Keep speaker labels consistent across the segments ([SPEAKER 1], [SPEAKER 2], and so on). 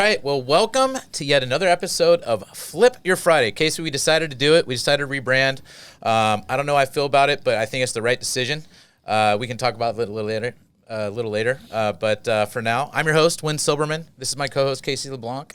[SPEAKER 1] right. Well, welcome to yet another episode of Flip Your Friday. Casey, we decided to do it. We decided to rebrand. I don't know how I feel about it, but I think it's the right decision. We can talk about it a little later. But for now, I'm your host, Wynn Silberman. This is my co-host, Casey LeBlanc.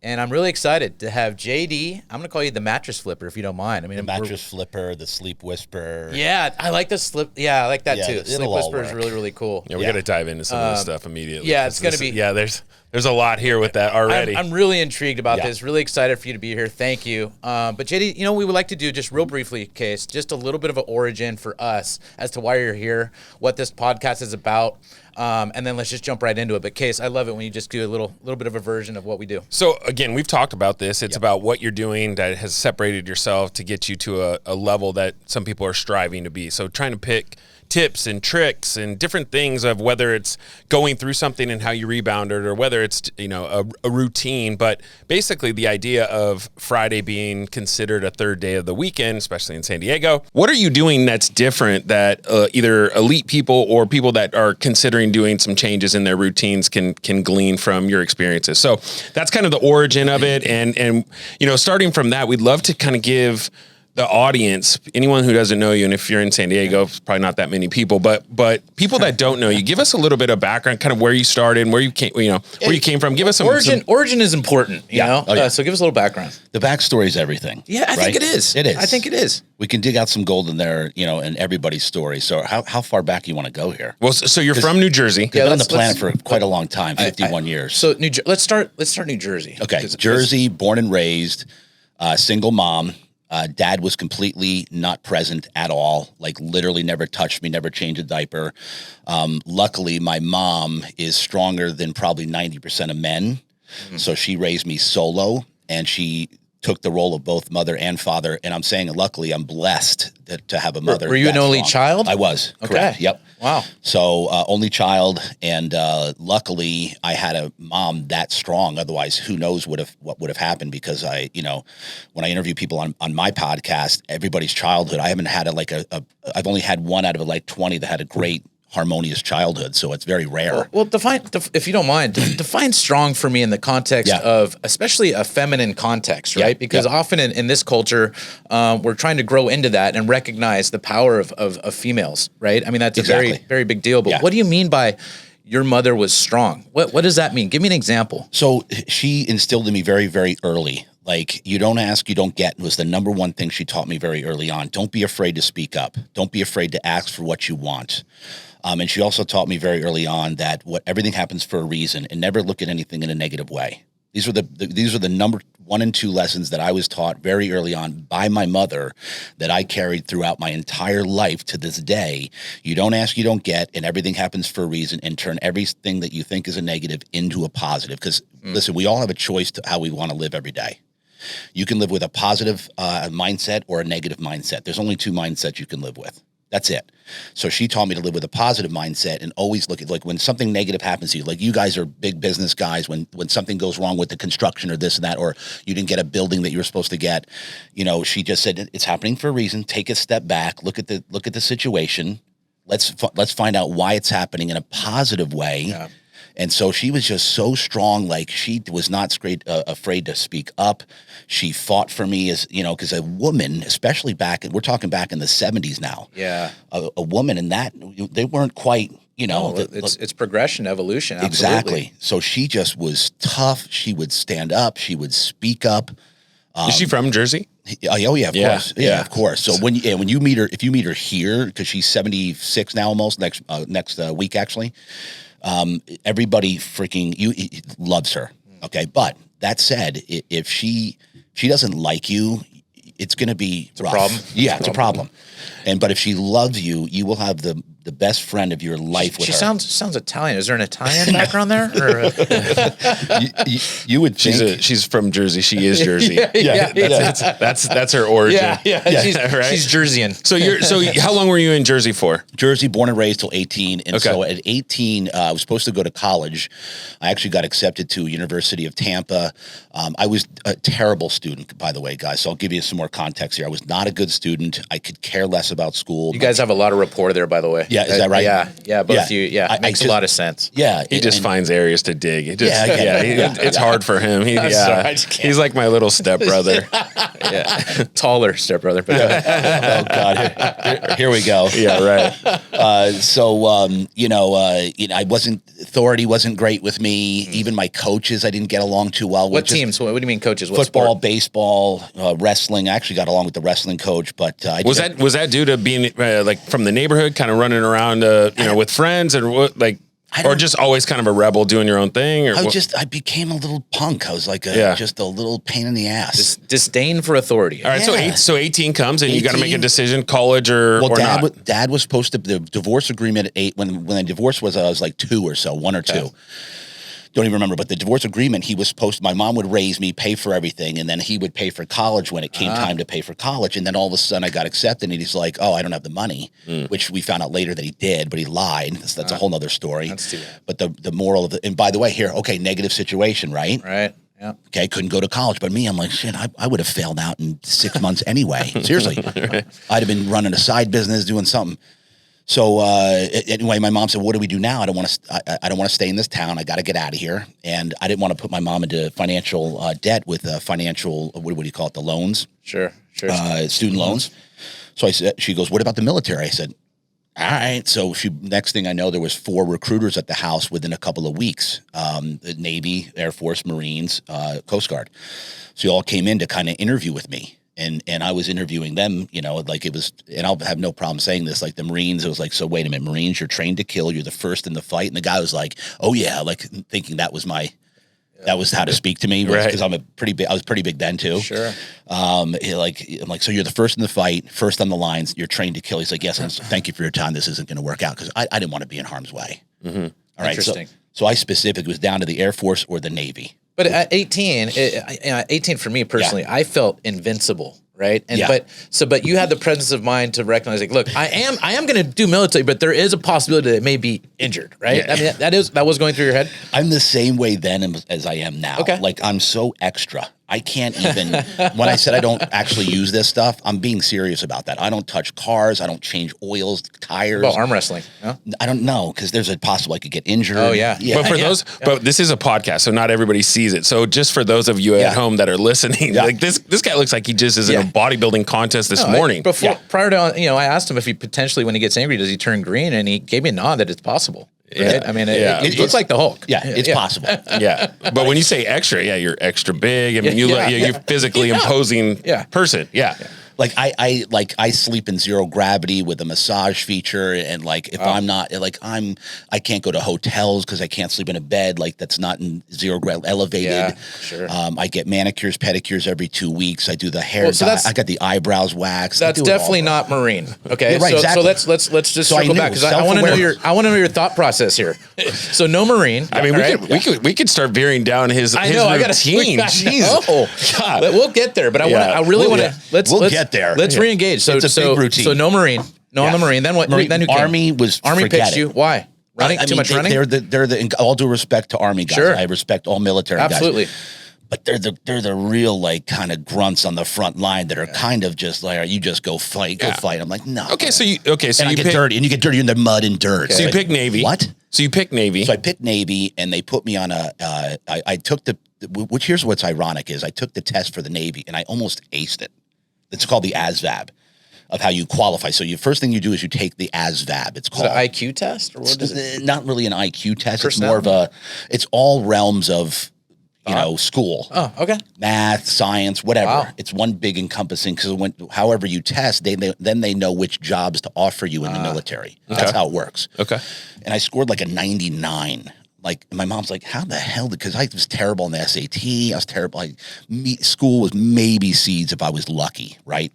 [SPEAKER 1] And I'm really excited to have JD. I'm going to call you the mattress flipper, if you don't mind. I mean,
[SPEAKER 2] the mattress flipper, the sleep whisperer.
[SPEAKER 1] Yeah, I like the slip. Yeah, I like that too. Sleep whisperer is really, really cool.
[SPEAKER 3] Yeah, we got to dive into some of this stuff immediately.
[SPEAKER 1] Yeah, it's going to be.
[SPEAKER 3] Yeah, there's a lot here with that already.
[SPEAKER 1] I'm really intrigued about this. Really excited for you to be here. Thank you. But JD, we would like to do just real briefly, Case, just a little bit of an origin for us as to why you're here, what this podcast is about. And then let's just jump right into it. But Case, I love it when you just do a little bit of a version of what we do.
[SPEAKER 3] So again, we've talked about this. It's about what you're doing that has separated yourself to get you to a level that some people are striving to be. So trying to pick tips and tricks and different things of whether it's going through something and how you rebound it, or whether it's a routine. But basically the idea of Friday being considered a third day of the weekend, especially in San Diego. What are you doing that's different that either elite people or people that are considering doing some changes in their routines can glean from your experiences? So that's kind of the origin of it. And starting from that, we'd love to kind of give the audience, anyone who doesn't know you, and if you're in San Diego, it's probably not that many people, but people that don't know you, give us a little bit of background, kind of where you started and where you came, where you came from. Give us some
[SPEAKER 1] origin is important, you know. Oh, yeah. So give us a little background.
[SPEAKER 2] The backstory is everything.
[SPEAKER 1] Yeah, I think it is.
[SPEAKER 2] It is.
[SPEAKER 1] I think it is.
[SPEAKER 2] We can dig out some gold in there, in everybody's story. So how far back you want to go here?
[SPEAKER 3] Well, so you're from New Jersey.
[SPEAKER 2] You've been on the planet for quite a long time, 51 years.
[SPEAKER 1] So let's start New Jersey.
[SPEAKER 2] Okay, Jersey, born and raised, single mom. Dad was completely not present at all, like literally never touched me, never changed a diaper. Luckily, my mom is stronger than probably 90% of men. Mm-hmm. So she raised me solo, and she took the role of both mother and father. And I'm saying, luckily, I'm blessed to have a mother.
[SPEAKER 1] Were you an only child?
[SPEAKER 2] I was.
[SPEAKER 1] Okay.
[SPEAKER 2] Correct. Yep.
[SPEAKER 1] Wow.
[SPEAKER 2] So only child, and luckily I had a mom that strong. Otherwise, who knows what would have happened? Because when I interview people on my podcast, everybody's childhood, I haven't had I've only had one out of 20 that had a great harmonious childhood, so it's very rare.
[SPEAKER 1] Well, if you don't mind, define strong for me in the context of especially a feminine context, right? Because often in this culture, we're trying to grow into that and recognize the power of females, right? I mean, that's a very, very big deal. But what do you mean by your mother was strong? What does that mean? Give me an example.
[SPEAKER 2] So she instilled in me very, very early. Like, you don't ask, you don't get, was the number one thing she taught me very early on. Don't be afraid to speak up. Don't be afraid to ask for what you want. And she also taught me very early on that everything happens for a reason, and never look at anything in a negative way. These are the number 1 and 2 lessons that I was taught very early on by my mother that I carried throughout my entire life to this day. You don't ask, you don't get, and everything happens for a reason, and turn everything that you think is a negative into a positive. Because listen, we all have a choice to how we want to live every day. You can live with a positive mindset or a negative mindset. There's only 2 mindsets you can live with. That's it. So she taught me to live with a positive mindset and always look at, like, when something negative happens to you, like you guys are big business guys, when something goes wrong with the construction or this and that, or you didn't get a building that you were supposed to get, she just said, it's happening for a reason. Take a step back, look at the situation. Let's find out why it's happening in a positive way. Yeah. And so she was just so strong. Like, she was not afraid to speak up. She fought for me because a woman, especially we're talking back in the 70s now.
[SPEAKER 1] Yeah.
[SPEAKER 2] A woman in that, they weren't quite,
[SPEAKER 1] it's progression, evolution. Absolutely.
[SPEAKER 2] Exactly. So she just was tough. She would stand up. She would speak up.
[SPEAKER 3] Is she from Jersey?
[SPEAKER 2] Oh yeah, of course. Yeah, of course. So when you meet her, if you meet her here, because she's 76 now almost, next week actually, everybody freaking loves her. Okay, but that said, if she doesn't like you, it's going to be
[SPEAKER 1] a problem.
[SPEAKER 2] Yeah, it's a problem. But if she loves you, you will have the best friend of your life with her.
[SPEAKER 1] She sounds Italian. Is there an Italian background there? Or
[SPEAKER 2] you would think
[SPEAKER 3] she's from Jersey. She is Jersey. That's her origin.
[SPEAKER 1] She's Jerseyan.
[SPEAKER 3] So how long were you in Jersey for?
[SPEAKER 2] Jersey, born and raised till 18. And so at 18, I was supposed to go to college. I actually got accepted to University of Tampa. I was a terrible student, by the way, guys. So I'll give you some more context here. I was not a good student. I could care less about school.
[SPEAKER 1] You guys have a lot of rapport there, by the way.
[SPEAKER 2] Yeah. Yeah, is that right?
[SPEAKER 1] Yeah, both you. Yeah, it makes a lot of sense.
[SPEAKER 2] Yeah,
[SPEAKER 3] he just finds areas to dig. It just, it's hard for him. He's like my little stepbrother.
[SPEAKER 1] Taller stepbrother. But
[SPEAKER 2] oh God, here we go.
[SPEAKER 3] Yeah, right.
[SPEAKER 2] Authority wasn't great with me. Even my coaches, I didn't get along too well with.
[SPEAKER 1] What teams? What do you mean coaches? What
[SPEAKER 2] football,
[SPEAKER 1] sport?
[SPEAKER 2] baseball, wrestling. I actually got along with the wrestling coach, but
[SPEAKER 3] was that due to being like from the neighborhood, kind of running around, with friends, and or just always kind of a rebel doing your own thing? Or
[SPEAKER 2] I became a little punk. I was like just a little pain in the ass.
[SPEAKER 1] Disdain for authority.
[SPEAKER 3] All right, so 18 comes and you got to make a decision, college or not.
[SPEAKER 2] Dad was supposed to, the divorce agreement at 8, when the divorce was, I was like 2 or so, 1 or 2. Don't even remember, but the divorce agreement, he was supposed, my mom would raise me, pay for everything, and then he would pay for college when it came time to pay for college. And then all of a sudden I got accepted, and he's like, oh, I don't have the money, which we found out later that he did, but he lied. That's a whole nother story.
[SPEAKER 1] That's too bad.
[SPEAKER 2] But the moral of and by the way, here, okay, negative situation, right?
[SPEAKER 1] Right. Yeah.
[SPEAKER 2] Okay, couldn't go to college, but me, I'm like, shit, I would have failed out in 6 months anyway. Seriously. I'd have been running a side business, doing something. So anyway, my mom said, "What do we do now? I don't want to stay in this town. I got to get out of here." And I didn't want to put my mom into financial debt with financial, what do you call it, the loans?
[SPEAKER 1] Sure.
[SPEAKER 2] Student loans. So she goes, "What about the military?" I said, "All right." So next thing I know, there was 4 recruiters at the house within a couple of weeks. The Navy, Air Force, Marines, Coast Guard. So you all came in to kind of interview with me. And I was interviewing them, like it was, and I'll have no problem saying this, like the Marines, it was like, so wait a minute, Marines, you're trained to kill, you're the first in the fight. And the guy was like, oh yeah, like thinking that was how to speak to me, because I was pretty big then too.
[SPEAKER 1] Sure.
[SPEAKER 2] I'm like, so you're the first in the fight, first on the lines, you're trained to kill. He's like, yes, and thank you for your time. This isn't going to work out, because I didn't want to be in harm's way.
[SPEAKER 1] Mm-hmm.
[SPEAKER 2] All right.
[SPEAKER 1] Interesting.
[SPEAKER 2] So I specifically was down to the Air Force or the Navy.
[SPEAKER 1] But at 18, 18 for me personally, I felt invincible, right? And but you had the presence of mind to recognize, like, look, I am going to do military, but there is a possibility that it may be injured, right? Yeah. I mean, that was going through your head.
[SPEAKER 2] I'm the same way then as I am now.
[SPEAKER 1] Okay.
[SPEAKER 2] Like, I'm so extra. I can't even, when I said I don't actually use this stuff, I'm being serious about that. I don't touch cars. I don't change oils, tires.
[SPEAKER 1] Well, arm wrestling. No?
[SPEAKER 2] I don't know, because there's a possible I could get injured.
[SPEAKER 1] Oh, yeah.
[SPEAKER 3] But for those, but this is a podcast, so not everybody sees it. So just for those of you at home that are listening, like this guy looks like he just is in a bodybuilding contest this morning.
[SPEAKER 1] Prior to, I asked him if he potentially, when he gets angry, does he turn green? And he gave me a nod that it's possible. Right? I mean, it looks like the Hulk.
[SPEAKER 2] Yeah, it's possible.
[SPEAKER 3] Yeah, but when you say extra, you're extra big. I mean, you're physically imposing person. Yeah.
[SPEAKER 2] Like I sleep in zero gravity with a massage feature, and like if I'm not I can't go to hotels because I can't sleep in a bed that's not in zero gravity, elevated.
[SPEAKER 1] Yeah, sure.
[SPEAKER 2] I get manicures, pedicures every 2 weeks. I do the hair. I got the eyebrows waxed.
[SPEAKER 1] That's definitely not Marine. Okay,
[SPEAKER 2] right,
[SPEAKER 1] so let's just circle back, because I want to know your thought process here. So no Marine.
[SPEAKER 3] I mean, we could start veering down his routine.
[SPEAKER 1] Jeez, God. We'll get there, but I really want to let's
[SPEAKER 2] get there.
[SPEAKER 1] Let's re-engage. So big routine. So no Marine, on the Marine. Then what? Then who came?
[SPEAKER 2] Army was
[SPEAKER 1] Army picked you. Why? Running? Too much running?
[SPEAKER 2] They're the all due respect to Army guys.
[SPEAKER 1] Sure.
[SPEAKER 2] I respect all military guys.
[SPEAKER 1] Absolutely.
[SPEAKER 2] But they're the real kind of grunts on the front line that are kind of just like, you just go fight. I'm like, no.
[SPEAKER 3] Okay, so you
[SPEAKER 2] get dirty, and you get dirty in the mud and dirt.
[SPEAKER 3] Okay. So you pick Navy.
[SPEAKER 2] What?
[SPEAKER 3] So you pick Navy.
[SPEAKER 2] So I picked Navy, and they put me on I took which here's what's ironic is I took the test for the Navy, and I almost aced it. It's called the ASVAB, of how you qualify. So first thing you do is you take the ASVAB. It's called
[SPEAKER 1] an IQ test, or what is it?
[SPEAKER 2] Not really an IQ test.
[SPEAKER 1] Personnel?
[SPEAKER 2] It's more of it's all realms of school.
[SPEAKER 1] Oh, okay.
[SPEAKER 2] Math, science, whatever.
[SPEAKER 1] Wow.
[SPEAKER 2] It's one big encompassing, because however you test, then they know which jobs to offer you in the military.
[SPEAKER 3] Okay.
[SPEAKER 2] That's how it works.
[SPEAKER 3] Okay.
[SPEAKER 2] And I scored like a 99. Like, my mom's like, how the hell? Because I was terrible in the SAT. I was terrible. School was maybe C's if I was lucky, right?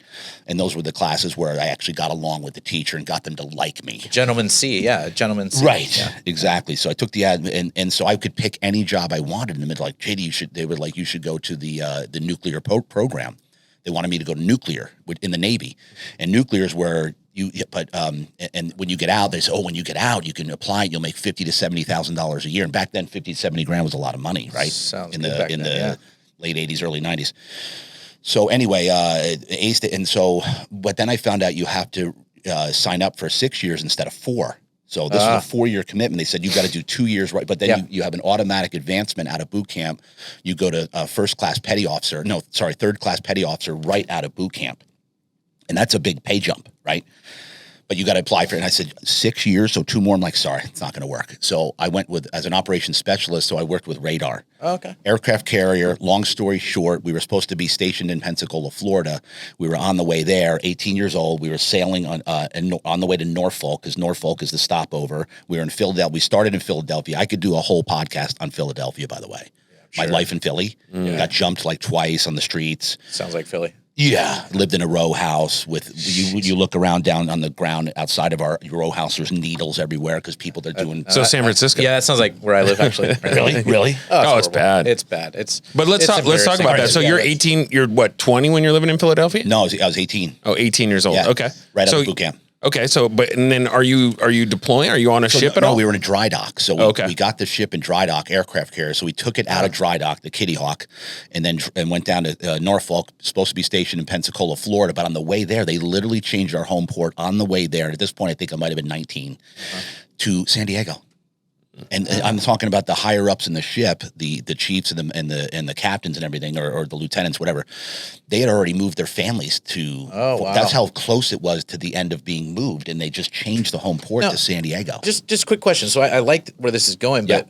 [SPEAKER 2] And those were the classes where I actually got along with the teacher and got them to like me.
[SPEAKER 1] Gentleman C, Gentleman C.
[SPEAKER 2] Right,
[SPEAKER 1] yeah.
[SPEAKER 2] Exactly. So I took the ad, and so I could pick any job I wanted in the middle. Like, JD, they were like, you should go to the nuclear program. They wanted me to go to nuclear in the Navy, and nuclear is where and when you get out, they say, when you get out, you can apply. You'll make $50,000 to $70,000 a year. And back then, 50 to 70 grand was a lot of money, right?
[SPEAKER 1] Sounds
[SPEAKER 2] in
[SPEAKER 1] good
[SPEAKER 2] the late 80s, early 90s. So anyway, aced it, and so, but then I found out you have to sign up for 6 years instead of 4. So this was a 4-year commitment. They said, you got to do 2 years, right? But then you have an automatic advancement out of boot camp. You go to third class petty officer right out of boot camp. And that's a big pay jump, right? But you got to apply for it. And I said, 6 years, so 2 more. I'm like, sorry, it's not going to work. So I went as an operations specialist, so I worked with radar.
[SPEAKER 1] Oh, okay.
[SPEAKER 2] Aircraft carrier, long story short, we were supposed to be stationed in Pensacola, Florida. We were on the way there, 18 years old. We were sailing on the way to Norfolk, because Norfolk is the stopover. We were in Philadelphia. We started in Philadelphia. I could do a whole podcast on Philadelphia, by the way. My life in Philly. Got jumped like twice on the streets.
[SPEAKER 1] Sounds like Philly.
[SPEAKER 2] Yeah, lived in a row house with you look around down on the ground outside of our row house. There's needles everywhere because people they're doing.
[SPEAKER 3] So San Francisco.
[SPEAKER 1] Yeah, that sounds like where I live actually.
[SPEAKER 2] Really?
[SPEAKER 3] Oh, it's bad.
[SPEAKER 1] It's bad.
[SPEAKER 3] But let's talk about that. So you're 18. You're what, 20 when you're living in Philadelphia?
[SPEAKER 2] No, I was 18.
[SPEAKER 3] Oh, 18 years old.
[SPEAKER 2] Yeah,
[SPEAKER 3] okay,
[SPEAKER 2] right out of boot camp.
[SPEAKER 3] Okay, so and then are you deploying? Are you on a ship at all?
[SPEAKER 2] No, we were in a dry dock. So we got the ship in dry dock, aircraft carrier. So we took it out of dry dock, the Kitty Hawk, and then went down to Norfolk, supposed to be stationed in Pensacola, Florida. But on the way there, they literally changed our home port on the way there. And at this point, I think I might have been 19 to San Diego. And I'm talking about the higher ups in the ship, the chiefs and the captains and everything, or the lieutenants, whatever. They had already moved their families to. Oh, wow. That's how close it was to the end of being moved, and they just changed the home port to San Diego.
[SPEAKER 1] Just a quick question. So I like where this is going, but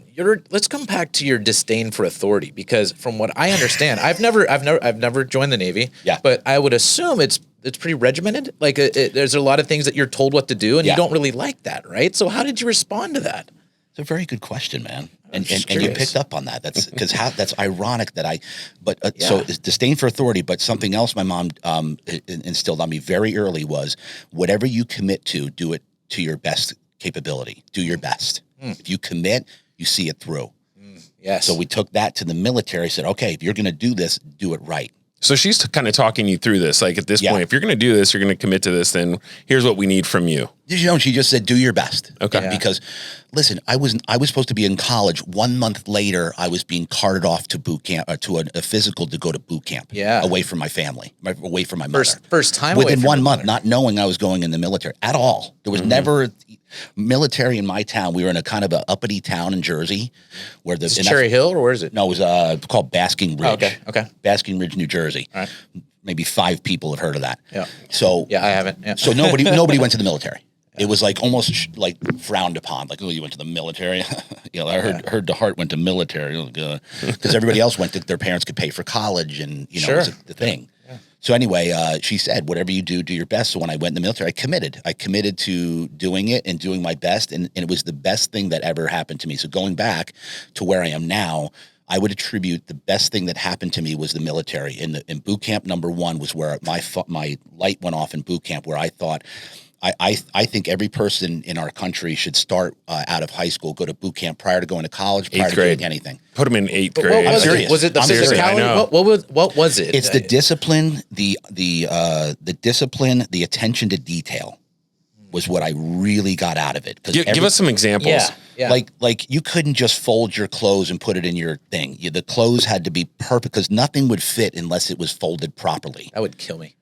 [SPEAKER 1] let's come back to your disdain for authority, because from what I understand, I've never joined the Navy.
[SPEAKER 2] Yeah.
[SPEAKER 1] But I would assume it's pretty regimented. Like there's a lot of things that you're told what to do, and you don't really like that, right? So how did you respond to that?
[SPEAKER 2] It's a very good question, man, and you picked up on that. That's because that's ironic that so it's disdain for authority. But something else my mom instilled on me very early was, whatever you commit to, do it to your best capability. Do your best. If you commit, you see it through.
[SPEAKER 1] Yes.
[SPEAKER 2] So we took that to the military. Said, okay, if you're going to do this, do it right.
[SPEAKER 3] So she's kind of talking you through this. Like at this point, if you're going to do this, you're going to commit to this, then here's what we need from you.
[SPEAKER 2] She just said, do your best.
[SPEAKER 3] Okay.
[SPEAKER 2] Yeah. Because listen, I was supposed to be in college. 1 month later, I was being carted off to boot camp, to a physical to go to boot camp.
[SPEAKER 1] Yeah.
[SPEAKER 2] Away from my family, away from my mother.
[SPEAKER 1] First time
[SPEAKER 2] within
[SPEAKER 1] away from
[SPEAKER 2] 1 month, not knowing I was going in the military at all. There was never military in my town. We were in a kind of a uppity town in Jersey, where
[SPEAKER 1] is it Cherry Hill, or where is it?
[SPEAKER 2] No, it was called Basking Ridge.
[SPEAKER 1] Oh, okay.
[SPEAKER 2] Basking Ridge, New Jersey.
[SPEAKER 1] All right.
[SPEAKER 2] Maybe 5 people have heard of that.
[SPEAKER 1] Yeah.
[SPEAKER 2] So
[SPEAKER 1] I haven't. Yeah.
[SPEAKER 2] So nobody went to the military. It was like almost like frowned upon. Like, oh, you went to the military. I heard DeHart went to military because everybody else went. Their parents could pay for college, and it was the thing. Yeah. So anyway, she said, whatever you do, do your best. So when I went in the military, I committed to doing it and doing my best, and it was the best thing that ever happened to me. So going back to where I am now, I would attribute the best thing that happened to me was the military. In boot camp, number 1 was where my light went off in boot camp, where I thought, I think every person in our country should start out of high school, go to boot camp prior to going to college, prior to doing anything.
[SPEAKER 3] Put them in 8th grade.
[SPEAKER 1] What
[SPEAKER 2] was it?
[SPEAKER 1] Was it the physicality? What was it?
[SPEAKER 2] It's the discipline, the discipline, the attention to detail was what I really got out of it.
[SPEAKER 3] Give us some examples.
[SPEAKER 1] Yeah.
[SPEAKER 2] Like you couldn't just fold your clothes and put it in your thing. The clothes had to be perfect, because nothing would fit unless it was folded properly.
[SPEAKER 1] That would kill me.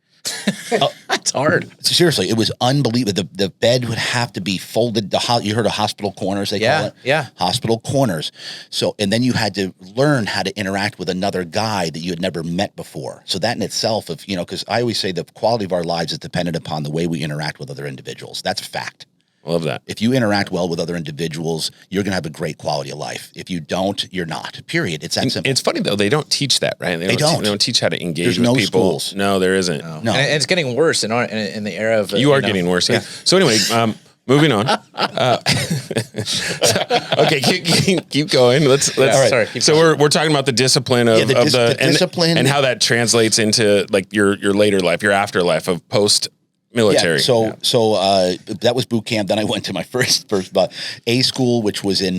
[SPEAKER 1] It's hard.
[SPEAKER 2] Seriously, it was unbelievable. The bed would have to be folded. You heard of hospital corners, they call it?
[SPEAKER 1] Yeah.
[SPEAKER 2] Hospital corners. So, and then you had to learn how to interact with another guy that you had never met before. So that in itself, because I always say the quality of our lives is dependent upon the way we interact with other individuals. That's a fact.
[SPEAKER 3] I love that.
[SPEAKER 2] If you interact well with other individuals, you're going to have a great quality of life. If you don't, you're not. Period. It's that simple.
[SPEAKER 3] It's funny, though. They don't teach that, right? They don't teach how to engage with people.
[SPEAKER 2] Schools.
[SPEAKER 3] No, there isn't.
[SPEAKER 2] No.
[SPEAKER 1] And it's getting worse in the era of...
[SPEAKER 3] you are getting worse. Yeah. So anyway, moving on. Okay, keep going. Let's.
[SPEAKER 1] All right. Sorry.
[SPEAKER 3] So we're talking about the discipline of the
[SPEAKER 2] discipline
[SPEAKER 3] and how that translates into like your later life, your afterlife of post military.
[SPEAKER 2] Yeah, so that was boot camp. Then I went to my first A school, which was in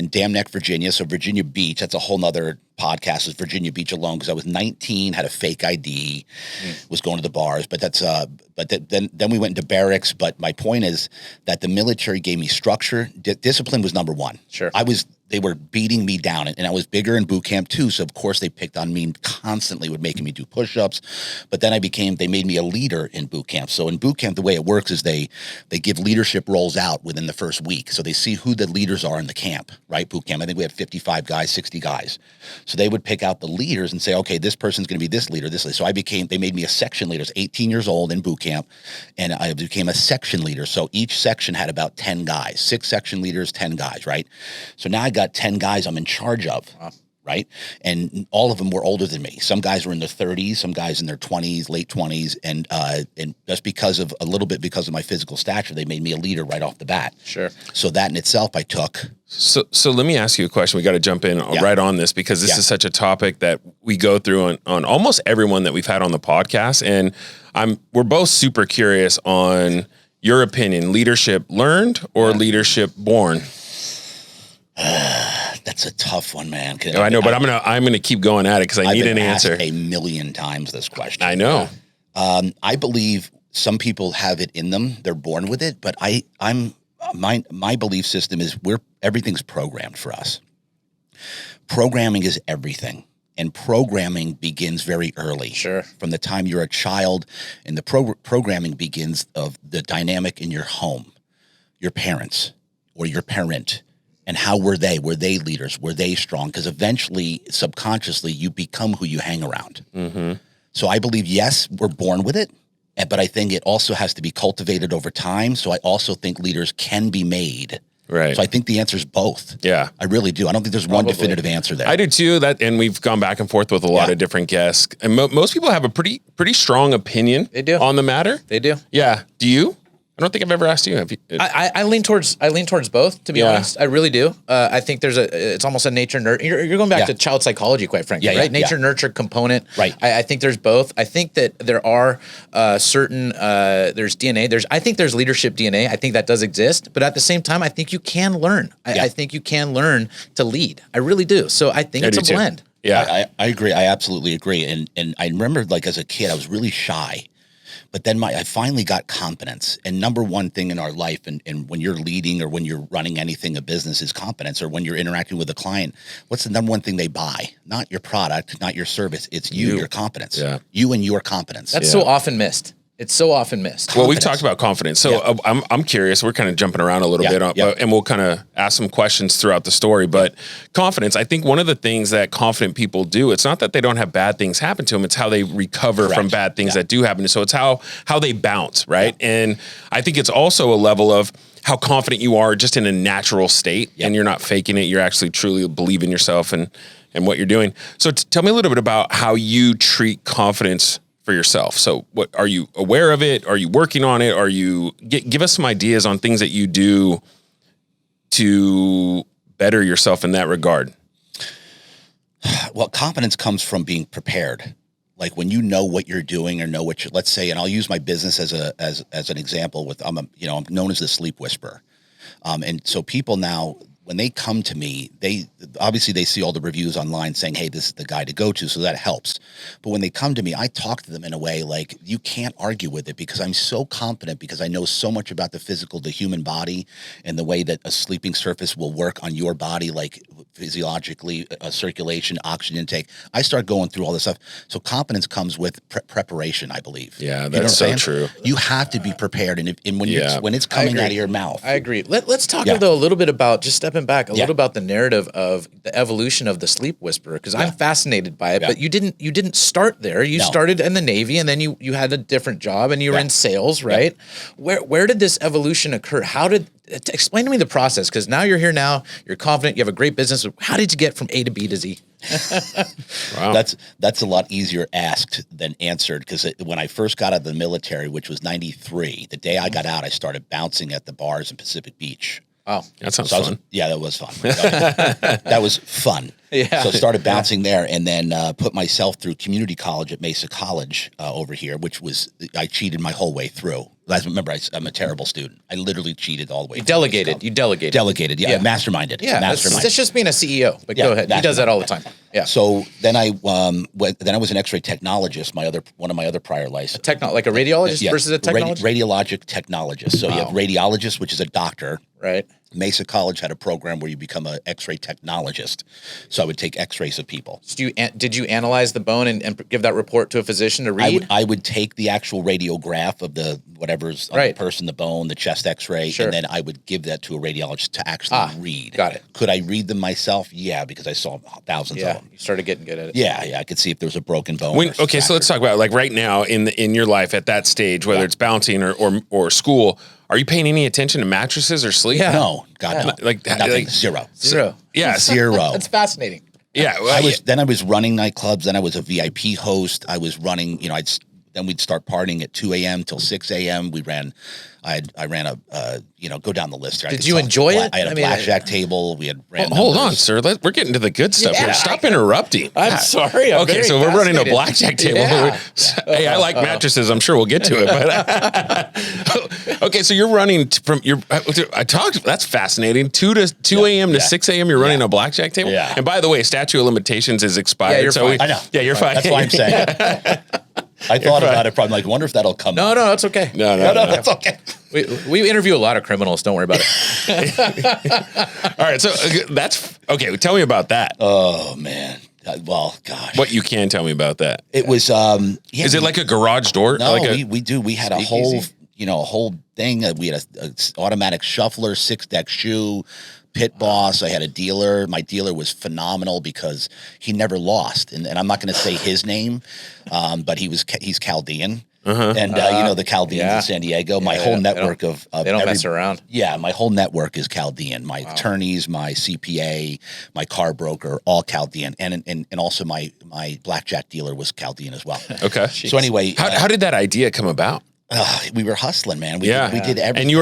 [SPEAKER 2] Dam Neck, Virginia. So Virginia Beach. That's a whole nother podcast. Is Virginia Beach alone, because I was 19, had a fake ID, was going to the bars. But then we went into barracks. But my point is that the military gave me structure. Discipline was number 1.
[SPEAKER 1] Sure.
[SPEAKER 2] I was they were beating me down, and I was bigger in boot camp too. So of course they picked on me constantly, would making me do push-ups. But then they made me a leader in boot camp. So in boot camp, the way it works is they give leadership roles out within the first week. So they see who the leaders are in the camp, right? Boot camp. I think we had 55 guys, 60 guys. So they would pick out the leaders and say, okay, this person's going to be this leader, this leader. So they made me a section leader. I was 18 years old in boot camp, and I became a section leader. So each section had about 10 guys, 6 section leaders, 10 guys, right? So now I got 10 guys I'm in charge of, right? And all of them were older than me. Some guys were in their 30s, some guys in their 20s, late 20s, and just because of my physical stature, they made me a leader right off the bat.
[SPEAKER 1] Sure.
[SPEAKER 2] So that in itself, I took.
[SPEAKER 3] So let me ask you a question. We got to jump in right on this, because this is such a topic that we go through on almost everyone that we've had on the podcast, and we're both super curious on your opinion: leadership learned or leadership born?
[SPEAKER 2] That's a tough one, man.
[SPEAKER 3] I know, but I'm gonna keep going at it because I need an answer.
[SPEAKER 2] I've been asked a million times this question.
[SPEAKER 3] I know.
[SPEAKER 2] I believe some people have it in them; they're born with it. But my belief system is everything's programmed for us. Programming is everything. And programming begins very early.
[SPEAKER 1] Sure. From
[SPEAKER 2] the time you're a child, and the programming begins of the dynamic in your home, your parents or your parent, and how were they? Were they leaders? Were they strong? Because eventually, subconsciously, you become who you hang around. Mm-hmm. So I believe, yes, we're born with it, but I think it also has to be cultivated over time. So I also think leaders can be made.
[SPEAKER 3] Right.
[SPEAKER 2] So I think the answer is both.
[SPEAKER 3] Yeah.
[SPEAKER 2] I really do. I don't think there's one definitive answer there.
[SPEAKER 3] I do too. And we've gone back and forth with a lot of different guests. And most people have a pretty strong opinion on the matter.
[SPEAKER 1] They do.
[SPEAKER 3] Yeah. Do you? I don't think I've ever asked you. Have you?
[SPEAKER 1] I lean towards both, to be honest. I really do. I think it's almost a nature nurture. You're going back to child psychology, quite frankly, right? Nature nurture component.
[SPEAKER 2] Right.
[SPEAKER 1] I think there's both. I think that there are certain there's DNA. I think there's leadership DNA. I think that does exist, but at the same time, I think you can learn. I think you can learn to lead. I really do. So I think it's a blend.
[SPEAKER 2] Yeah, I agree. I absolutely agree. And I remember, like, as a kid, I was really shy. But then I finally got confidence. And number one thing in our life, and when you're leading or when you're running anything, a business, is confidence. Or when you're interacting with a client, what's the number one thing they buy? Not your product, not your service. It's your confidence. Yeah. You and your confidence.
[SPEAKER 1] That's so often missed. It's so often missed.
[SPEAKER 3] Well, we've talked about confidence. So I'm curious. We're kind of jumping around a little bit, and we'll kind of ask some questions throughout the story. But confidence, I think one of the things that confident people do, it's not that they don't have bad things happen to them. It's how they recover from bad things that do happen. So it's how they bounce, right? Yeah. And I think it's also a level of how confident you are just in a natural state, and you're not faking it. You're actually truly believe in yourself and what you're doing. So tell me a little bit about how you treat confidence for yourself. So what, are you aware of it? Are you working on it? Give us some ideas on things that you do to better yourself in that regard.
[SPEAKER 2] Well, confidence comes from being prepared. Like when you know what you're doing or know what you're, let's say, and I'll use my business as an example I'm known as the sleep whisperer. And so people now, when they come to me, they see all the reviews online saying, hey, this is the guy to go to. So that helps. But when they come to me, I talk to them in a way like you can't argue with it, because I'm so confident, because I know so much about the human body and the way that a sleeping surface will work on your body, like physiologically, circulation, oxygen intake. I start going through all this stuff. So confidence comes with preparation, I believe.
[SPEAKER 3] Yeah, that's so true.
[SPEAKER 2] You have to be prepared. And when it's coming out of your mouth.
[SPEAKER 1] I agree. Let's talk though a little bit about, just stepping back a little about the narrative of the evolution of the sleep whisperer, because I'm fascinated by it. But you didn't start there. You started in the Navy, and then you had a different job, and you were in sales, right? Where did this evolution occur? Explain to me the process, because now you're here. Now you're confident. You have a great business. How did you get from A to B to Z?
[SPEAKER 2] Wow. That's a lot easier asked than answered, because when I first got out of the military, which was 93, the day I got out, I started bouncing at the bars in Pacific Beach.
[SPEAKER 1] Oh,
[SPEAKER 3] that sounds fun.
[SPEAKER 2] That was fun. That was fun. Yeah. So started bouncing there, and then put myself through community college at Mesa College over here, which was, I cheated my whole way through. Remember, I'm a terrible student. I literally cheated all the way. You delegated.
[SPEAKER 1] Delegated.
[SPEAKER 2] Yeah. Masterminded.
[SPEAKER 1] Yeah. That's just being a CEO. But go ahead. He does that all the time. Yeah.
[SPEAKER 2] So then I was an X-ray technologist. One of my other prior licenses.
[SPEAKER 1] Like a radiologist versus a technologist.
[SPEAKER 2] Radiologic technologist. So you have radiologist, which is a doctor.
[SPEAKER 1] Right.
[SPEAKER 2] Mesa College had a program where you become an X-ray technologist. So I would take X-rays of people.
[SPEAKER 1] So did you analyze the bone and give that report to a physician to read?
[SPEAKER 2] I would take the actual radiograph of the whatever's on the person, the bone, the chest X-ray, and then I would give that to a radiologist to actually read.
[SPEAKER 1] Got it.
[SPEAKER 2] Could I read them myself? Yeah, because I saw thousands of them.
[SPEAKER 1] You started getting good at it.
[SPEAKER 2] Yeah, I could see if there was a broken bone.
[SPEAKER 3] Okay, so let's talk about like right now in your life at that stage, whether it's bouncing or school. Are you paying any attention to mattresses or sleep?
[SPEAKER 2] Yeah. No, God, no.
[SPEAKER 3] Like
[SPEAKER 2] nothing. Zero.
[SPEAKER 3] Yeah,
[SPEAKER 2] zero.
[SPEAKER 1] That's fascinating.
[SPEAKER 3] Yeah,
[SPEAKER 2] well, I was running nightclubs. Then I was a VIP host. I was running. Then we'd start partying at 2 a.m. till 6 a.m. I ran a go down the list.
[SPEAKER 1] Did you enjoy it?
[SPEAKER 2] I had a blackjack table. We had
[SPEAKER 3] hold on, sir. We're getting to the good stuff here. Stop interrupting.
[SPEAKER 1] I'm sorry.
[SPEAKER 3] Okay, so we're running a blackjack table. Yeah. Hey, I like mattresses. I'm sure we'll get to it. But okay, so you're running from your. I talked. That's fascinating. 2 a.m. to 6 a.m. You're running a blackjack table.
[SPEAKER 2] Yeah.
[SPEAKER 3] And by the way, statute of limitations is expired.
[SPEAKER 1] Yeah, you're fine.
[SPEAKER 2] I know.
[SPEAKER 3] Yeah, you're fine.
[SPEAKER 2] That's why I'm saying. I thought about it. Probably like, wonder if that'll come.
[SPEAKER 1] No, that's okay.
[SPEAKER 3] No,
[SPEAKER 2] that's okay.
[SPEAKER 1] We interview a lot of criminals. Don't worry about it.
[SPEAKER 3] All right, so that's okay. Tell me about that.
[SPEAKER 2] Oh man. Well, gosh.
[SPEAKER 3] What you can tell me about that?
[SPEAKER 2] It was.
[SPEAKER 3] Is it like a garage door?
[SPEAKER 2] No,
[SPEAKER 3] like
[SPEAKER 2] we do. We had a whole, a whole thing. We had a automatic shuffler, 6-deck shoe. Pit boss. I had a dealer. My dealer was phenomenal because he never lost. And I'm not going to say his name, but he's Chaldean. And the Chaldeans in San Diego. My whole network of
[SPEAKER 1] they don't mess around.
[SPEAKER 2] Yeah, my whole network is Chaldean. My attorneys, my CPA, my car broker, all Chaldean, and also my blackjack dealer was Chaldean as well.
[SPEAKER 3] Okay.
[SPEAKER 2] So anyway,
[SPEAKER 3] how did that idea come about?
[SPEAKER 2] We were hustling, man. We did everything.
[SPEAKER 3] And you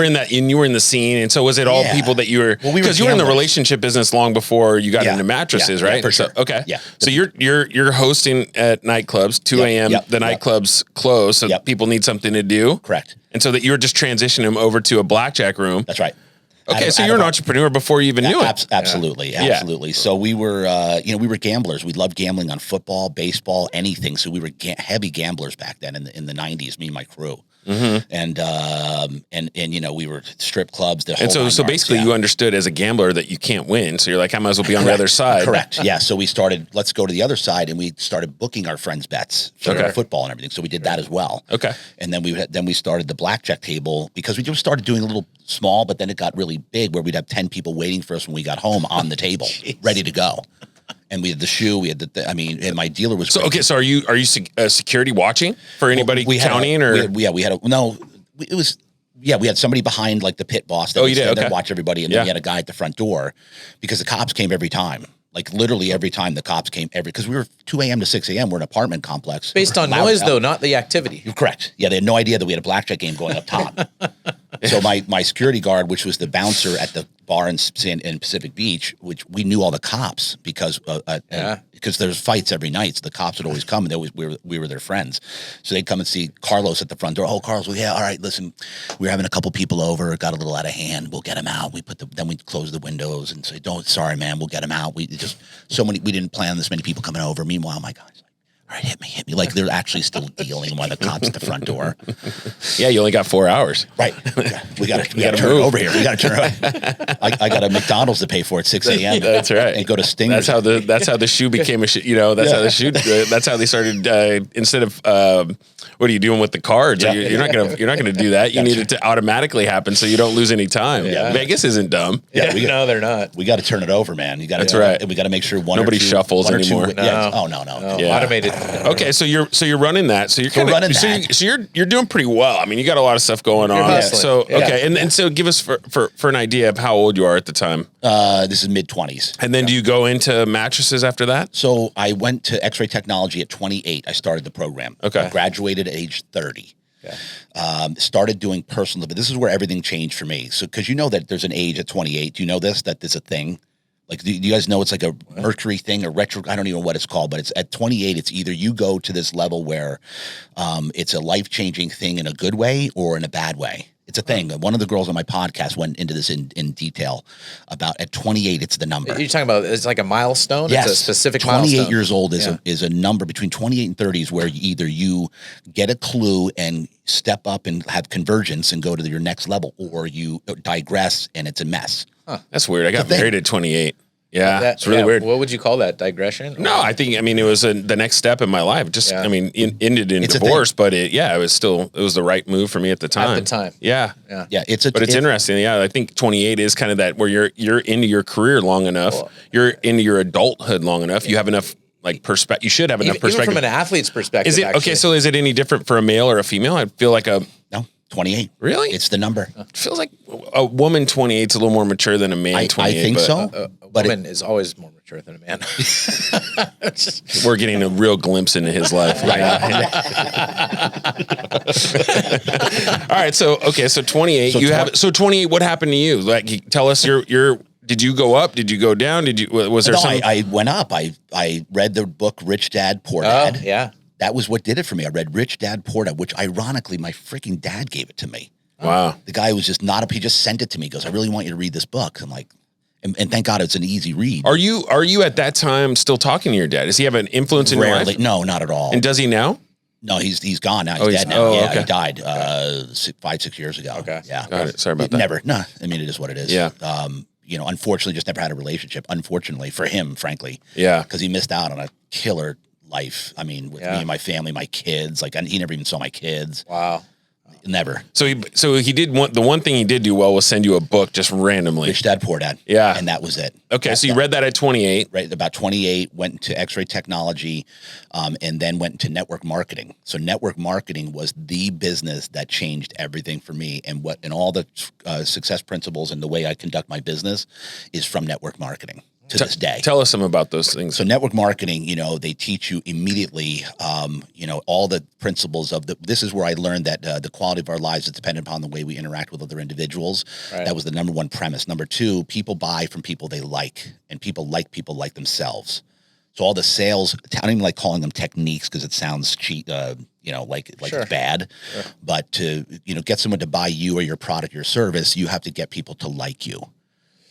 [SPEAKER 3] were in the scene. And so was it all people that you were, because you were in the relationship business long before you got into mattresses, right?
[SPEAKER 2] Yeah, for sure.
[SPEAKER 3] So, okay.
[SPEAKER 2] Yeah.
[SPEAKER 3] So you're hosting at nightclubs, 2 a.m. The nightclubs close. So people need something to do.
[SPEAKER 2] Correct.
[SPEAKER 3] And so that you were just transitioning them over to a blackjack room.
[SPEAKER 2] That's right.
[SPEAKER 3] Okay, so you're an entrepreneur before you even knew it.
[SPEAKER 2] Absolutely. So we were, we were gamblers. We loved gambling on football, baseball, anything. So we were heavy gamblers back then in the 90s. Me and my crew. And we were strip clubs.
[SPEAKER 3] So basically you understood as a gambler that you can't win. So you're like, I might as well be on the other side.
[SPEAKER 2] Correct. Yeah. So we started, let's go to the other side, and we started booking our friends' bets for football and everything. So we did that as well.
[SPEAKER 3] Okay.
[SPEAKER 2] And then we started the blackjack table because we just started doing a little small, but then it got really big where we'd have 10 people waiting for us when we got home on the table, ready to go. And we had the shoe. We had and my dealer was.
[SPEAKER 3] So great. So are you security watching for anybody counting
[SPEAKER 2] we had somebody behind like the pit boss that that watch everybody, and then we had a guy at the front door because the cops came every time. Like literally every time the cops came because we were 2 a.m. to 6 a.m. We're an apartment complex.
[SPEAKER 1] Based on noise though, not the activity.
[SPEAKER 2] Correct. Yeah, they had no idea that we had a blackjack game going up top. So my security guard, which was the bouncer at the bar in Pacific Beach, which we knew all the cops because there's fights every night. So the cops would always come, and we were their friends. So they'd come and see Carlos at the front door. Oh, Carlos, well, all right, listen, we're having a couple people over. It got a little out of hand. We'll get him out. Then we close the windows and say, sorry, man, we'll get him out. We didn't plan this many people coming over. Meanwhile, my guys, all right, hit me. Like they're actually still dealing while the cops at the front door.
[SPEAKER 3] Yeah, you only got 4 hours.
[SPEAKER 2] Right. We got to turn it over here. We got to turn it. I got a McDonald's to pay for at 6 a.m.
[SPEAKER 3] That's right.
[SPEAKER 2] And go to Stingers.
[SPEAKER 3] That's how the shoe became a shoe. That's how the shoe. That's how they started. Instead of what are you doing with the cards?
[SPEAKER 2] Yeah.
[SPEAKER 3] You're not gonna do that. You need it to automatically happen so you don't lose any time.
[SPEAKER 2] Yeah.
[SPEAKER 3] Vegas isn't dumb.
[SPEAKER 2] Yeah,
[SPEAKER 1] no, they're not.
[SPEAKER 2] We got to turn it over, man.
[SPEAKER 3] That's right.
[SPEAKER 2] We got to make sure
[SPEAKER 3] nobody shuffles anymore.
[SPEAKER 2] No.
[SPEAKER 1] Yeah. Automated.
[SPEAKER 3] Okay, so you're running that. So you're doing pretty well. I mean, you got a lot of stuff going on.
[SPEAKER 1] hustling.
[SPEAKER 3] So okay, and so give us for an idea of how old you are at the time.
[SPEAKER 2] This is mid-20s.
[SPEAKER 3] And then do you go into mattresses after that?
[SPEAKER 2] So I went to X-ray technology at 28. I started the program.
[SPEAKER 3] Okay.
[SPEAKER 2] I graduated at age 30.
[SPEAKER 1] Okay.
[SPEAKER 2] Started doing personal, but this is where everything changed for me. So, because you know that there's an age at 28. Do you know this? That there's a thing? Like, do you guys know it's like a Mercury thing or retro? I don't even know what it's called, but it's at 28. It's either you go to this level where it's a life-changing thing in a good way or in a bad way. It's a thing. One of the girls on my podcast went into this in detail about at 28, it's the number.
[SPEAKER 1] You're talking about it's like a milestone?
[SPEAKER 2] Yes.
[SPEAKER 1] It's a specific
[SPEAKER 2] 28
[SPEAKER 1] milestone.
[SPEAKER 2] years old is a number between 28 and 30 is where either you get a clue and step up and have convergence and go to your next level, or you digress and it's a mess.
[SPEAKER 3] That's weird. I got married at 28. Yeah, it's really weird.
[SPEAKER 1] What would you call that? Digression?
[SPEAKER 3] No, I mean, it was the next step in my life. Just, I mean, ended in
[SPEAKER 2] It's a
[SPEAKER 3] divorce, but it was the right move for me at the time.
[SPEAKER 1] At the time.
[SPEAKER 3] Yeah.
[SPEAKER 2] Yeah, it's
[SPEAKER 3] interesting. Yeah, I think 28 is kind of that where you're into your career long enough, you're into your adulthood long enough, you have enough like perspective. You should have enough perspective.
[SPEAKER 1] Even from an athlete's perspective.
[SPEAKER 3] Is it okay? So is it any different for a male or a female? I feel like
[SPEAKER 2] no. 28.
[SPEAKER 3] Really?
[SPEAKER 2] It's the number.
[SPEAKER 3] It feels like a woman 28 is a little more mature than a man 28.
[SPEAKER 2] I think so.
[SPEAKER 1] A woman is always more mature than a man.
[SPEAKER 3] We're getting a real glimpse into his life. All right. So 28. So 28. What happened to you? Like, tell us your. Did you go up? Did you go down? Was there something?
[SPEAKER 2] I went up. I read the book Rich Dad Poor Dad.
[SPEAKER 1] Oh, yeah.
[SPEAKER 2] That was what did it for me. I read Rich Dad Poor Dad, which ironically, my freaking dad gave it to me.
[SPEAKER 3] Wow.
[SPEAKER 2] The guy was just he just sent it to me. He goes, I really want you to read this book. I'm like, and thank God it's an easy read.
[SPEAKER 3] Are you at that time still talking to your dad? Does he have an influence in your life?
[SPEAKER 2] No, not at all.
[SPEAKER 3] And does he now?
[SPEAKER 2] No, he's gone now. He's dead now.
[SPEAKER 3] Okay.
[SPEAKER 2] He died 5-6 years ago.
[SPEAKER 1] Okay.
[SPEAKER 2] Yeah.
[SPEAKER 3] Got it. Sorry about that.
[SPEAKER 2] Never. No, I mean, it is what it is.
[SPEAKER 3] Yeah.
[SPEAKER 2] Unfortunately, just never had a relationship. Unfortunately for him, frankly.
[SPEAKER 3] Yeah.
[SPEAKER 2] Because he missed out on a killer life. I mean, with me and my family, my kids. Like, he never even saw my kids.
[SPEAKER 1] Wow.
[SPEAKER 2] Never.
[SPEAKER 3] So he did the one thing he did do well was send you a book just randomly.
[SPEAKER 2] Rich Dad Poor Dad.
[SPEAKER 3] Yeah.
[SPEAKER 2] And that was it.
[SPEAKER 3] Okay. So you read that at 28.
[SPEAKER 2] Right. About 28, went into X-ray technology, and then went into network marketing. So network marketing was the business that changed everything for me. And all the success principles and the way I conduct my business is from network marketing to this day.
[SPEAKER 3] Tell us some about those things.
[SPEAKER 2] So network marketing, they teach you immediately, all the principles of this is where I learned that the quality of our lives is dependent upon the way we interact with other individuals. Right. That was the number one premise. Number two, people buy from people they like, and people like themselves. So all the sales, I don't even like calling them techniques because it sounds cheap, like
[SPEAKER 1] Sure.
[SPEAKER 2] it's bad. Sure. But to, get someone to buy you or your product, your service, you have to get people to like you.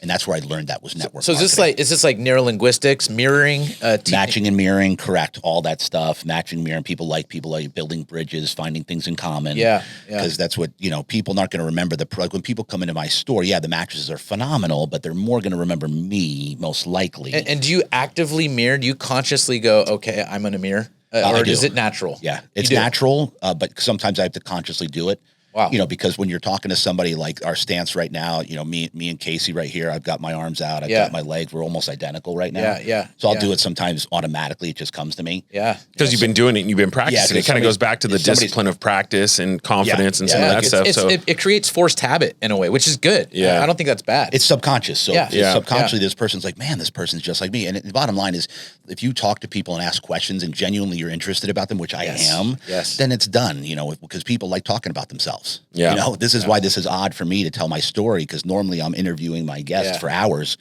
[SPEAKER 2] And that's where I learned that was network
[SPEAKER 1] So
[SPEAKER 2] marketing.
[SPEAKER 1] is this like neurolinguistics, mirroring?
[SPEAKER 2] Matching and mirroring, correct. All that stuff. Matching, mirroring. People like building bridges, finding things in common.
[SPEAKER 1] Yeah.
[SPEAKER 2] Because that's what, people aren't going to remember like when people come into my store, the mattresses are phenomenal, but they're more going to remember me most likely.
[SPEAKER 1] And do you actively mirror? Do you consciously go, okay, I'm going to mirror? Or is it natural?
[SPEAKER 2] Yeah, it's natural, but sometimes I have to consciously do it.
[SPEAKER 1] Wow.
[SPEAKER 2] Because when you're talking to somebody like our stance right now, me and Casey right here, I've got my arms out, I've got my legs, we're almost identical right now.
[SPEAKER 1] Yeah.
[SPEAKER 2] So I'll do it sometimes automatically, it just comes to me.
[SPEAKER 1] Yeah.
[SPEAKER 3] Because you've been doing it and you've been practicing. It kind of goes back to the discipline of practice and confidence and some of that stuff. So
[SPEAKER 1] it creates forced habit in a way, which is good.
[SPEAKER 3] Yeah.
[SPEAKER 1] I don't think that's bad.
[SPEAKER 2] It's subconscious. So subconsciously, this person's like, man, this person's just like me. And the bottom line is, if you talk to people and ask questions and genuinely you're interested about them, which I am, then it's done, because people like talking about themselves.
[SPEAKER 3] Yeah.
[SPEAKER 2] This is why this is odd for me to tell my story, because normally I'm interviewing my guests for hours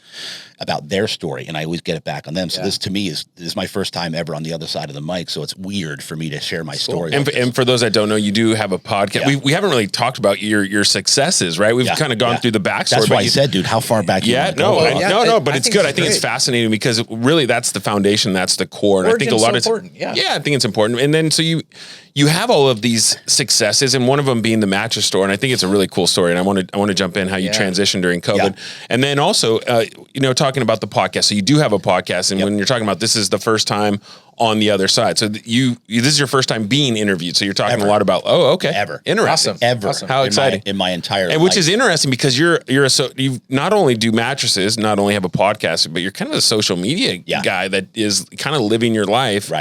[SPEAKER 2] about their story, and I always get it back on them. So this to me is my first time ever on the other side of the mic, so it's weird for me to share my story.
[SPEAKER 3] And for those that don't know, you do have a podcast. Yeah. We haven't really talked about your successes, right? We've kind of gone through the backstory.
[SPEAKER 2] That's why I said, dude, how far back?
[SPEAKER 3] But it's good. I think it's fascinating because really that's the foundation, that's the core, and I think a lot of
[SPEAKER 1] important. Yeah,
[SPEAKER 3] I think it's important. And then so you have all of these successes, and one of them being the mattress store, and I think it's a really cool story. And I want to jump in how you transitioned during COVID, and then also talking about the podcast. So you do have a podcast, and when you're talking about this is the first time on the other side. So this is your first time being interviewed. So you're talking a lot about
[SPEAKER 2] ever
[SPEAKER 3] interesting,
[SPEAKER 1] awesome.
[SPEAKER 2] Ever
[SPEAKER 3] how exciting
[SPEAKER 2] in my entire
[SPEAKER 3] life. Which is interesting because you not only do mattresses, not only have a podcast, but you're kind of a social media guy that is kind of living your life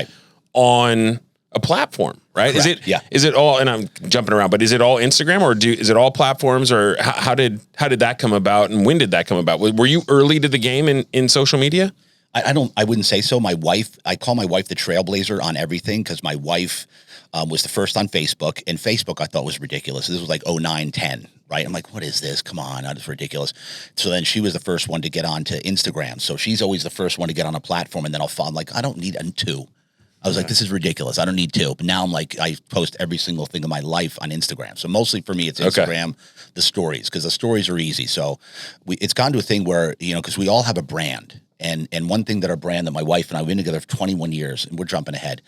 [SPEAKER 3] on a platform, right?
[SPEAKER 2] Correct.
[SPEAKER 3] Is it all, and I'm jumping around, but is it all Instagram or is it all platforms, or how did that come about, and when did that come about? Were you early to the game in social media?
[SPEAKER 2] I wouldn't say so. My wife, I call my wife the trailblazer on everything, because my wife was the first on Facebook, and Facebook I thought was ridiculous. This was like 09, 10, right? I'm like, what is this? Come on, that's ridiculous. So then she was the first one to get on to Instagram. So she's always the first one to get on a platform, and then I'll follow. I'm like, I don't need two. I was like, this is ridiculous. I don't need to. But now I'm like, I post every single thing of my life on Instagram. So mostly for me, it's Instagram, the stories, because the stories are easy. So it's gone to a thing where, because we all have a brand. And one thing that our brand that my wife and I have been together for 21 years, and we're jumping ahead.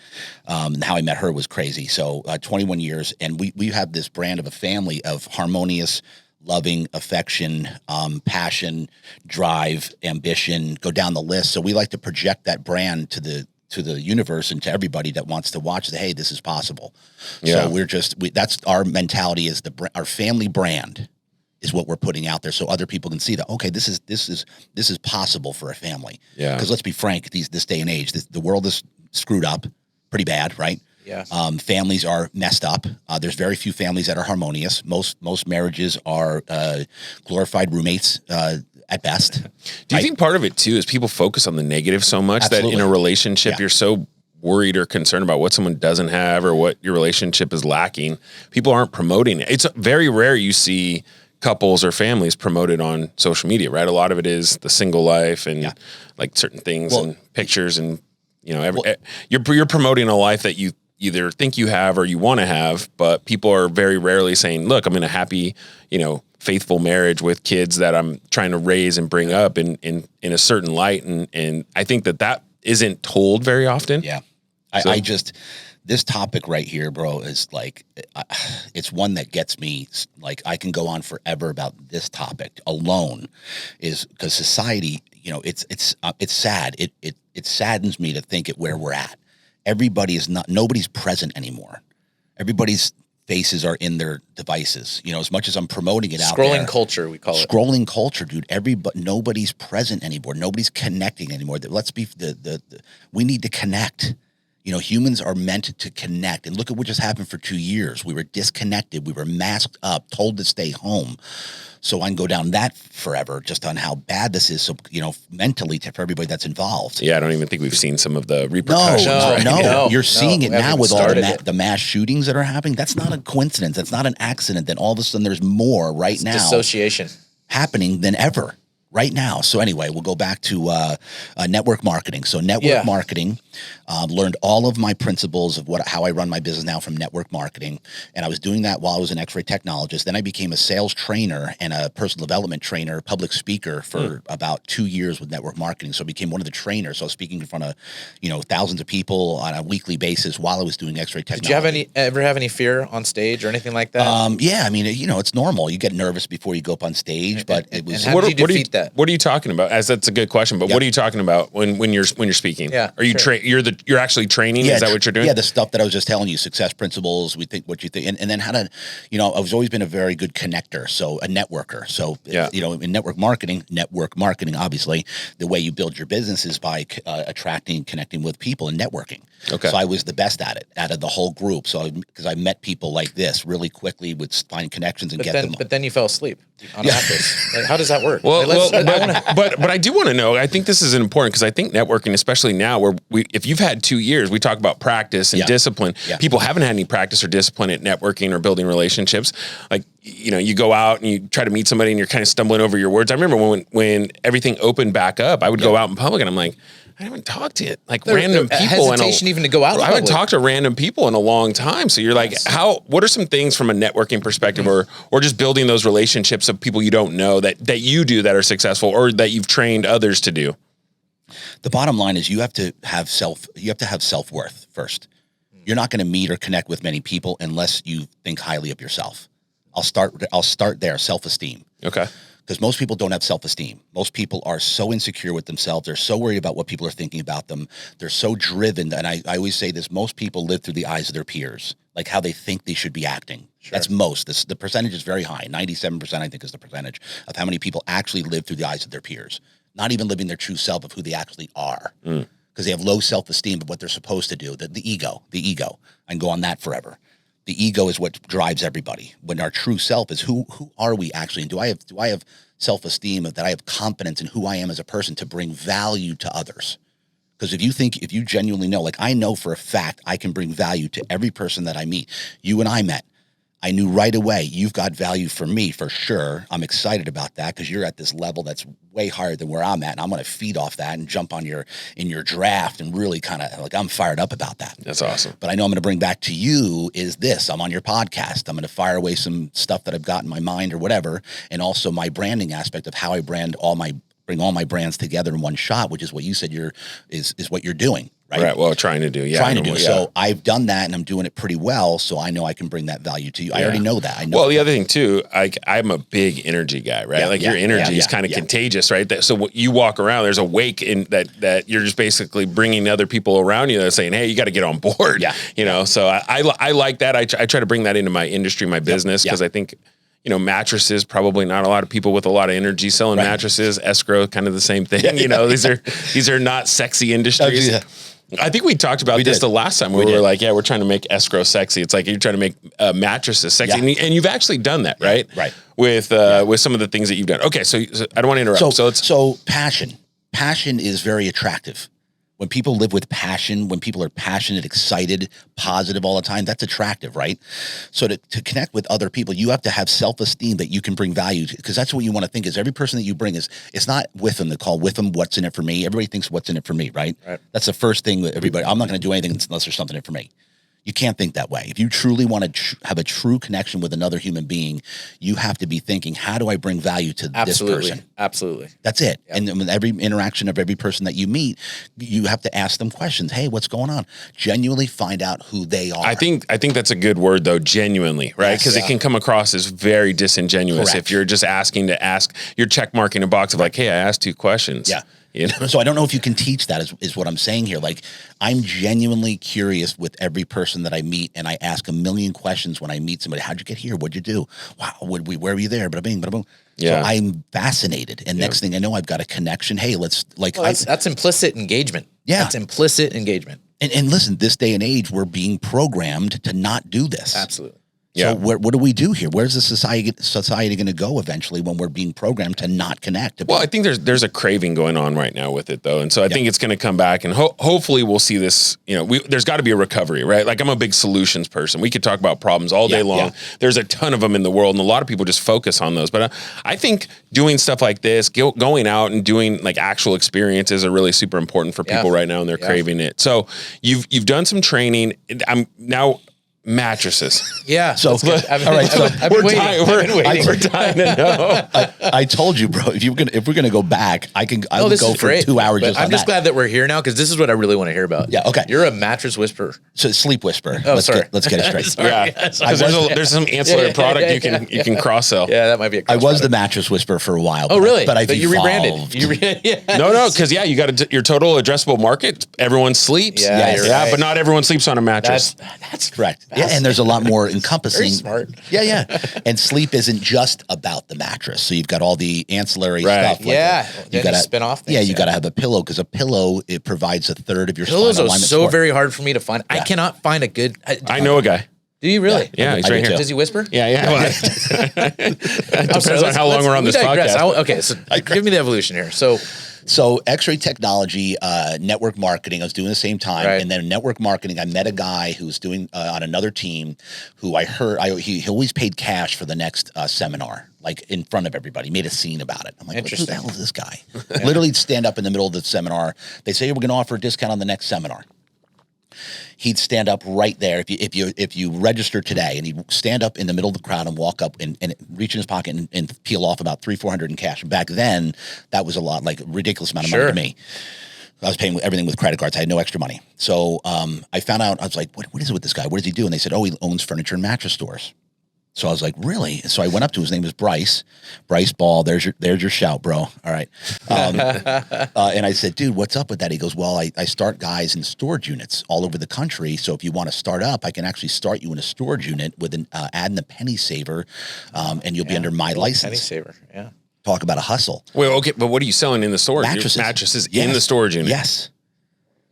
[SPEAKER 2] How I met her was crazy. So 21 years, and we have this brand of a family of harmonious, loving, affection, passion, drive, ambition, go down the list. So we like to project that brand to the universe and to everybody that wants to watch. Hey, this is possible. Yeah. So that's our mentality, is our family brand is what we're putting out there, so other people can see that, okay, this is possible for a family. Yeah. Because let's be frank, this day and age, the world is screwed up pretty bad, right? Yeah. Families are messed up. There's very few families that are harmonious. Most marriages are glorified roommates at best.
[SPEAKER 3] Do you think part of it too is people focus on the negative so much Absolutely. That in a relationship you're so worried or concerned about what someone doesn't have or what your relationship is lacking? People aren't promoting it. It's very rare you see couples or families promoted on social media, right? A lot of it is the single life and like certain things and pictures, and you're promoting a life that you either think you have or you want to have, but people are very rarely saying, look, I'm in a happy, faithful marriage with kids that I'm trying to raise and bring up in a certain light. And I think that isn't told very often.
[SPEAKER 2] Yeah. This topic right here, bro, is like, it's one that gets me, like, I can go on forever about this topic alone, is because society, it's sad. It saddens me to think at where we're at. Nobody's present anymore. Everybody's faces are in their devices. As much as I'm promoting it out there.
[SPEAKER 1] Scrolling culture, we call it.
[SPEAKER 2] Scrolling culture, dude. Nobody's present anymore. Nobody's connecting anymore. We need to connect. Humans are meant to connect. And look at what just happened for 2 years. We were disconnected. We were masked up, told to stay home. So I can go down that forever just on how bad this is. So, mentally for everybody that's involved.
[SPEAKER 3] Yeah, I don't even think we've seen some of the repercussions.
[SPEAKER 2] No. You're seeing it now with all the mass shootings that are happening. That's not a coincidence. That's not an accident. Then all of a sudden there's more now.
[SPEAKER 1] Dissociation. Happening
[SPEAKER 2] than ever. Right now. So anyway, we'll go back to network marketing. So network marketing, learned all of my principles of how I run my business now from network marketing. And I was doing that while I was an X-ray technologist. Then I became a sales trainer and a personal development trainer, public speaker for about 2 years with network marketing. So I became one of the trainers. So I was speaking in front of, thousands of people on a weekly basis while I was doing X-ray technology.
[SPEAKER 1] Did you ever have any fear on stage or anything like that?
[SPEAKER 2] Yeah. I mean, it's normal. You get nervous before you go up on stage, but it was.
[SPEAKER 1] And how did you defeat that?
[SPEAKER 3] What are you talking about? That's a good question, but what are you talking about when you're speaking? Yeah. Are you you're actually training? Is that what you're doing?
[SPEAKER 2] Yeah, the stuff that I was just telling you, success principles, we think what you think, and then how to, I've always been a very good connector, so a networker. So in network marketing, obviously, the way you build your business is by attracting, connecting with people and networking. Okay. So I was the best at it out of the whole group. So because I met people like this really quickly, would find connections and get them.
[SPEAKER 1] But then you fell asleep on a mattress. Like, how does that work?
[SPEAKER 3] But I do want to know. I think this is important because I think networking, especially now, where if you've had 2 years, we talk about practice and discipline. Yeah. People haven't had any practice or discipline at networking or building relationships. Like, you go out and you try to meet somebody and you're kind of stumbling over your words. I remember when everything opened back up, I would go out in public and I'm like, I haven't talked to random people.
[SPEAKER 1] Hesitation even to go out.
[SPEAKER 3] I haven't talked to random people in a long time. So you're like, what are some things from a networking perspective or just building those relationships of people you don't know that you do that are successful or that you've trained others to do?
[SPEAKER 2] The bottom line is you have to have self-worth first. You're not going to meet or connect with many people unless you think highly of yourself. I'll start there, self-esteem.
[SPEAKER 3] Okay.
[SPEAKER 2] Because most people don't have self-esteem. Most people are so insecure with themselves. They're so worried about what people are thinking about them. They're so driven. And I always say this, most people live through the eyes of their peers, like how they think they should be acting. Sure. That's most. The percentage is very high. 97%, I think, is the percentage of how many people actually live through the eyes of their peers, not even living their true self of who they actually are. Because they have low self-esteem of what they're supposed to do. The ego. I can go on that forever. The ego is what drives everybody. When our true self is who are we actually? And do I have self-esteem that I have confidence in who I am as a person to bring value to others? Because if you genuinely know, like I know for a fact, I can bring value to every person that I meet. You and I met. I knew right away, you've got value for me for sure. I'm excited about that because you're at this level that's way higher than where I'm at. And I'm going to feed off that and jump on in your draft and really kind of like, I'm fired up about that.
[SPEAKER 3] That's awesome.
[SPEAKER 2] But I know I'm going to bring back to you is this. I'm on your podcast. I'm going to fire away some stuff that I've got in my mind or whatever. And also my branding aspect of how I bring all my brands together in one shot, which is what you said is what you're doing. Right.
[SPEAKER 3] Well, trying to do. Yeah.
[SPEAKER 2] Trying to do. Yeah. So I've done that and I'm doing it pretty well. So I know I can bring that value to you. I already know that. I know.
[SPEAKER 3] Well, the other thing too, I'm a big energy guy, right?
[SPEAKER 2] Yeah,
[SPEAKER 3] like your energy is kind of contagious, right? So when you walk around, there's a wake in that you're just basically bringing other people around you that are saying, hey, you got to get on board.
[SPEAKER 2] Yeah.
[SPEAKER 3] So I like that. I try to bring that into my industry, my business, because I think, mattresses, probably not a lot of people with a lot of energy selling mattresses, escrow, kind of the same thing. These are not sexy industries. I think we talked about this the last time we were like, we're trying to make escrow sexy. It's like you're trying to make mattresses sexy. And you've actually done that, right?
[SPEAKER 2] Right.
[SPEAKER 3] With some of the things that you've done. Okay, so I don't want to interrupt.
[SPEAKER 2] So passion is very attractive. When people live with passion, when people are passionate, excited, positive all the time, that's attractive, right? So to connect with other people, you have to have self-esteem that you can bring value to, because that's what you want to think is every person that you bring it's not with them. They call with them, what's in it for me. Everybody thinks what's in it for me, right? That's the first thing that everybody, I'm not going to do anything unless there's something in it for me. You can't think that way. If you truly want to have a true connection with another human being, you have to be thinking, how do I bring value to this person?
[SPEAKER 1] Absolutely.
[SPEAKER 2] That's it. Yep. And with every interaction of every person that you meet, you have to ask them questions. Hey, what's going on? Genuinely find out who they are.
[SPEAKER 3] I think that's a good word though, genuinely, right? Because it can come across as very disingenuous.
[SPEAKER 2] Correct.
[SPEAKER 3] If you're just asking to ask, you're check marking a box of like, hey, I asked 2 questions.
[SPEAKER 2] Yeah. So I don't know if you can teach that is what I'm saying here. Like I'm genuinely curious with every person that I meet, and I ask a million questions when I meet somebody. How'd you get here? What'd you do? Wow, where were you there? Bada bing, bada boom.
[SPEAKER 3] Yeah.
[SPEAKER 2] So I'm fascinated. And next thing I know, I've got a connection. Hey,
[SPEAKER 1] that's implicit engagement.
[SPEAKER 2] Yeah.
[SPEAKER 1] That's implicit engagement.
[SPEAKER 2] And listen, this day and age, we're being programmed to not do this.
[SPEAKER 1] Absolutely.
[SPEAKER 2] So what do we do here? Where's the society going to go eventually when we're being programmed to not connect?
[SPEAKER 3] Well, I think there's a craving going on right now with it though, and so I think it's going to come back, and hopefully we'll see this. There's got to be a recovery, right? Like I'm a big solutions person. We could talk about problems all day long. There's a ton of them in the world, and a lot of people just focus on those. But I think doing stuff like this, going out and doing like actual experiences are really super important for people right now, and they're craving it. So you've done some training. I'm now. Mattresses.
[SPEAKER 1] Yeah.
[SPEAKER 2] So, all right. So
[SPEAKER 3] we're dying to know.
[SPEAKER 2] I told you, bro. If we're gonna go back, I would go for 2 hours.
[SPEAKER 1] I'm just glad that we're here now because this is what I really want to hear about.
[SPEAKER 2] Yeah. Okay.
[SPEAKER 1] You're a mattress whisperer.
[SPEAKER 2] So sleep whisperer.
[SPEAKER 1] Oh,
[SPEAKER 2] let's get it straight.
[SPEAKER 3] There's some ancillary product you can cross sell.
[SPEAKER 1] Yeah, that might be.
[SPEAKER 2] I was the mattress whisperer for a while.
[SPEAKER 1] Oh, really?
[SPEAKER 2] But
[SPEAKER 1] you rebranded.
[SPEAKER 3] No, because you got your total addressable market. Everyone sleeps.
[SPEAKER 1] Yeah,
[SPEAKER 3] but not everyone sleeps on a mattress.
[SPEAKER 2] That's correct. Yeah, and there's a lot more encompassing.
[SPEAKER 1] Very smart.
[SPEAKER 2] Yeah. And sleep isn't just about the mattress. So you've got all the ancillary stuff.
[SPEAKER 1] You got to spin off things.
[SPEAKER 2] Yeah, you got to have a pillow because a pillow, it provides a third of your
[SPEAKER 1] pillows
[SPEAKER 2] spinal
[SPEAKER 1] are
[SPEAKER 2] alignment
[SPEAKER 1] so very hard for me to find. I cannot find a good.
[SPEAKER 3] I know a guy.
[SPEAKER 1] Do you really?
[SPEAKER 3] Yeah, he's right here.
[SPEAKER 1] Does he whisper?
[SPEAKER 3] Yeah. Depends on how long we're on this podcast.
[SPEAKER 1] Okay, so give me the evolution here.
[SPEAKER 2] So X-ray technology, network marketing, I was doing the same time. Right. And then network marketing, I met a guy who was doing on another team who I heard, he always paid cash for the next seminar, like in front of everybody, made a scene about it. I'm like, what the hell is this guy? Literally stand up in the middle of the seminar. They say, we're going to offer a discount on the next seminar. He'd stand up right there. If you register today, and he'd stand up in the middle of the crowd and walk up and reach in his pocket and peel off about $300-400 in cash. Back then, that was a lot, like a ridiculous amount of money to me. I was paying everything with credit cards. I had no extra money. So I found out, I was like, what is it with this guy? What does he do? And they said, he owns furniture and mattress stores. So I was like, really? So I went up to his name was Bryce Ball. There's your shout, bro. All right. And I said, dude, what's up with that? He goes, well, I start guys in storage units all over the country. So if you want to start up, I can actually start you in a storage unit with an ad in the penny saver, and you'll be under my license.
[SPEAKER 1] Penny saver, yeah.
[SPEAKER 2] Talk about a hustle.
[SPEAKER 3] Well, okay, but what are you selling in the storage?
[SPEAKER 2] Mattresses
[SPEAKER 3] in the storage unit.
[SPEAKER 2] Yes.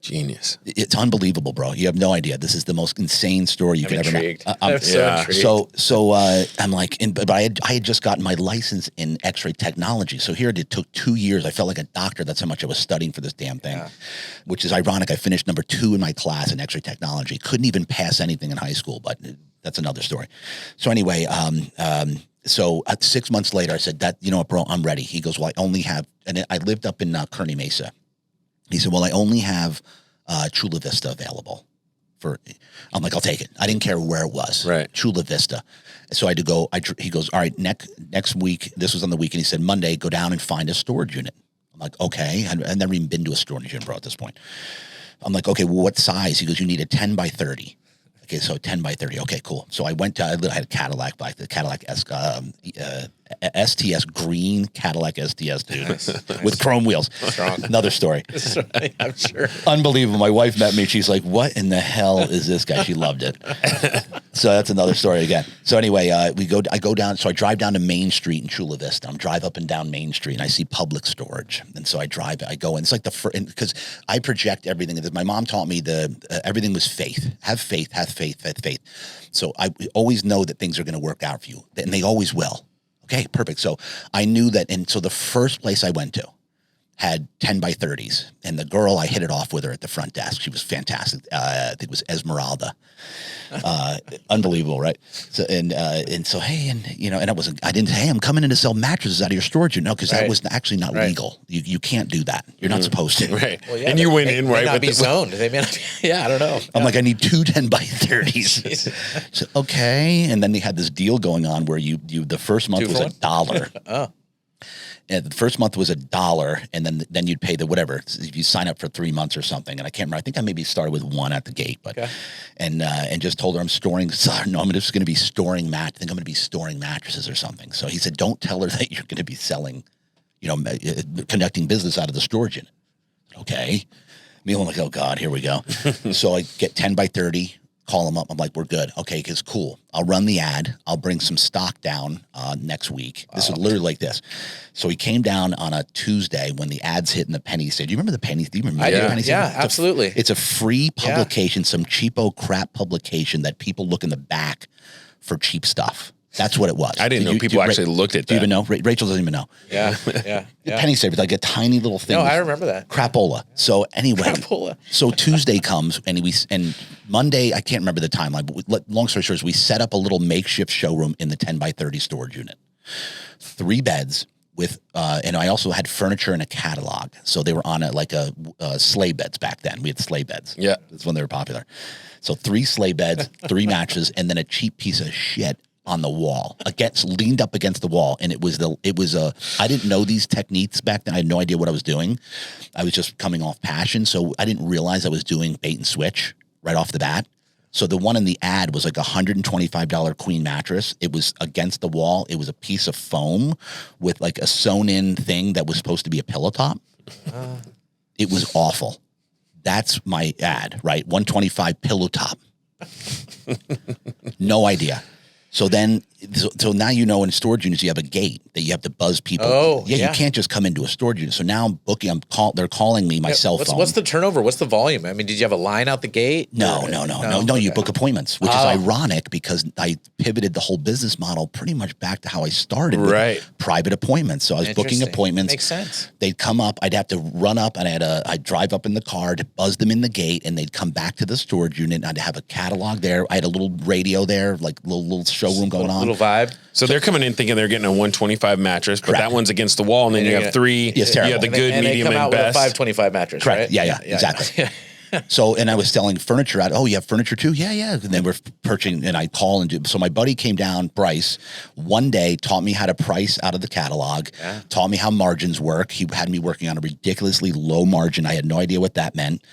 [SPEAKER 3] Genius.
[SPEAKER 2] It's unbelievable, bro. You have no idea. This is the most insane story you could ever know.
[SPEAKER 1] I'm so intrigued.
[SPEAKER 2] So I'm like, but I had just gotten my license in X-ray technology. So here it took 2 years. I felt like a doctor. That's how much I was studying for this damn thing, which is ironic. I finished number 2 in my class in X-ray technology. Couldn't even pass anything in high school, but that's another story. So anyway, so 6 months later, I said, "That you know what, bro, I'm ready." He goes, "Well, I only have," and I lived up in Kearney Mesa. He said, "Well, I only have Chula Vista available for." I'm like, "I'll take it." I didn't care where it was.
[SPEAKER 3] Right.
[SPEAKER 2] Chula Vista. So I had to go. He goes, "All right, next week." This was on the weekend. He said, "Monday, go down and find a storage unit." I'm like, "Okay." I've never even been to a storage unit, bro, at this point. I'm like, "Okay, well, what size?" He goes, "You need a 10 by 30. Okay, so 10 by 30. Okay, cool. So I went to, I had a Cadillac, like the Cadillac STS, green Cadillac STS, dude, with chrome wheels.
[SPEAKER 1] Strong.
[SPEAKER 2] Another story.
[SPEAKER 1] I'm sure.
[SPEAKER 2] Unbelievable. My wife met me. She's like, "What in the hell is this guy?" She loved it. So that's another story again. So anyway, I go down. So I drive down to Main Street in Chula Vista. I'm drive up and down Main Street, and I see Public Storage. And so I go, and it's like because I project everything. My mom taught me everything was faith. Have faith, have faith, have faith. So I always know that things are going to work out for you, and they always will. Okay, perfect. So I knew that, and so the first place I went to had 10 by 30s, and the girl, I hit it off with her at the front desk. She was fantastic. I think it was Esmeralda. Unbelievable, right? So and so hey, and you know, and I didn't say, "Hey, I'm coming in to sell mattresses out of your storage." No, because that was actually not legal. You can't do that. You're not supposed to.
[SPEAKER 3] Right.
[SPEAKER 1] Well, yeah,
[SPEAKER 3] and you went in
[SPEAKER 1] may
[SPEAKER 3] right
[SPEAKER 1] not
[SPEAKER 3] with
[SPEAKER 1] be zoned. They may not be, I don't know.
[SPEAKER 2] I'm like, "I need 2 10 by 30s. So, okay. And then they had this deal going on where the first month was $1.
[SPEAKER 1] Oh.
[SPEAKER 2] And the first month was $1, and then you'd pay the whatever if you sign up for 3 months or something. And I can't remember. I think I maybe started with 1 at the gate, but and just told her I'm storing. Sorry, no, I'm just going to be storing I think I'm going to be storing mattresses or something. So he said, "Don't tell her that you're going to be selling, conducting business out of the storage unit." Okay, me, I'm like, "Oh God, here we go." So I get 10 by 30. Call them up. I'm like, "We're good." Okay, because cool. I'll run the ad. I'll bring some stock down next week. This is literally like this. So he came down on a Tuesday when the ads hit in the penny state. Do you remember the penny? Do you remember the penny state?
[SPEAKER 1] Yeah, absolutely.
[SPEAKER 2] It's a free publication, some cheapo crap publication that people look in the back for cheap stuff. That's what it was.
[SPEAKER 3] I didn't know people actually looked at that.
[SPEAKER 2] Do you even know? Rachel doesn't even know.
[SPEAKER 1] Yeah.
[SPEAKER 2] Penny savers, like a tiny little thing.
[SPEAKER 1] No, I remember that.
[SPEAKER 2] Crapola. So anyway, so Tuesday comes and Monday, I can't remember the timeline, but long story short, we set up a little makeshift showroom in the 10 by 30 storage unit. 3 beds with, and I also had furniture and a catalog. So they were on sleigh beds back then. We had sleigh beds.
[SPEAKER 3] Yeah.
[SPEAKER 2] That's when they were popular. So 3 sleigh beds, 3 mattresses, and then a cheap piece of shit on the wall, leaned up against the wall. And I didn't know these techniques back then. I had no idea what I was doing. I was just coming off passion. So I didn't realize I was doing bait and switch right off the bat. So the one in the ad was like $125 queen mattress. It was against the wall. It was a piece of foam with like a sewn in thing that was supposed to be a pillow top. It was awful. That's my ad, right? 125 pillow top. No idea. So then, so now in storage units you have a gate that you have to buzz people.
[SPEAKER 1] Oh,
[SPEAKER 2] yeah. You can't just come into a storage unit. So now I'm booking. They're calling me my cell phone.
[SPEAKER 1] What's the turnover? What's the volume? I mean, did you have a line out the gate?
[SPEAKER 2] No. You book appointments, which is ironic because I pivoted the whole business model pretty much back to how I started.
[SPEAKER 3] Right.
[SPEAKER 2] With private appointments. So I was booking appointments.
[SPEAKER 1] Makes sense.
[SPEAKER 2] They'd come up. I'd have to run up, and I'd drive up in the car to buzz them in the gate, and they'd come back to the storage unit. And I'd have a catalog there. I had a little radio there, like little showroom going on.
[SPEAKER 1] Little vibe.
[SPEAKER 3] So they're coming in thinking they're getting a 125 mattress, but that one's against the wall, and then you have 3.
[SPEAKER 2] Yes,
[SPEAKER 3] you have the good, medium, and best.
[SPEAKER 1] With a 525 mattress,
[SPEAKER 2] correct?
[SPEAKER 1] Right?
[SPEAKER 2] Yeah, exactly. So, and I was selling furniture out. Oh, you have furniture too? Yeah. And they were purchasing, and I call and do. So my buddy came down, Bryce, one day taught me how to price out of the catalog, taught me how margins work. He had me working on a ridiculously low margin. I had no idea what that meant.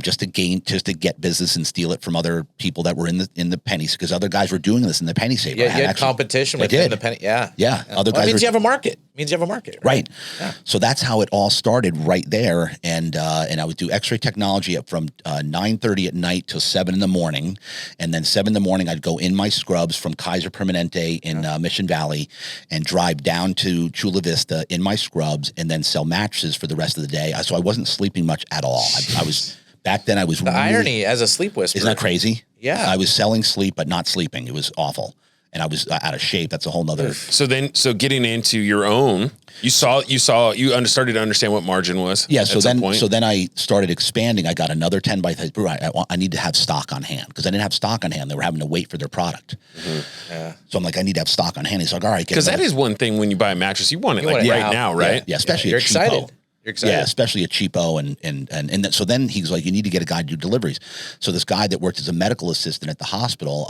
[SPEAKER 2] Just to get business and steal it from other people that were in the pennies, because other guys were doing this in the penny saver.
[SPEAKER 1] Yeah, you had competition within the penny. Yeah.
[SPEAKER 2] Other guys.
[SPEAKER 1] It means you have a market. Right?
[SPEAKER 2] Yeah. So that's how it all started right there. And I would do X-ray technology up from 9:30 at night till 7 in the morning. And then 7 in the morning, I'd go in my scrubs from Kaiser Permanente in Mission Valley and drive down to Chula Vista in my scrubs and then sell mattresses for the rest of the day. So I wasn't sleeping much at all. I was Back then I was
[SPEAKER 1] The irony as a sleep whisperer.
[SPEAKER 2] Isn't that crazy?
[SPEAKER 1] Yeah.
[SPEAKER 2] I was selling sleep, but not sleeping. It was awful. And I was out of shape. That's a whole nother.
[SPEAKER 3] So getting into your own, you started to understand what margin was.
[SPEAKER 2] Yeah. So then I started expanding. I got another 10 by 30. I need to have stock on hand because I didn't have stock on hand. They were having to wait for their product. Mm-hmm. Yeah. So I'm like, I need to have stock on hand. He's like, all right.
[SPEAKER 3] Because that is one thing when you buy a mattress, you want it right now, right?
[SPEAKER 2] Yeah. Especially
[SPEAKER 1] You're
[SPEAKER 2] a cheapo.
[SPEAKER 1] excited. You're excited.
[SPEAKER 2] Yeah, especially a cheapo, and so then he's like, you need to get a guy to do deliveries. So this guy that worked as a medical assistant at the hospital,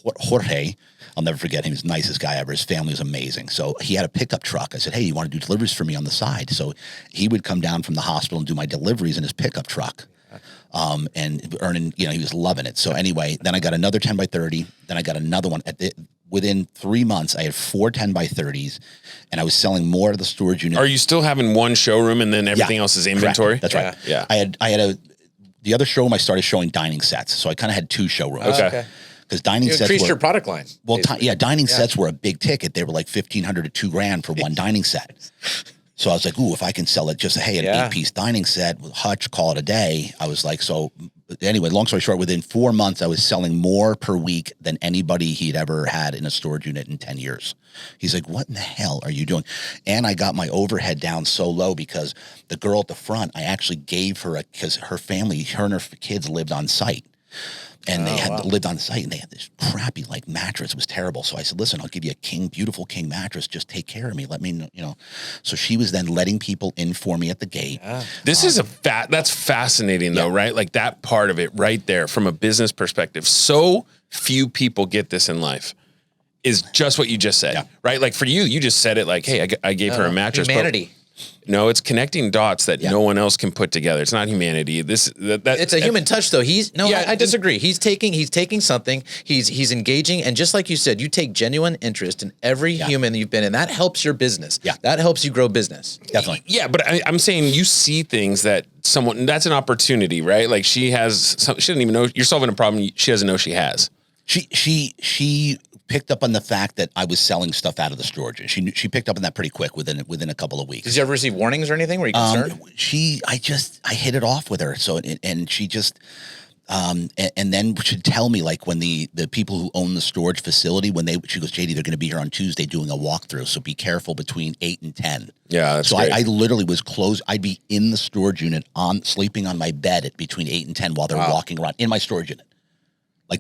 [SPEAKER 2] Jorge, I'll never forget him. He was the nicest guy ever. His family was amazing. So he had a pickup truck. I said, hey, you want to do deliveries for me on the side? So he would come down from the hospital and do my deliveries in his pickup truck. And earning, he was loving it. So anyway, then I got another 10 by 30. Then I got another one. Within 3 months, I had 4 10 by 30s, and I was selling more of the storage unit.
[SPEAKER 3] Are you still having one showroom and then everything else is inventory?
[SPEAKER 2] Correct. That's right.
[SPEAKER 3] Yeah.
[SPEAKER 2] I had the other showroom I started showing dining sets. So I kind of had 2 showrooms.
[SPEAKER 3] Okay.
[SPEAKER 2] Because dining
[SPEAKER 1] You
[SPEAKER 2] sets
[SPEAKER 1] increased your product line.
[SPEAKER 2] Well, dining sets were a big ticket. They were like $1,500 to $2,000 for one dining set. So I was like, ooh, if I can sell it just, an 8-piece dining set with hutch, call it a day. I was like, so anyway, long story short, within 4 months, I was selling more per week than anybody he'd ever had in a storage unit in 10 years. He's like, what in the hell are you doing? And I got my overhead down so low because the girl at the front, I actually gave her because her family, her and her kids lived on site. And they lived on site, and they had this crappy mattress. It was terrible. So I said, "Listen, I'll give you a beautiful king mattress. Just take care of me. Let me know." So she was then letting people in for me at the gate. Yeah.
[SPEAKER 3] This is that's fascinating though, right? Like that part of it right there from a business perspective. So few people get this in life. Is just what you just said, right? Like for you, you just said it like, "Hey, I gave her a mattress."
[SPEAKER 1] Humanity.
[SPEAKER 3] No, it's connecting dots that no one else can put together. It's not humanity. It's a
[SPEAKER 1] human touch, though. I disagree. He's taking something. He's engaging, and just like you said, you take genuine interest in every human you've been in. That helps your business. Yeah, that helps you grow business.
[SPEAKER 2] Definitely.
[SPEAKER 3] Yeah, but I'm saying you see things that that's an opportunity, right? Like she doesn't even know you're solving a problem she doesn't know she has.
[SPEAKER 2] She picked up on the fact that I was selling stuff out of the storage. And she picked up on that pretty quick within a couple of weeks.
[SPEAKER 1] Did you ever receive warnings or anything? Were you concerned?
[SPEAKER 2] I hit it off with her. So, and she just, and then she'd tell me when the people who own the storage facility, she goes, JD, they're going to be here on Tuesday doing a walkthrough. So be careful between 8 and 10.
[SPEAKER 3] Yeah. That's
[SPEAKER 2] so
[SPEAKER 3] great.
[SPEAKER 2] I literally was closed. I'd be in the storage unit sleeping on my bed at between 8 and 10 while they're walking around in my storage unit.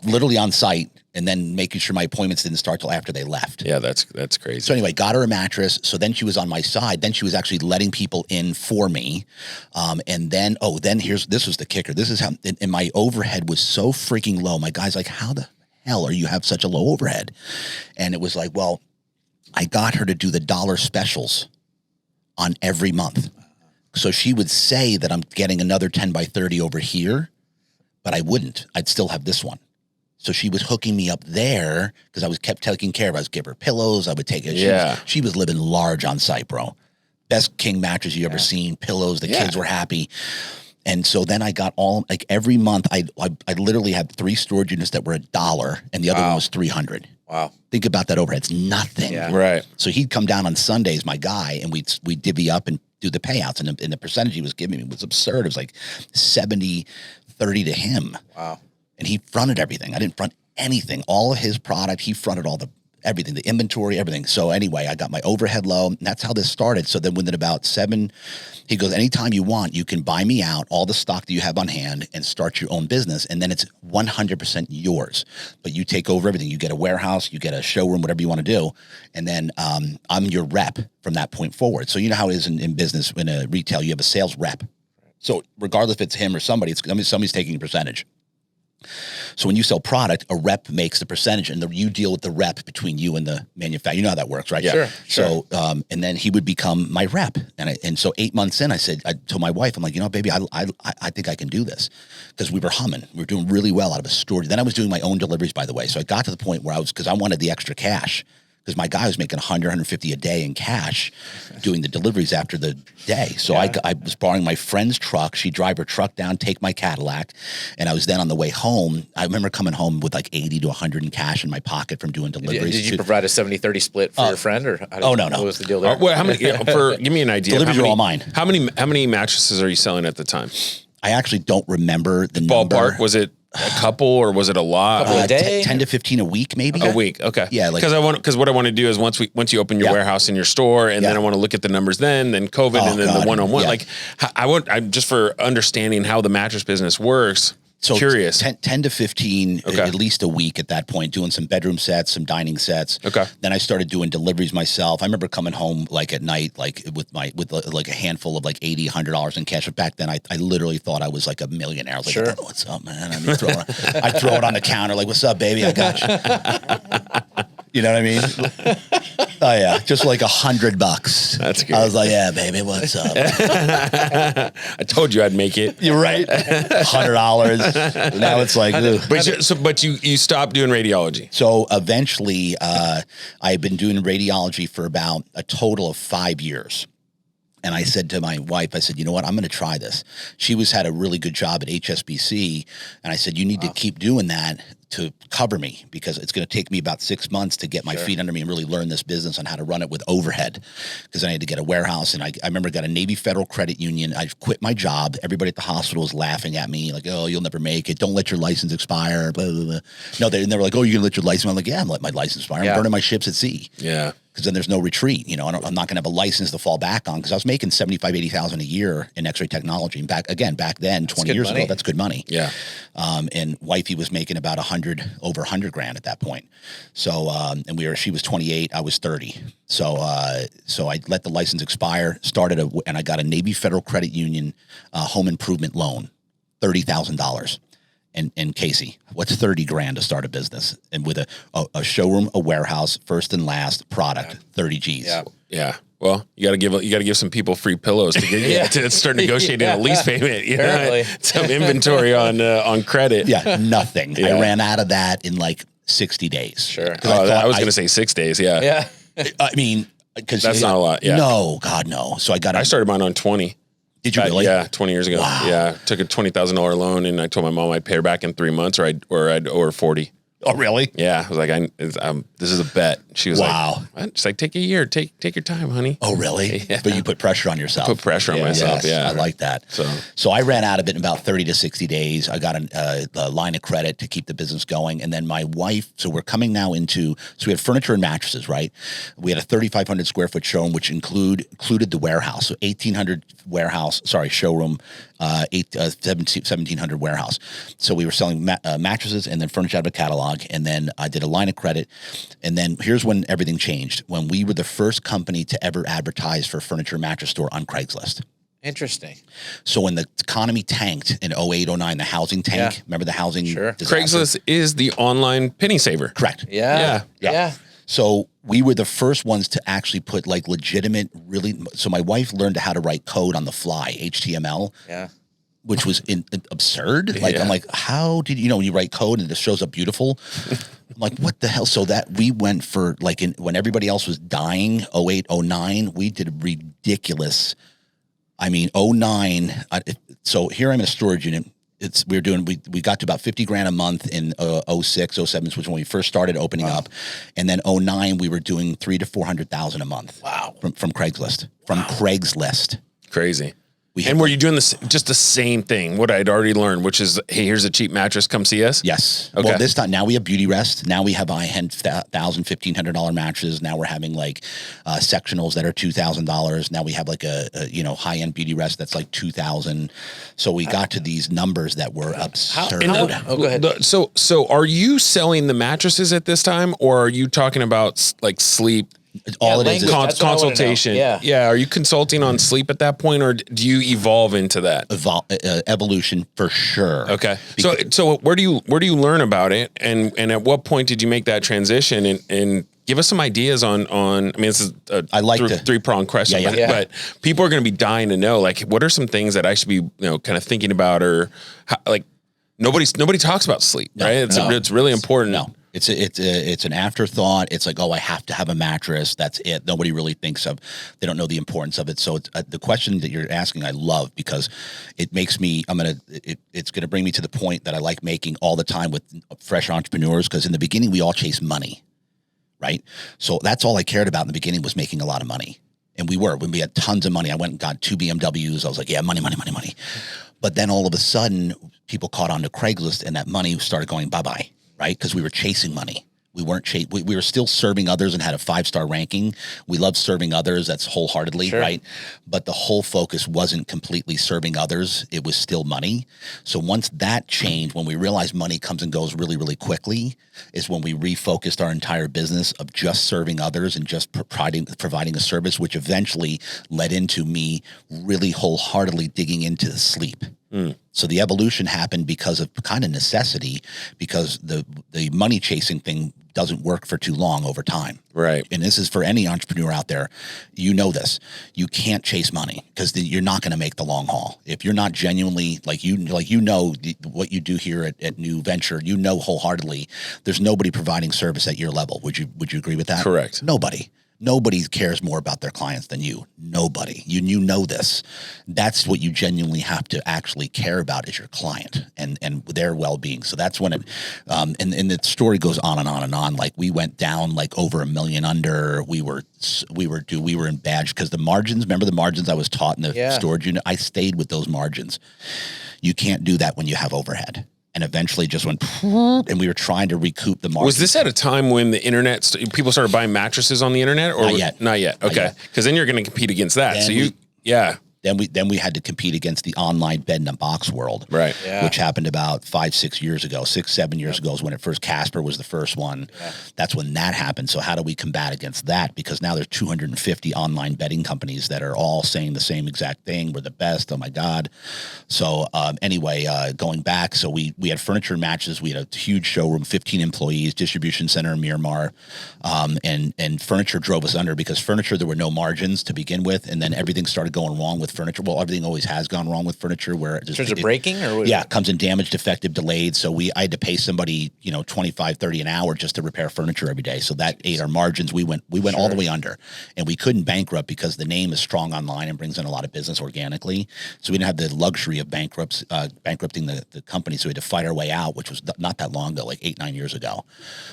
[SPEAKER 2] Literally on site, and then making sure my appointments didn't start till after they left.
[SPEAKER 3] Yeah, that's crazy.
[SPEAKER 2] So anyway, got her a mattress. So then she was on my side. Then she was actually letting people in for me. And then this was the kicker. This is how, and my overhead was so freaking low. My guy's like, how the hell are you have such a low overhead? And it was like, well, I got her to do the dollar specials on every month. So she would say that I'm getting another 10 by 30 over here, but I wouldn't. I'd still have this one. So she was hooking me up there because I kept taking care of her. I would give her pillows. I would take it. She was living large on site, bro. Best king mattress you ever seen. Pillows. The kids were happy. And so then I got every month I literally had 3 storage units that were $1 and the other one was $300.
[SPEAKER 1] Wow.
[SPEAKER 2] Think about that overhead. It's nothing.
[SPEAKER 1] Yeah.
[SPEAKER 3] Right.
[SPEAKER 2] So he'd come down on Sundays, my guy, and we'd divvy up and do the payouts. And the percentage he was giving me was absurd. It was like 70-30 to him.
[SPEAKER 1] Wow.
[SPEAKER 2] And he fronted everything. I didn't front anything. All of his product, he fronted everything, the inventory, everything. So anyway, I got my overhead low. And that's how this started. So then within about 7, he goes, anytime you want, you can buy me out all the stock that you have on hand and start your own business. And then it's 100% yours. But you take over everything. You get a warehouse, you get a showroom, whatever you want to do. And then I'm your rep from that point forward. So you know how it is in business, in a retail, you have a sales rep. So regardless if it's him or somebody, somebody's taking a percentage. So when you sell product, a rep makes the percentage, and you deal with the rep between you and the manufacturer. You know how that works, right?
[SPEAKER 1] Yeah.
[SPEAKER 2] Sure. So, and then he would become my rep, and so 8 months in, I told my wife, I'm like, baby, I think I can do this, because we were humming, we were doing really well out of a storage. Then I was doing my own deliveries, by the way. So I got to the point where because I wanted the extra cash. Because my guy was making 150 a day in cash doing the deliveries after the day. So I was borrowing my friend's truck. She'd drive her truck down, take my Cadillac. And I was then on the way home. I remember coming home with 80 to 100 in cash in my pocket from doing deliveries.
[SPEAKER 1] Did you provide a 70-30 split for your friend? Or
[SPEAKER 2] no.
[SPEAKER 1] What was the deal there?
[SPEAKER 3] Well, how many, give me an idea.
[SPEAKER 2] Deliveries are all mine.
[SPEAKER 3] How many mattresses are you selling at the time?
[SPEAKER 2] I actually don't remember the number.
[SPEAKER 3] Ballpark, was it a couple or was it a lot?
[SPEAKER 1] Couple a day?
[SPEAKER 2] 10 to 15 a week, maybe.
[SPEAKER 3] A week, okay.
[SPEAKER 2] Yeah, like,
[SPEAKER 3] because what I want to do is once you open your warehouse in your store, and then I want to look at the numbers, then COVID, and then the one-on-one. Like, I'm just for understanding how the mattress business works. So curious.
[SPEAKER 2] 10 to 15, at least a week at that point, doing some bedroom sets, some dining sets.
[SPEAKER 3] Okay.
[SPEAKER 2] Then I started doing deliveries myself. I remember coming home like at night, like with like a handful of like $80, $100 in cash. But back then I literally thought I was like a millionaire. I was like, oh, what's up, man? I'd throw it on the counter. Like, what's up, baby? I got you. You know what I mean? Oh yeah, just like $100.
[SPEAKER 3] That's good.
[SPEAKER 2] I was like, yeah, baby, what's up?
[SPEAKER 3] I told you I'd make it.
[SPEAKER 2] You're right. $100. Now it's like,
[SPEAKER 3] but you stopped doing radiology.
[SPEAKER 2] So eventually, I've been doing radiology for about a total of 5 years. And I said to my wife, I said, you know what, I'm going to try this. She had a really good job at HSBC. And I said, you need to keep doing that to cover me, because it's going to take me about 6 months to get my feet under me and really learn this business on how to run it with overhead. Because I had to get a warehouse. And I remember I got a Navy Federal Credit Union. I quit my job. Everybody at the hospital was laughing at me like, oh, you'll never make it. Don't let your license expire. Blah, blah, blah. No, they were like, oh, you're going to let your license? I'm like, yeah, I'm letting my license expire. I'm burning my ships at sea.
[SPEAKER 3] Yeah.
[SPEAKER 2] Because then there's no retreat. You know, I'm not going to have a license to fall back on, because I was making $75,000, $80,000 a year in X-ray technology. And back then, 20 years ago, that's good money.
[SPEAKER 3] Yeah.
[SPEAKER 2] And wifey was making about over $100,000 at that point. So, and she was 28, I was 30. So I let the license expire, and I got a Navy Federal Credit Union home improvement loan, $30,000. And Casey, what's $30,000 to start a business? And with a showroom, a warehouse, first and last product, 30 G's.
[SPEAKER 3] Yeah. Yeah. Well, you got to give some people free pillows to get to start negotiating a lease payment. You know, some inventory on credit.
[SPEAKER 2] Yeah, nothing. Yeah. I ran out of that in like 60 days.
[SPEAKER 1] Sure.
[SPEAKER 3] I was going to say 6 days. Yeah.
[SPEAKER 1] Yeah.
[SPEAKER 2] I mean, because
[SPEAKER 3] that's not a lot. Yeah.
[SPEAKER 2] No, God, no. So I started
[SPEAKER 3] mine on 20.
[SPEAKER 2] Did you really?
[SPEAKER 3] Yeah, 20 years ago.
[SPEAKER 2] Wow.
[SPEAKER 3] Yeah, took a $20,000 loan, and I told my mom I'd pay her back in 3 months, or I'd owe her 40.
[SPEAKER 2] Oh, really?
[SPEAKER 3] Yeah, I was like, this is a bet. She was
[SPEAKER 2] wow.
[SPEAKER 3] Like, what? She's like, take a year, take your time, honey.
[SPEAKER 2] Oh, really?
[SPEAKER 3] Yeah.
[SPEAKER 2] But you put pressure on yourself.
[SPEAKER 3] Put pressure on myself.
[SPEAKER 2] Yes,
[SPEAKER 3] yeah,
[SPEAKER 2] I like that. So I ran out of it in about 30 to 60 days. I got a line of credit to keep the business going, and then my wife. So we're coming now into. So we had furniture and mattresses, right? We had a 3,500 square foot showroom, which included the warehouse. So 1,800 showroom. 1,700 warehouse. So we were selling mattresses and then furniture out of a catalog. And then I did a line of credit. And then here's when everything changed. When we were the first company to ever advertise for a furniture mattress store on Craigslist.
[SPEAKER 1] Interesting.
[SPEAKER 2] So when the economy tanked in 08, 09, the housing tank, remember the housing disaster?
[SPEAKER 3] Craigslist is the online penny saver.
[SPEAKER 2] Correct.
[SPEAKER 1] Yeah.
[SPEAKER 2] So we were the first ones to actually put like legitimate, really. So my wife learned how to write code on the fly, HTML. Yeah. Which was absurd. Like, I'm like, how did when you write code and it shows up beautiful? I'm like, what the hell? So that we went for like when everybody else was dying, 08, 09, we did ridiculous. I mean, 09. So here I'm in a storage unit. We got to about $50,000 a month in 06, 07, which was when we first started opening up. And then 09, we were doing $300,000 to $400,000 a month. Wow. From Craigslist. Craigslist.
[SPEAKER 3] Crazy. And were you doing just the same thing, what I'd already learned, which is, hey, here's a cheap mattress, come see us?
[SPEAKER 2] Yes. Okay. Well, this time, now we have Beauty Rest. Now we have high-end $1,000, $1,500 mattresses. Now we're having like sectionals that are $2,000. Now we have like a high-end Beauty Rest that's like $2,000. So we got to these numbers that were absurd.
[SPEAKER 1] Go ahead.
[SPEAKER 3] So are you selling the mattresses at this time, or are you talking about like sleep?
[SPEAKER 2] All it is
[SPEAKER 3] consultation. Yeah. Are you consulting on sleep at that point, or do you evolve into that?
[SPEAKER 2] Evolution for sure.
[SPEAKER 3] Okay. So where do you learn about it, and at what point did you make that transition? And give us some ideas on. I mean, this is a three-pronged question, but people are going to be dying to know, like, what are some things that I should be kind of thinking about, or like nobody talks about sleep, right? It's really important.
[SPEAKER 2] No. It's an afterthought. It's like, oh, I have to have a mattress. That's it. Nobody really thinks of. They don't know the importance of it. So the question that you're asking, I love, because it makes me. It's gonna bring me to the point that I like making all the time with fresh entrepreneurs. Because in the beginning, we all chase money, right? So that's all I cared about in the beginning, was making a lot of money. And when we had tons of money. I went and got 2 BMWs. I was like, yeah, money. But then all of a sudden, people caught on to Craigslist, and that money started going bye-bye, right? Because we were chasing money. We weren't we were still serving others and had a 5-star ranking. We loved serving others. That's wholeheartedly, right? But the whole focus wasn't completely serving others. It was still money. So once that changed, when we realized money comes and goes really, really quickly, is when we refocused our entire business of just serving others and just providing a service, which eventually led into me really wholeheartedly digging into the sleep. So the evolution happened because of kind of necessity, because the money chasing thing doesn't work for too long over time.
[SPEAKER 3] Right.
[SPEAKER 2] And this is for any entrepreneur out there. You know this. You can't chase money because you're not going to make the long haul. If you're not genuinely what you do here at New Venture, wholeheartedly, there's nobody providing service at your level. Would you agree with that? Correct. Nobody cares more about their clients than you. Nobody. You know this. That's what you genuinely have to actually care about is your client and their well-being. So that's when it, and the story goes on and on and on. Like we went down like over $1 million under. We were in bad because the margins. Remember the margins I was taught in the storage unit. I stayed with those margins. You can't do that when you have overhead. And eventually just went, and we were trying to recoup the margin. Was
[SPEAKER 3] this at a time when the internet, people started buying mattresses on the internet? Or Not yet. Okay. Because then you're going to compete against that. Then we had to compete against the online bed in a box world, right? Yeah. Which happened about 5-6 years ago. 7 years ago is when it first. Casper was the first one. Yeah. That's when that happened. So how do we combat against that? Because now there's 250 online bedding companies that are all saying the same exact thing. We're the best. Oh my God. So anyway, going back, so we had furniture and mattresses. We had a huge showroom, 15 employees, distribution center in Miramar, and furniture drove us under because furniture there were no margins to begin with, and then everything started going wrong with furniture. Well, everything always has gone wrong with furniture where it just
[SPEAKER 1] in terms of breaking or what?
[SPEAKER 2] Yeah, it comes in damaged, defective, delayed. So I had to pay somebody, $25-$30 an hour just to repair furniture every day. So that ate our margins. We went all the way under, and we couldn't bankrupt because the name is strong online and brings in a lot of business organically. So we didn't have the luxury of bankrupting the company. So we had to fight our way out, which was not that long ago, like 8-9 years ago.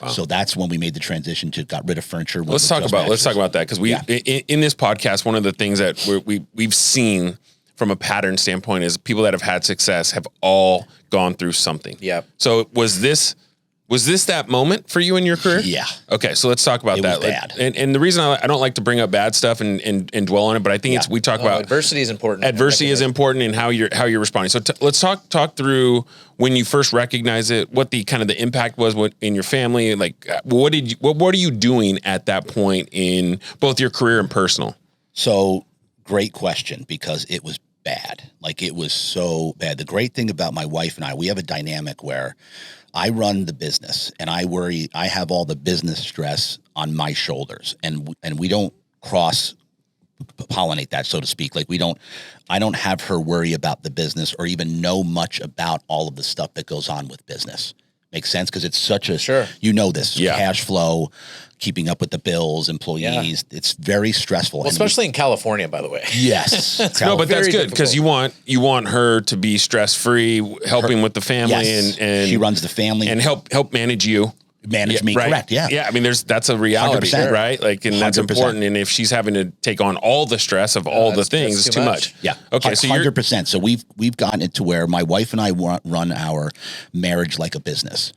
[SPEAKER 2] Wow. So that's when we made the transition to got rid of furniture.
[SPEAKER 3] Let's talk about that because in this podcast, one of the things that we've seen from a pattern standpoint is people that have had success have all gone through something. Yeah. So was this that moment for you in your career?
[SPEAKER 2] Yeah.
[SPEAKER 3] Okay, so let's talk about that.
[SPEAKER 2] Was bad.
[SPEAKER 3] And the reason I don't like to bring up bad stuff and dwell on it, but I think we talk about
[SPEAKER 1] adversity is important.
[SPEAKER 3] Adversity is important in how you're responding. So let's talk through when you first recognized it, what the kind of the impact was in your family, like what are you doing at that point in both your career and personal?
[SPEAKER 2] So great question because it was bad. Like it was so bad. The great thing about my wife and I, we have a dynamic where I run the business and I have all the business stress on my shoulders and we don't cross pollinate that, so to speak. Like I don't have her worry about the business or even know much about all of the stuff that goes on with business. Makes sense? Because it's such a, cash flow, keeping up with the bills, employees. Yeah. It's very stressful.
[SPEAKER 1] Well, especially in California, by the way.
[SPEAKER 2] Yes.
[SPEAKER 3] No, but that's good because you want her to be stress-free, helping with the family and
[SPEAKER 2] she runs the family
[SPEAKER 3] and help manage you.
[SPEAKER 2] Manage me,
[SPEAKER 3] right.
[SPEAKER 2] Correct? Yeah,
[SPEAKER 3] yeah. I mean, that's a reality,
[SPEAKER 2] 100%.
[SPEAKER 3] Right? Like, and that's 100%. Important. And if she's having to take on all the stress of all the things, it's too much.
[SPEAKER 2] Yeah.
[SPEAKER 3] Okay.
[SPEAKER 2] 100%. So we've gotten it to where my wife and I run our marriage like a business.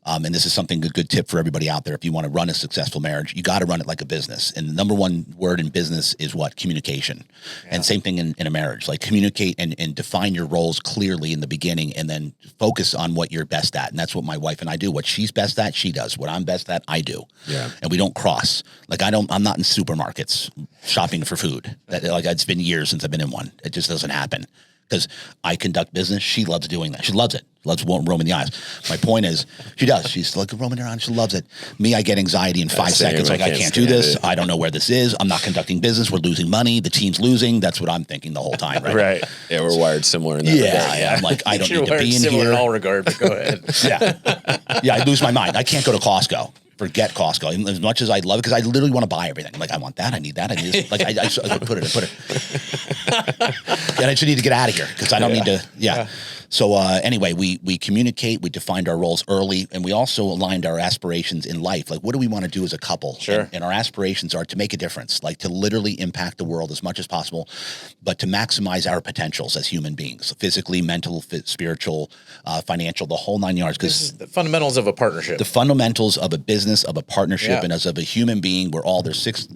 [SPEAKER 2] And this is something a good tip for everybody out there. If you want to run a successful marriage, you got to run it like a business. And the number one word in business is what? Communication. Yeah. And same thing in a marriage, like communicate and define your roles clearly in the beginning and then focus on what you're best at. And that's what my wife and I do. What she's best at, she does. What I'm best at, I do. Yeah. And we don't cross. Like I'm not in supermarkets shopping for food. It's been years since I've been in one. It just doesn't happen. Because I conduct business. She loves doing that. She loves it. Loves roaming the aisles. My point is, she does. She's like roaming around. She loves it. Me, I get anxiety in 5 seconds. Like, I can't do this. It. I don't know where this is. I'm not conducting business. We're losing money. The team's losing. That's what I'm thinking the whole time. Right.
[SPEAKER 3] Right. Yeah, we're wired similar in that regard.
[SPEAKER 2] Yeah. I'm like, I don't need to be in
[SPEAKER 1] here.
[SPEAKER 2] In
[SPEAKER 1] all regard, but go ahead.
[SPEAKER 2] Yeah, I lose my mind. I can't go to Costco. Forget Costco. As much as I love it, because I literally want to buy everything. I'm like, I want that. I need that. I need this. Like, I put it. And I just need to get out of here because I don't need to. Yeah. So anyway, we communicate, we defined our roles early, and we also aligned our aspirations in life. Like, what do we want to do as a couple?
[SPEAKER 1] Sure.
[SPEAKER 2] And our aspirations are to make a difference, like to literally impact the world as much as possible, but to maximize our potentials as human beings, physically, mental, spiritual, financial, the whole 9 yards. Because
[SPEAKER 1] the fundamentals of a partnership.
[SPEAKER 2] the fundamentals of a business, of a partnership, and as of a human being, we're all, there's 6,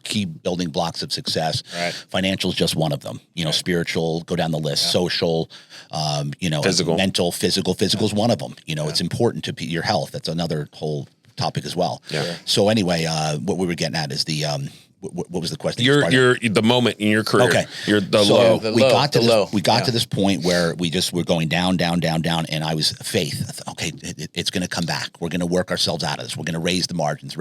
[SPEAKER 2] key building blocks of success.
[SPEAKER 1] Right.
[SPEAKER 2] Financial is just one of them. Spiritual, go down the list. Social,
[SPEAKER 3] Physical.
[SPEAKER 2] mental, physical. Physical is one of them. It's important to your health. That's another whole topic as well.
[SPEAKER 3] Yeah.
[SPEAKER 2] So anyway, what we were getting at is the what was the question?
[SPEAKER 3] You're the moment in your career.
[SPEAKER 2] Okay.
[SPEAKER 3] You're the
[SPEAKER 2] So
[SPEAKER 3] low.
[SPEAKER 1] The
[SPEAKER 2] we
[SPEAKER 1] low,
[SPEAKER 2] got to
[SPEAKER 1] the
[SPEAKER 2] this,
[SPEAKER 1] low.
[SPEAKER 2] we got
[SPEAKER 1] Yeah.
[SPEAKER 2] to this point where we just were going down, and I was faith. Okay, it's going to come back. We're going to work ourselves out of this. We're going to raise the margins.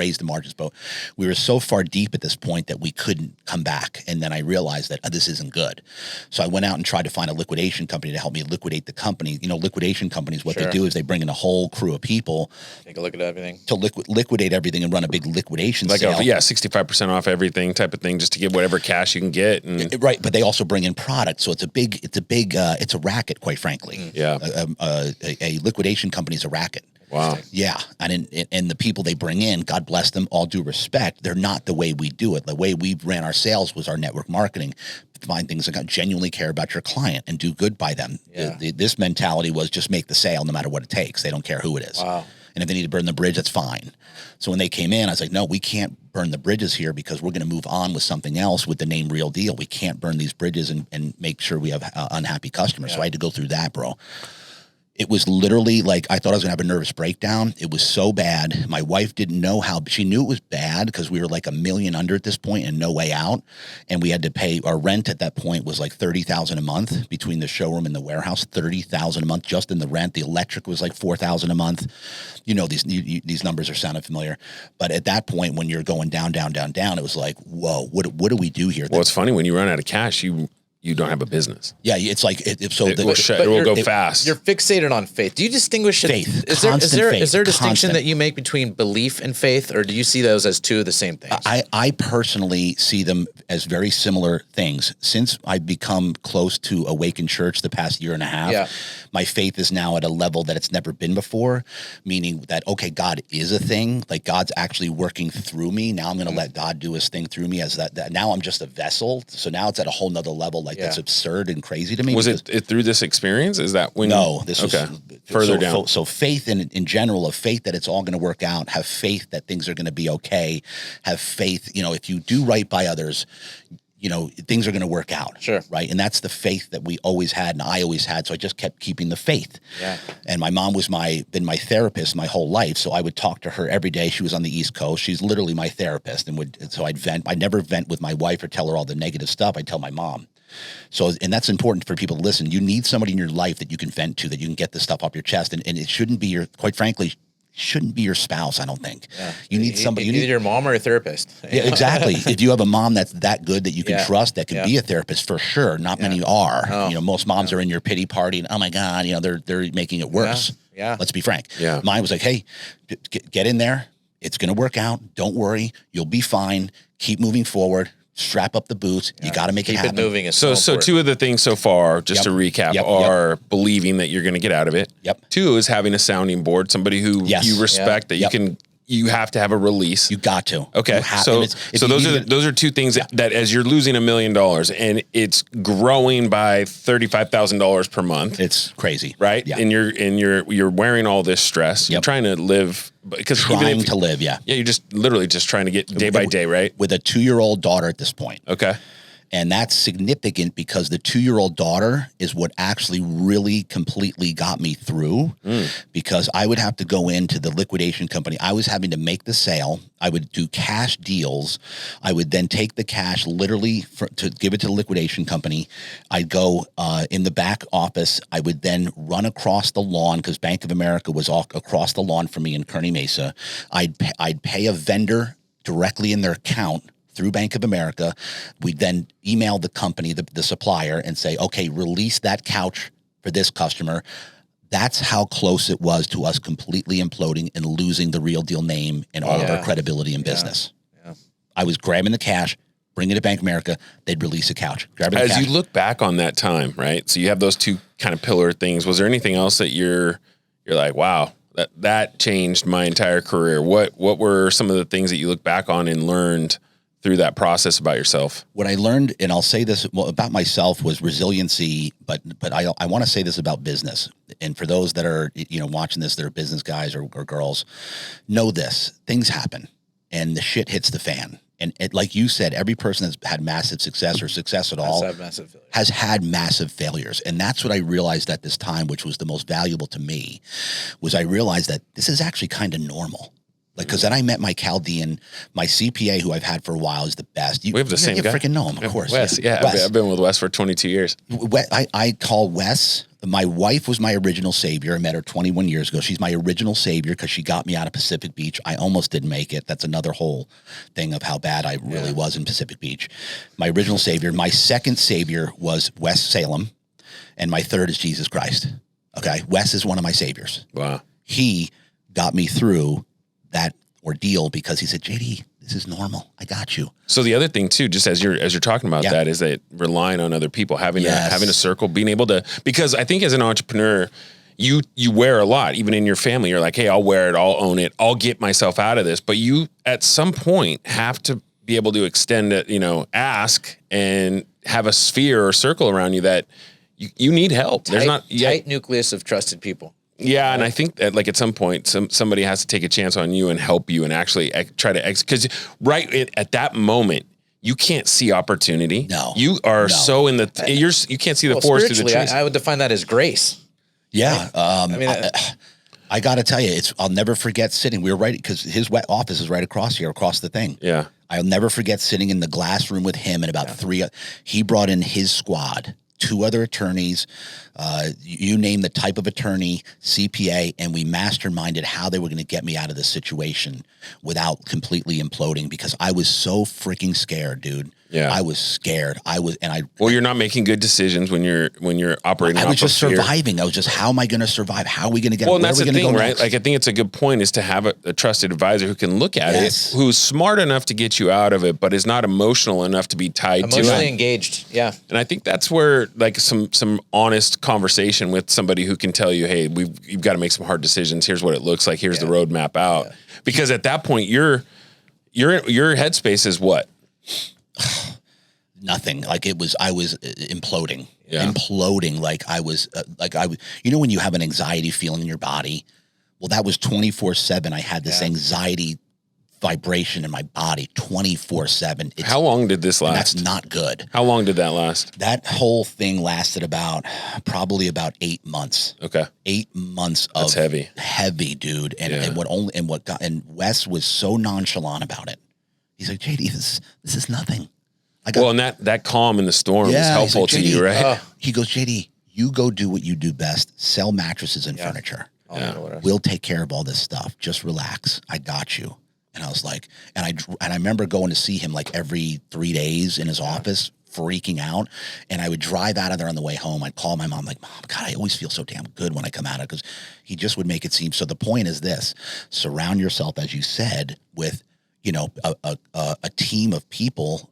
[SPEAKER 2] But we were so far deep at this point that we couldn't come back. And then I realized that this isn't good. So I went out and tried to find a liquidation company to help me liquidate the company. Liquidation companies, what they
[SPEAKER 1] Sure.
[SPEAKER 2] do is they bring in a whole crew of people
[SPEAKER 1] Take a look at everything.
[SPEAKER 2] to liquidate everything and run a big liquidation
[SPEAKER 3] Like
[SPEAKER 2] sale.
[SPEAKER 3] 65% off everything type of thing, just to get whatever cash you can get. And
[SPEAKER 2] Right, but they also bring in product, so it's a racket, quite frankly.
[SPEAKER 3] Yeah.
[SPEAKER 2] A liquidation company is a racket.
[SPEAKER 3] wow.
[SPEAKER 2] Yeah, and the people they bring in, God bless them, all due respect, they're not the way we do it. The way we ran our sales was our network marketing. Find things that genuinely care about your client and do good by them.
[SPEAKER 1] Yeah.
[SPEAKER 2] This mentality was just make the sale no matter what it takes. They don't care who it is.
[SPEAKER 1] Wow.
[SPEAKER 2] And if they need to burn the bridge, that's fine. So when they came in, I was like, no, we can't burn the bridges here because we're going to move on with something else with the name Real Deal. We can't burn these bridges and make sure we have unhappy customers.
[SPEAKER 1] Yeah.
[SPEAKER 2] So I had to go through that, bro. It was literally like I thought I was going to have a nervous breakdown. It was so bad. My wife didn't know how. She knew it was bad because we were like $1 million under at this point and no way out. And we had to pay our rent at that point was like $30,000 a month between the showroom and the warehouse. $30,000 a month just in the rent. The electric was like $4,000 a month. These numbers are sounding familiar. But at that point, when you're going down, it was like, whoa, what do we do here?
[SPEAKER 3] Well, it's funny when you run out of cash, you don't have a business.
[SPEAKER 2] Yeah, it's like
[SPEAKER 3] It will go fast.
[SPEAKER 1] You're fixated on faith. Do you distinguish
[SPEAKER 2] Faith,
[SPEAKER 1] Is there
[SPEAKER 2] constant faith,
[SPEAKER 1] is there a distinction
[SPEAKER 2] constant.
[SPEAKER 1] that you make between belief and faith, or do you see those as two of the same things?
[SPEAKER 2] I personally see them as very similar things. Since I've become close to Awakened Church the past year and a half, my faith is now at a level that it's never been before, meaning that, okay, God is a thing. Like God's actually working through me. Now I'm going to let God do his thing through me as that. Now I'm just a vessel. So now it's at a whole nother level. Like that's absurd and crazy to me.
[SPEAKER 3] Was it through this experience? Is that when?
[SPEAKER 2] No, this was
[SPEAKER 3] further down.
[SPEAKER 2] So faith in general, of faith that it's all going to work out. Have faith that things are going to be okay. Have faith, if you do right by others, things are going to work out.
[SPEAKER 1] Sure.
[SPEAKER 2] Right. And that's the faith that we always had and I always had. So I just kept keeping the faith.
[SPEAKER 1] Yeah.
[SPEAKER 2] And my mom was been my therapist my whole life. So I would talk to her every day. She was on the East Coast. She's literally my therapist. So I'd vent. I never vent with my wife or tell her all the negative stuff. I'd tell my mom. So, and that's important for people to listen. You need somebody in your life that you can vent to, that you can get this stuff off your chest. And it shouldn't be quite frankly, shouldn't be your spouse, I don't think.
[SPEAKER 1] Yeah.
[SPEAKER 2] You need somebody.
[SPEAKER 1] Either your mom or a therapist.
[SPEAKER 2] Yeah, exactly. If you have a mom that's that good that you can trust, that can be a therapist for sure. Not many are.
[SPEAKER 1] Oh.
[SPEAKER 2] Most moms are in your pity party and, oh my God, they're making it worse.
[SPEAKER 1] Yeah.
[SPEAKER 2] Let's be frank.
[SPEAKER 3] Yeah.
[SPEAKER 2] Mine was like, hey, get in there. It's going to work out. Don't worry. You'll be fine. Keep moving forward. Strap up the boots. You got to make it happen.
[SPEAKER 1] Keep it moving.
[SPEAKER 3] So two of the things so far, just to recap, are believing that you're going to get out of it.
[SPEAKER 2] Yep.
[SPEAKER 3] 2 is having a sounding board, somebody who you respect, that you have to have a release.
[SPEAKER 2] You got to.
[SPEAKER 3] Okay. So those are 2 things that as you're losing $1 million and it's growing by $35,000 per month.
[SPEAKER 2] It's crazy.
[SPEAKER 3] Right.
[SPEAKER 2] Yeah.
[SPEAKER 3] And you're wearing all this stress. You're trying to live because
[SPEAKER 2] trying to live. Yeah.
[SPEAKER 3] Yeah. You're just literally just trying to get day by day. Right.
[SPEAKER 2] With a 2-year-old daughter at this point.
[SPEAKER 3] Okay.
[SPEAKER 2] And that's significant because the 2-year-old daughter is what actually really completely got me through because I would have to go into the liquidation company. I was having to make the sale. I would do cash deals. I would then take the cash literally to give it to the liquidation company. I'd go in the back office. I would then run across the lawn because Bank of America was all across the lawn from me in Kearney Mesa. I'd pay a vendor directly in their account through Bank of America. We'd then email the company, the supplier, and say, okay, release that couch for this customer. That's how close it was to us completely imploding and losing the Real Deal name and all of our credibility in business. Yeah. I was grabbing the cash, bring it to Bank of America. They'd release a couch. Grab it.
[SPEAKER 3] As you look back on that time, right? So you have those two kind of pillar things. Was there anything else that you're like, wow, that changed my entire career? What were some of the things that you look back on and learned through that process about yourself?
[SPEAKER 2] What I learned, and I'll say this about myself, was resiliency, but I want to say this about business. And for those that are, watching this, that are business guys or girls, know this: things happen and the shit hits the fan. And like you said, every person that's had massive success or success at all has had massive failures. And that's what I realized at this time, which was the most valuable to me, was I realized that this is actually kind of normal. Like, because then I met my Chaldean, my CPA, who I've had for a while, is the best.
[SPEAKER 3] We have the same guy.
[SPEAKER 2] You freaking know him, of course.
[SPEAKER 3] Wes, yeah. Wes. I've been with Wes for 22 years.
[SPEAKER 2] I call Wes, my wife was my original savior. I met her 21 years ago. She's my original savior because she got me out of Pacific Beach. I almost didn't make it. That's another whole thing of how bad I really was in Pacific Beach. My original savior. My second savior was Wes Salem. And my third is Jesus Christ. Okay. Wes is one of my saviors.
[SPEAKER 3] Wow.
[SPEAKER 2] He got me through that ordeal because he said, JD, this is normal. I got you.
[SPEAKER 3] So the other thing too, just as you're talking about that, is that relying on other people, having a circle, being able to, because I think as an entrepreneur, you wear a lot, even in your family. You're like, hey, I'll wear it, I'll own it, I'll get myself out of this. But you at some point have to be able to extend it, ask and have a sphere or circle around you that you need help. There's not
[SPEAKER 1] tight nucleus of trusted people.
[SPEAKER 3] Yeah, and I think that like at some point, somebody has to take a chance on you and help you and actually try to because at that moment you can't see opportunity.
[SPEAKER 2] No,
[SPEAKER 3] you are so in the you can't see the forest through the trees.
[SPEAKER 1] I would define that as grace.
[SPEAKER 2] Yeah,
[SPEAKER 1] right?
[SPEAKER 2] I got to tell you, I'll never forget sitting. We were right because his office is right across here, across the thing.
[SPEAKER 3] Yeah,
[SPEAKER 2] I'll never forget sitting in the glass room with him and about three. He brought in his squad. 2 other attorneys, you name the type of attorney, CPA, and we masterminded how they were going to get me out of this situation without completely imploding because I was so freaking scared, dude.
[SPEAKER 3] Yeah,
[SPEAKER 2] I was scared.
[SPEAKER 3] Well, you're not making good decisions when you're operating.
[SPEAKER 2] I was just surviving. I was just, how am I going to survive? How are we going to get?
[SPEAKER 3] Well, and that's the thing, right? Like, I think it's a good point is to have a trusted advisor who can look at it, who's smart enough to get you out of it, but is not emotional enough to be tied to it.
[SPEAKER 1] Emotionally engaged. Yeah.
[SPEAKER 3] And I think that's where like some honest conversation with somebody who can tell you, hey, you've got to make some hard decisions. Here's what it looks like. Here's the roadmap out. Yeah. Because at that point, your headspace is what?
[SPEAKER 2] Nothing. Like I was imploding, Like I was, when you have an anxiety feeling in your body, well, that was 24/7. I had this anxiety vibration in my body 24/7.
[SPEAKER 3] How long did this last?
[SPEAKER 2] That's not good.
[SPEAKER 3] How long did that last?
[SPEAKER 2] That whole thing lasted probably about 8 months.
[SPEAKER 3] Okay.
[SPEAKER 2] 8 months of
[SPEAKER 3] That's
[SPEAKER 2] heavy, dude. And Wes was so nonchalant about it. He's like, JD, this is nothing.
[SPEAKER 3] And that calm in the storm is helpful to you, right?
[SPEAKER 2] He goes, JD, you go do what you do best. Sell mattresses and furniture. We'll take care of all this stuff. Just relax. I got you. And I was like, and I remember going to see him like every 3 days in his office, freaking out. And I would drive out of there on the way home. I'd call my mom like, Mom, God, I always feel so damn good when I come out of it, because he just would make it seem. So the point is this: surround yourself, as you said, with a team of people,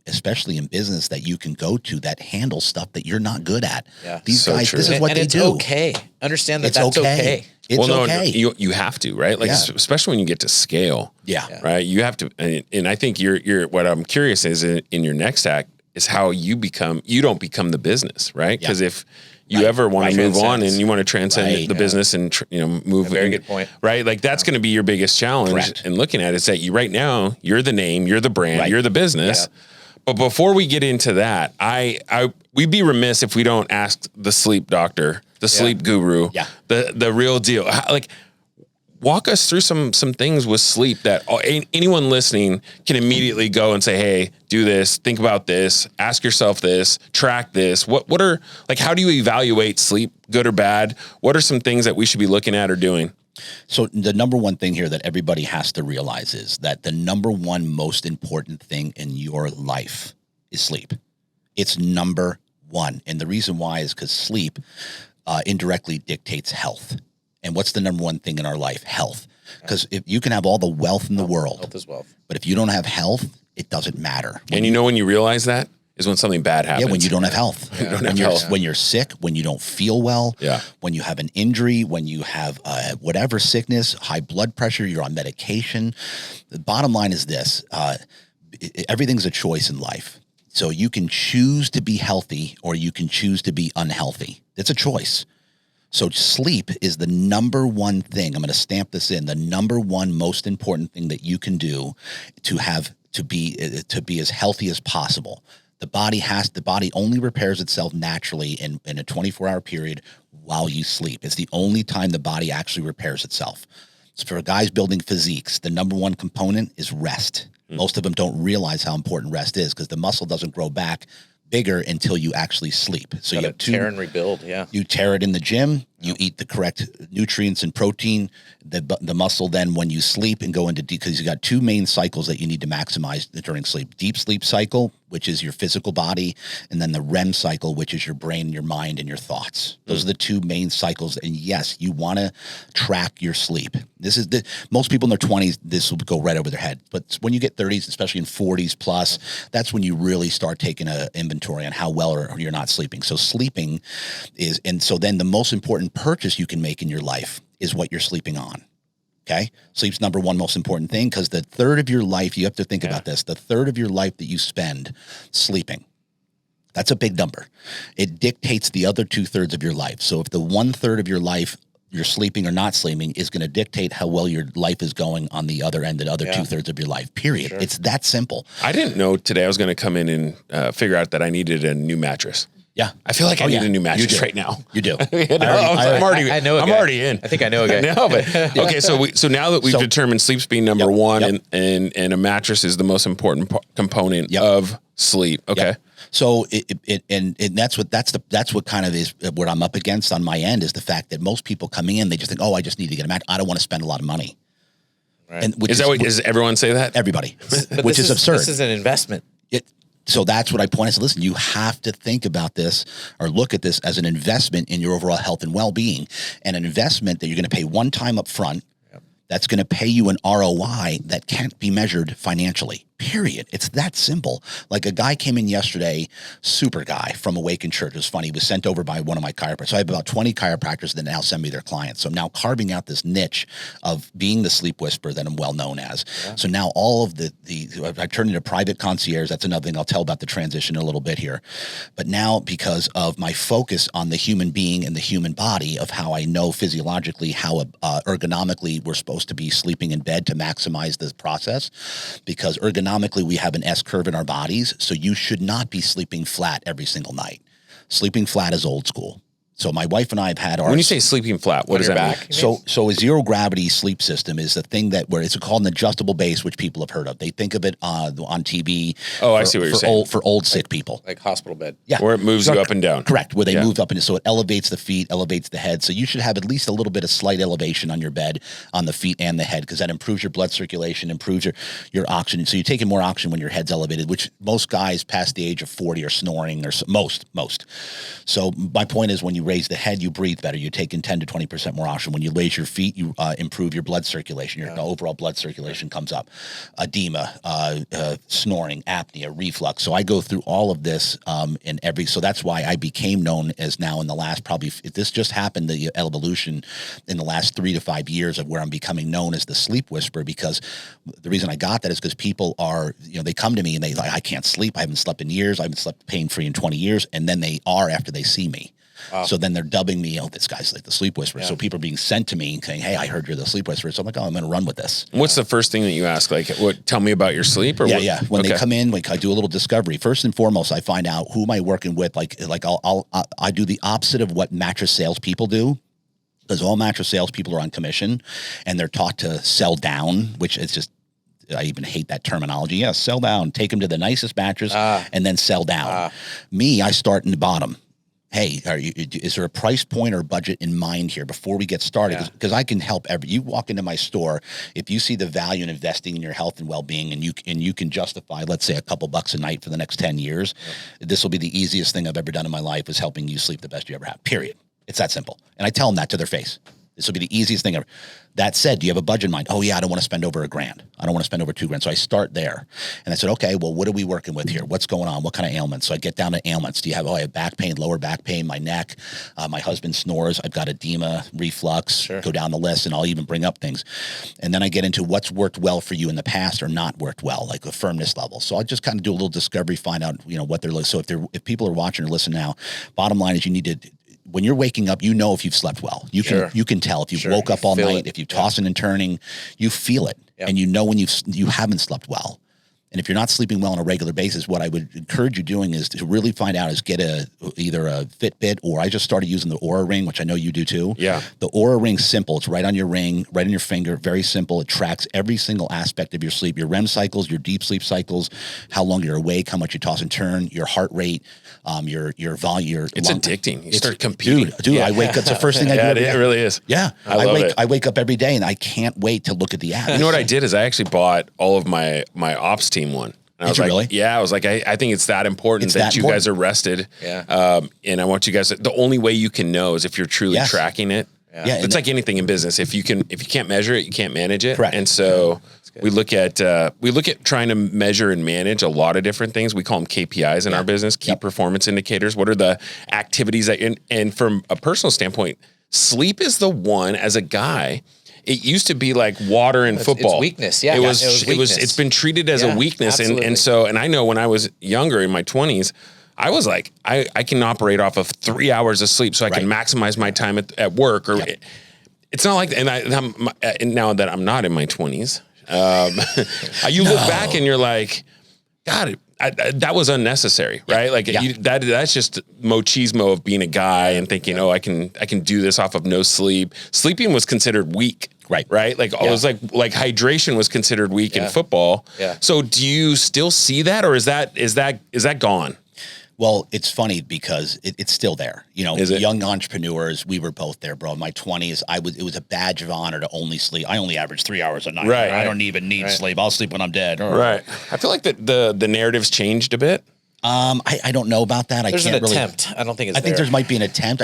[SPEAKER 2] especially in business, that you can go to that handle stuff that you're not good at. Yeah. These guys, this is what they do.
[SPEAKER 1] Okay. Understand that that's okay.
[SPEAKER 2] It's okay.
[SPEAKER 3] You have to, right? Like, especially when you get to scale.
[SPEAKER 2] Yeah.
[SPEAKER 3] Right. You have to. And I think you're, what I'm curious is in your next act is how you don't become the business, right? Because if you ever want to move on and you want to transcend the business and move.
[SPEAKER 1] Very good point.
[SPEAKER 3] Right, like that's going to be your biggest challenge. Correct. And looking at it is that you right now you're the name, you're the brand, you're the business. Yeah. But before we get into that, we'd be remiss if we don't ask the sleep doctor, the sleep guru, the real deal. Like, walk us through some things with sleep that anyone listening can immediately go and say, hey, do this, think about this, ask yourself this, track this. What are, like, how do you evaluate sleep, good or bad? What are some things that we should be looking at or doing?
[SPEAKER 2] So the number one thing here that everybody has to realize is that the number one most important thing in your life is sleep. It's number one. And the reason why is because sleep indirectly dictates health. And what's the number one thing in our life? Health. Because if you can have all the wealth in the world,
[SPEAKER 1] health is wealth.
[SPEAKER 2] But if you don't have health, it doesn't matter.
[SPEAKER 3] And you know when you realize that is when something bad happens.
[SPEAKER 2] Yeah, when you don't have health. When you're sick, when you don't feel well, when you have an injury, when you have whatever sickness, high blood pressure, you're on medication. The bottom line is this. Everything's a choice in life. So you can choose to be healthy or you can choose to be unhealthy. It's a choice. So sleep is the number one thing. I'm going to stamp this in. The number one most important thing that you can do to be as healthy as possible. The body only repairs itself naturally in a 24-hour period while you sleep. It's the only time the body actually repairs itself. So for guys building physiques, the number one component is rest. Most of them don't realize how important rest is because the muscle doesn't grow back bigger until you actually sleep. So you have
[SPEAKER 1] tear and rebuild. Yeah.
[SPEAKER 2] You tear it in the gym. You eat the correct nutrients and protein. The muscle then, when you sleep and go into because you got two main cycles that you need to maximize during sleep: deep sleep cycle, which is your physical body, and then the REM cycle, which is your brain, your mind, and your thoughts. Those are the two main cycles. And yes, you want to track your sleep. Most people in their 20s, this will go right over their head. But when you get 30s, especially in 40s plus, that's when you really start taking an inventory on how well or you're not sleeping. So sleeping is, and so then the most important purchase you can make in your life is what you're sleeping on. Okay. Sleep's number one most important thing because the third of your life, you have to think about this, the third of your life that you spend sleeping, that's a big number. It dictates the other 2/3 of your life. So if the 1/3 of your life you're sleeping or not sleeping is going to dictate how well your life is going on the other end, the other 2/3 of your life, period. Sure. It's that simple.
[SPEAKER 3] I didn't know today I was going to come in and figure out that I needed a new mattress.
[SPEAKER 2] Yeah.
[SPEAKER 3] I feel like I need a new mattress right now.
[SPEAKER 2] You do.
[SPEAKER 3] I'm already in.
[SPEAKER 1] I think I know a guy.
[SPEAKER 3] No, but okay. So now that we've determined sleep's being number one and a mattress is the most important component of sleep. Okay.
[SPEAKER 2] Yep. So that's what kind of is what I'm up against on my end is the fact that most people coming in, they just think, oh, I just need to get a mattress. I don't want to spend a lot of money.
[SPEAKER 3] Right. And does everyone say that?
[SPEAKER 2] Everybody, which is absurd.
[SPEAKER 1] This is an investment.
[SPEAKER 2] So that's what I point out. So listen, you have to think about this or look at this as an investment in your overall health and well-being, and an investment that you're going to pay one time up front. That's going to pay you an ROI that can't be measured financially, period. It's that simple. Like a guy came in yesterday, super guy from Awaken Church. It was funny. He was sent over by one of my chiropractors. So I have about 20 chiropractors that now send me their clients. So I'm now carving out this niche of being the sleep whisperer that I'm well known as. Yeah. So now all of I turned into private concierge. That's another thing I'll tell about the transition in a little bit here. But now because of my focus on the human being and the human body of how I know physiologically, how ergonomically we're supposed to be sleeping in bed to maximize this process, because ergonomically we have an S curve in our bodies, so you should not be sleeping flat every single night. Sleeping flat is old school. So my wife and I have had our...
[SPEAKER 3] When you say sleeping flat, what does that mean?
[SPEAKER 2] So a zero gravity sleep system is the thing where it's called an adjustable base, which people have heard of. They think of it on TV.
[SPEAKER 3] I see what you're saying.
[SPEAKER 2] For old sick people.
[SPEAKER 1] Like hospital bed.
[SPEAKER 2] Yeah.
[SPEAKER 3] Where it moves you up and down.
[SPEAKER 2] Correct. Where they move up and so it elevates the feet, elevates the head. So you should have at least a little bit of slight elevation on your bed, on the feet and the head, because that improves your blood circulation, improves your oxygen. So you're taking more oxygen when your head's elevated, which most guys past the age of 40 are snoring, or most. So my point is, when you raise the head, you breathe better. You're taking 10 to 20% more oxygen. When you raise your feet, you improve your blood circulation. Your overall blood circulation comes up. Edema, snoring, apnea, reflux. So I go through all of this so that's why I became known as now in the last this just happened, the evolution in the last 3 to 5 years of where I'm becoming known as the sleep whisperer, because the reason I got that is because people are, they come to me and they like, I can't sleep. I haven't slept in years. I haven't slept pain-free in 20 years. And then they are after they see me. Wow. So then they're dubbing me, this guy's like the sleep whisperer. Yeah. So people are being sent to me and saying, hey, I heard you're the sleep whisperer. So I'm like, I'm going to run with this.
[SPEAKER 3] What's the first thing that you ask? Like, tell me about your sleep? Or
[SPEAKER 2] Yeah. When they come in, I do a little discovery. First and foremost, I find out who am I working with. I do the opposite of what mattress salespeople do. Because all mattress salespeople are on commission and they're taught to sell down, which is just, I even hate that terminology. Yeah, sell down, take them to the nicest mattress and then sell down. Me, I start in the bottom. Hey, is there a price point or budget in mind here before we get started? Because I can help you walk into my store, if you see the value in investing in your health and well-being and you can justify, let's say, a couple bucks a night for the next 10 years, this will be the easiest thing I've ever done in my life, is helping you sleep the best you ever have, period. It's that simple. And I tell them that to their face. This will be the easiest thing ever. That said, do you have a budget in mind? Oh yeah, I don't want to spend over $1,000. I don't want to spend over $2,000. So I start there. And I said, okay, well, what are we working with here? What's going on? What kind of ailments? So I get down to ailments. Do you have, I have back pain, lower back pain, my neck, my husband snores. I've got edema, reflux, go down the list, and I'll even bring up things. And then I get into what's worked well for you in the past or not worked well, like a firmness level. So I'll just kind of do a little discovery, find out, what they're, so if people are watching or listening now, bottom line is you need to, when you're waking up, if you've slept well. You can tell if you've woke up all night, if you've tossing and turning, you feel it, and when you haven't slept well. And if you're not sleeping well on a regular basis, what I would encourage you doing is to really find out is get either a Fitbit, or I just started using the Oura Ring, which I know you do too.
[SPEAKER 3] Yeah.
[SPEAKER 2] The Oura Ring's simple. It's right on your ring, right on your finger. Very simple. It tracks every single aspect of your sleep, your REM cycles, your deep sleep cycles, how long you're awake, how much you toss and turn, your heart rate, your volume.
[SPEAKER 3] It's addicting. You start competing.
[SPEAKER 2] Dude, I wake up. It's the first thing I do.
[SPEAKER 3] It really is.
[SPEAKER 2] Yeah. I wake up every day and I can't wait to look at the app.
[SPEAKER 3] You know what I did is I actually bought all of my ops team one. And I was like,
[SPEAKER 2] really?
[SPEAKER 3] Yeah, I was like, I think it's that important that you guys are rested.
[SPEAKER 1] Yeah.
[SPEAKER 3] And I want you guys the only way you can know is if you're truly tracking it.
[SPEAKER 2] Yeah.
[SPEAKER 3] It's like anything in business. If you can't measure it, you can't manage it.
[SPEAKER 2] Correct.
[SPEAKER 3] And so we look at trying to measure and manage a lot of different things. We call them KPIs in our business, key performance indicators. What are the activities and from a personal standpoint, sleep is the one as a guy. It used to be like water in football.
[SPEAKER 1] It's weakness. Yeah.
[SPEAKER 3] It's been treated as a weakness. And I know when I was younger in my 20s, I was like, I can operate off of 3 hours of sleep so I can maximize my time at work. Or it's not like, and now that I'm not in my 20s, you look back and you're like, God, that was unnecessary, right? Like that's just machismo of being a guy and thinking, I can do this off of no sleep. Sleeping was considered weak, right? Like it was like hydration was considered weak in football. Yeah. So do you still see that, or is that gone?
[SPEAKER 2] Well, it's funny because it's still there. Young entrepreneurs, we were both there, bro. In my 20s, it was a badge of honor to only sleep. I only average 3 hours a night.
[SPEAKER 3] Right.
[SPEAKER 2] I don't even need sleep. I'll sleep when I'm dead.
[SPEAKER 3] Right. I feel like the narrative's changed a bit.
[SPEAKER 2] I don't know about that.
[SPEAKER 1] There's an attempt. I don't think it's
[SPEAKER 2] I think there might be an attempt.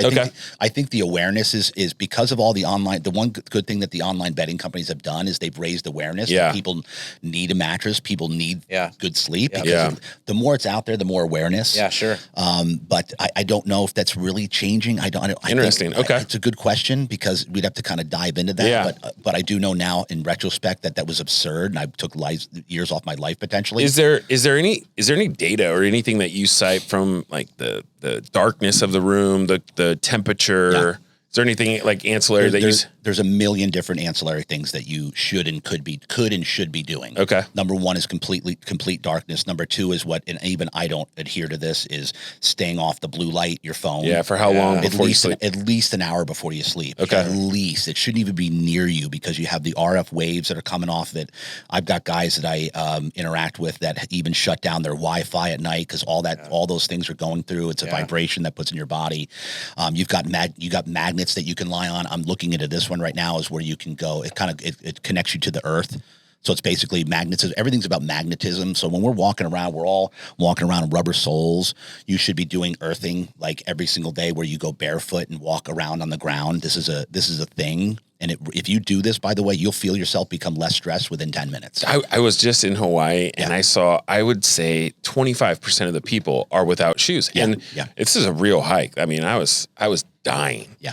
[SPEAKER 2] I think the awareness is because of all the online. The one good thing that the online bedding companies have done is they've raised awareness.
[SPEAKER 3] Yeah.
[SPEAKER 2] That people need a mattress. People need good sleep.
[SPEAKER 3] Yeah.
[SPEAKER 2] Because the more it's out there, the more awareness.
[SPEAKER 1] Yeah, sure.
[SPEAKER 2] But I don't know if that's really changing.
[SPEAKER 3] Interesting. Okay.
[SPEAKER 2] It's a good question because we'd have to kind of dive into that.
[SPEAKER 3] Yeah.
[SPEAKER 2] But I do know now in retrospect that was absurd and I took years off my life potentially.
[SPEAKER 3] Is there any data or anything that you cite from like the darkness of the room, the temperature? Yeah. Is there anything like ancillary
[SPEAKER 2] there's a million different ancillary things that you should and should be doing.
[SPEAKER 3] Okay.
[SPEAKER 2] Number one is complete darkness. Number two is and even I don't adhere to this, is staying off the blue light, your phone.
[SPEAKER 3] Yeah. For how long before you sleep?
[SPEAKER 2] At least an hour before you sleep.
[SPEAKER 3] Okay.
[SPEAKER 2] At least. It shouldn't even be near you because you have the RF waves that are coming off of it. I've got guys that I interact with that even shut down their Wi-Fi at night because all those things are going through. It's a vibration that puts in your body. You've got magnets that you can lie on. I'm looking into this one right now is where you can go. It connects you to the earth. So it's basically magnetism. Everything's about magnetism. So when we're walking around, we're all walking around in rubber soles. You should be doing earthing like every single day where you go barefoot and walk around on the ground. This is a thing. And if you do this, by the way, you'll feel yourself become less stressed within 10 minutes.
[SPEAKER 3] I was just in Hawaii and I would say 25% of the people are without shoes.
[SPEAKER 2] Yeah.
[SPEAKER 3] And this is a real hike. I mean, I was dying. Yeah.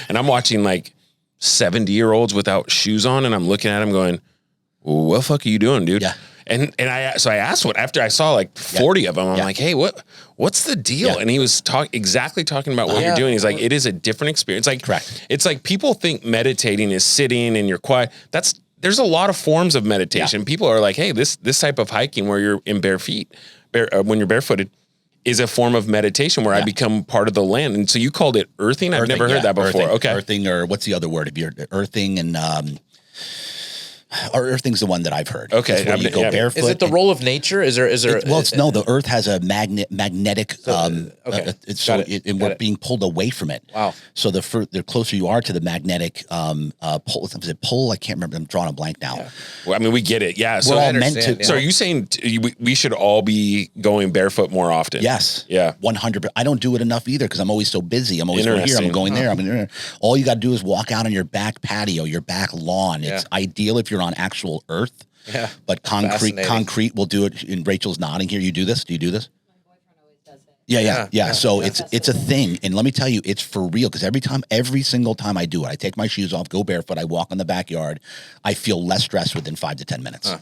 [SPEAKER 3] And I'm watching like 70-year-olds without shoes on and I'm looking at them going, what the fuck are you doing, dude? Yeah. And I asked after I saw like 40 of them, I'm like, hey, what's the deal? Yeah. And he was talking about what you're doing. He's like, it is a different experience. Like, correct. It's like people think meditating is sitting and you're quiet. There's a lot of forms of meditation. Yeah. People are like, hey, this type of hiking where you're in bare feet, when you're barefooted, is a form of meditation where I become part of the land. And so you called it earthing? I've never heard that before.
[SPEAKER 2] Earthing,
[SPEAKER 3] okay.
[SPEAKER 2] Earthing, or what's the other word? If you're earthing and Earthing's the one that I've heard.
[SPEAKER 3] Okay.
[SPEAKER 2] It's where you go barefoot.
[SPEAKER 1] Is it the role of nature? Is there?
[SPEAKER 2] The Earth has a magnetic. We're being pulled away from it.
[SPEAKER 1] Wow.
[SPEAKER 2] So the closer you are to the magnetic pull, is it pull? I can't remember. I'm drawing a blank now.
[SPEAKER 3] Yeah. Well, I mean, we get it. Yeah. So
[SPEAKER 2] we're all meant to.
[SPEAKER 3] So are you saying we should all be going barefoot more often?
[SPEAKER 2] Yes.
[SPEAKER 3] Yeah.
[SPEAKER 2] 100%. I don't do it enough either because I'm always so busy. I'm always going here. I'm going there. All you got to do is walk out on your back patio, your back lawn. It's ideal if you're on actual earth.
[SPEAKER 1] Yeah.
[SPEAKER 2] But concrete will do it. And Rachel's nodding here. You do this? Do you do this?
[SPEAKER 4] My boyfriend always does it.
[SPEAKER 2] Yeah. So it's a thing. And let me tell you, it's for real. Because every single time I do it, I take my shoes off, go barefoot, I walk in the backyard, I feel less stressed within 5 to 10 minutes.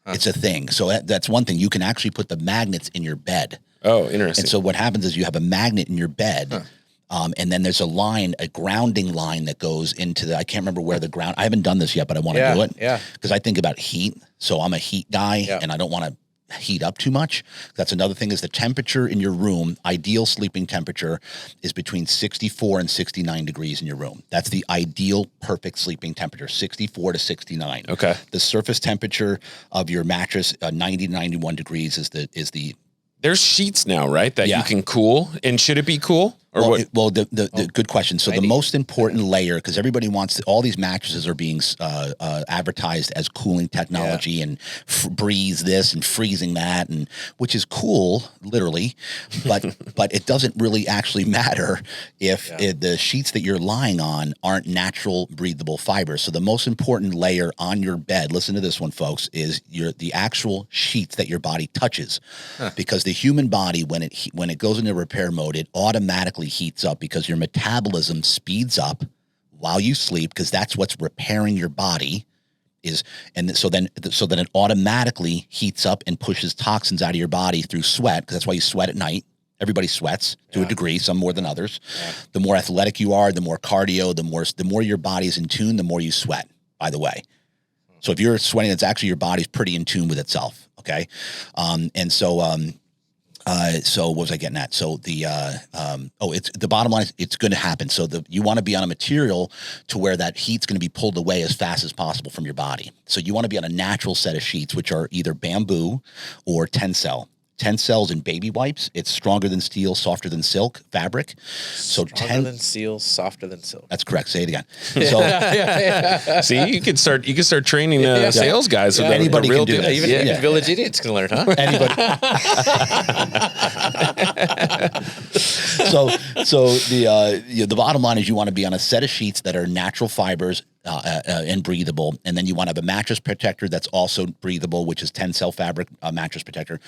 [SPEAKER 2] It's a thing. So that's one thing. You can actually put the magnets in your bed.
[SPEAKER 3] Oh, interesting.
[SPEAKER 2] And so what happens is you have a magnet in your bed. And then there's a grounding line that goes into I can't remember where the ground, I haven't done this yet, but I want to do it.
[SPEAKER 1] Yeah.
[SPEAKER 2] Because I think about heat. So I'm a heat guy and I don't want to heat up too much. That's another thing is the temperature in your room, ideal sleeping temperature is between 64 and 69 degrees in your room. That's the ideal perfect sleeping temperature, 64 to 69.
[SPEAKER 3] Okay.
[SPEAKER 2] The surface temperature of your mattress, 90 to 91 degrees is the
[SPEAKER 3] There's sheets now, right? That you can cool. And should it be cool? Or what?
[SPEAKER 2] The good question. So the most important layer, because everybody wants all these mattresses are being advertised as cooling technology and breeze this and freezing that, and which is cool, literally, but it doesn't really actually matter if the sheets that you're lying on aren't natural breathable fibers. So the most important layer on your bed, listen to this one, folks, is the actual sheets that your body touches, because the human body when it goes into repair mode, it automatically heats up because your metabolism speeds up while you sleep, because that's what's repairing your body so then it automatically heats up and pushes toxins out of your body through sweat, because that's why you sweat at night. Everybody sweats to a degree, some more than others. The more athletic you are, the more cardio, the more your body's in tune, the more you sweat, by the way. So if you're sweating, it's actually your body's pretty in tune with itself. Okay. So what was I getting at? So it's the bottom line is it's going to happen. So you want to be on a material to where that heat's going to be pulled away as fast as possible from your body. So you want to be on a natural set of sheets, which are either bamboo or Tencel. Tencel's in baby wipes. It's stronger than steel, softer than silk fabric. So
[SPEAKER 1] stronger than steel, softer than silk.
[SPEAKER 2] That's correct. Say it again. So
[SPEAKER 3] see, you could start training sales guys.
[SPEAKER 2] Yeah. Anybody can do that.
[SPEAKER 1] Even Village Idiots can learn, huh?
[SPEAKER 2] Anybody. So the bottom line is you want to be on a set of sheets that are natural fibers and breathable, and then you want to have a mattress protector that's also breathable, which is Tencel fabric mattress protector.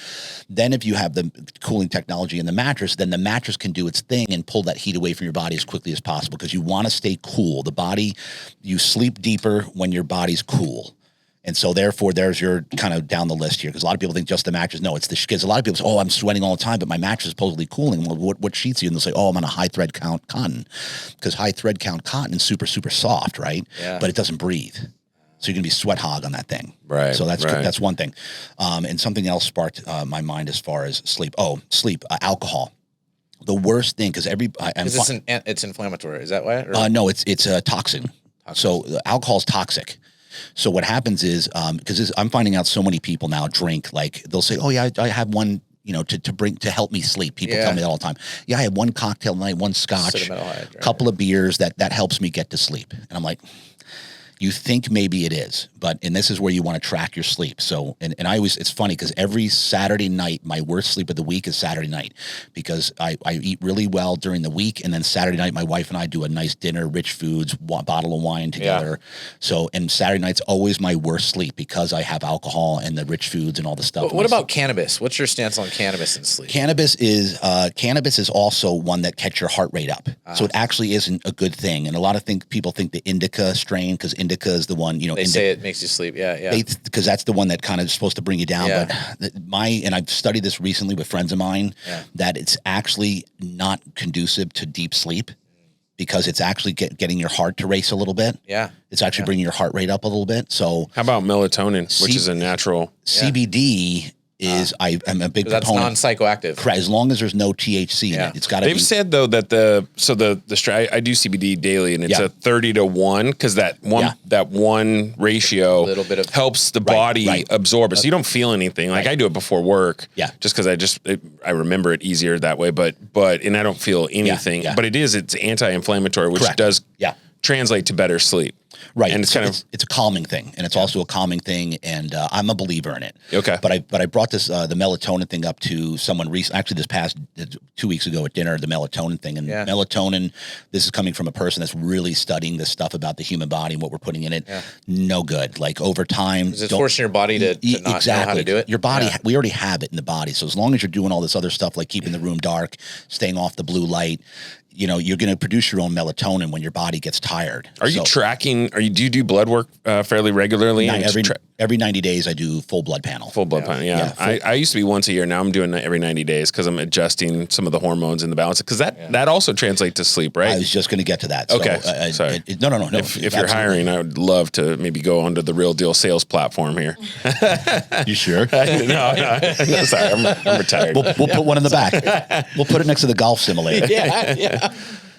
[SPEAKER 2] Then if you have the cooling technology in the mattress, then the mattress can do its thing and pull that heat away from your body as quickly as possible, because you want to stay cool. The body, you sleep deeper when your body's cool. And so therefore there's your kind of down the list here, because a lot of people think just the mattress. No, it's because a lot of people say, oh, I'm sweating all the time, but my mattress is supposedly cooling. Well, what sheets are you? And they'll say, oh, I'm on a high thread count cotton, because high thread count cotton is super, super soft, right? Yeah. But it doesn't breathe. So you're going to be sweat hog on that thing.
[SPEAKER 3] Right.
[SPEAKER 2] So that's one thing. And something else sparked my mind as far as sleep. Oh, sleep, alcohol. The worst thing, because
[SPEAKER 1] it's inflammatory. Is that why?
[SPEAKER 2] No, it's a toxin. So alcohol is toxic. So what happens is, because I'm finding out so many people now drink, like they'll say, oh yeah, I have one, to help me sleep. People tell me that all the time. Yeah, I have one cocktail a night, one scotch, a couple of beers that helps me get to sleep. And I'm like, you think maybe it is, and this is where you want to track your sleep. So, and I always, it's funny because every Saturday night, my worst sleep of the week is Saturday night, because I eat really well during the week. And then Saturday night, my wife and I do a nice dinner, rich foods, bottle of wine together. Yeah. So, and Saturday night's always my worst sleep because I have alcohol and the rich foods and all the stuff.
[SPEAKER 1] What about cannabis? What's your stance on cannabis and sleep?
[SPEAKER 2] Cannabis is also one that gets your heart rate up. So it actually isn't a good thing. And a lot of people think the indica strain, because indica is the one,
[SPEAKER 1] they say it makes you sleep. Yeah.
[SPEAKER 2] Because that's the one that kind of is supposed to bring you down. Yeah. But and I've studied this recently with friends of mine, that it's actually not conducive to deep sleep, because it's actually getting your heart to race a little bit.
[SPEAKER 1] Yeah.
[SPEAKER 2] It's actually bringing your heart rate up a little bit. So
[SPEAKER 3] how about melatonin, which is a natural
[SPEAKER 2] CBD is I'm a big
[SPEAKER 1] That's
[SPEAKER 2] proponent.
[SPEAKER 1] non-psychoactive.
[SPEAKER 2] Correct. As long as there's no THC in it, it's got to be.
[SPEAKER 3] They've said though that the I do CBD daily, and it's a 30-to-1 because that one ratio
[SPEAKER 1] Little bit of
[SPEAKER 3] helps the body absorb it, so you don't feel anything. Like I do it before work, just because I remember it easier that way. But and I don't feel anything. But it's anti-inflammatory, which does translate to better sleep.
[SPEAKER 2] Right,
[SPEAKER 3] and
[SPEAKER 2] it's a calming thing, and it's also a calming thing, and I'm a believer in it.
[SPEAKER 3] Okay,
[SPEAKER 2] but I brought this the melatonin thing up to someone recently. Actually, this past 2 weeks ago at dinner, the melatonin thing, and melatonin. This is coming from a person that's really studying this stuff about the human body and what we're putting in it. No good. Like over time,
[SPEAKER 1] it's forcing your body to not know how to do it.
[SPEAKER 2] Your body, we already have it in the body. So as long as you're doing all this other stuff like keeping the room dark, staying off the blue light, you're going to produce your own melatonin when your body gets tired.
[SPEAKER 3] Are you tracking? Do you do blood work fairly regularly?
[SPEAKER 2] Every 90 days, I do full blood panel.
[SPEAKER 3] Full blood panel, yeah. I used to be once a year. Now I'm doing it every 90 days because I'm adjusting some of the hormones in the balance. Because that also translates to sleep, right?
[SPEAKER 2] I was just going to get to that.
[SPEAKER 3] Okay,
[SPEAKER 2] sorry. No.
[SPEAKER 3] If you're hiring, I would love to maybe go onto the Real Deal sales platform here.
[SPEAKER 2] You sure?
[SPEAKER 3] No, sorry, I'm retired.
[SPEAKER 2] We'll put one in the back. We'll put it next to the golf simulator.
[SPEAKER 1] Yeah.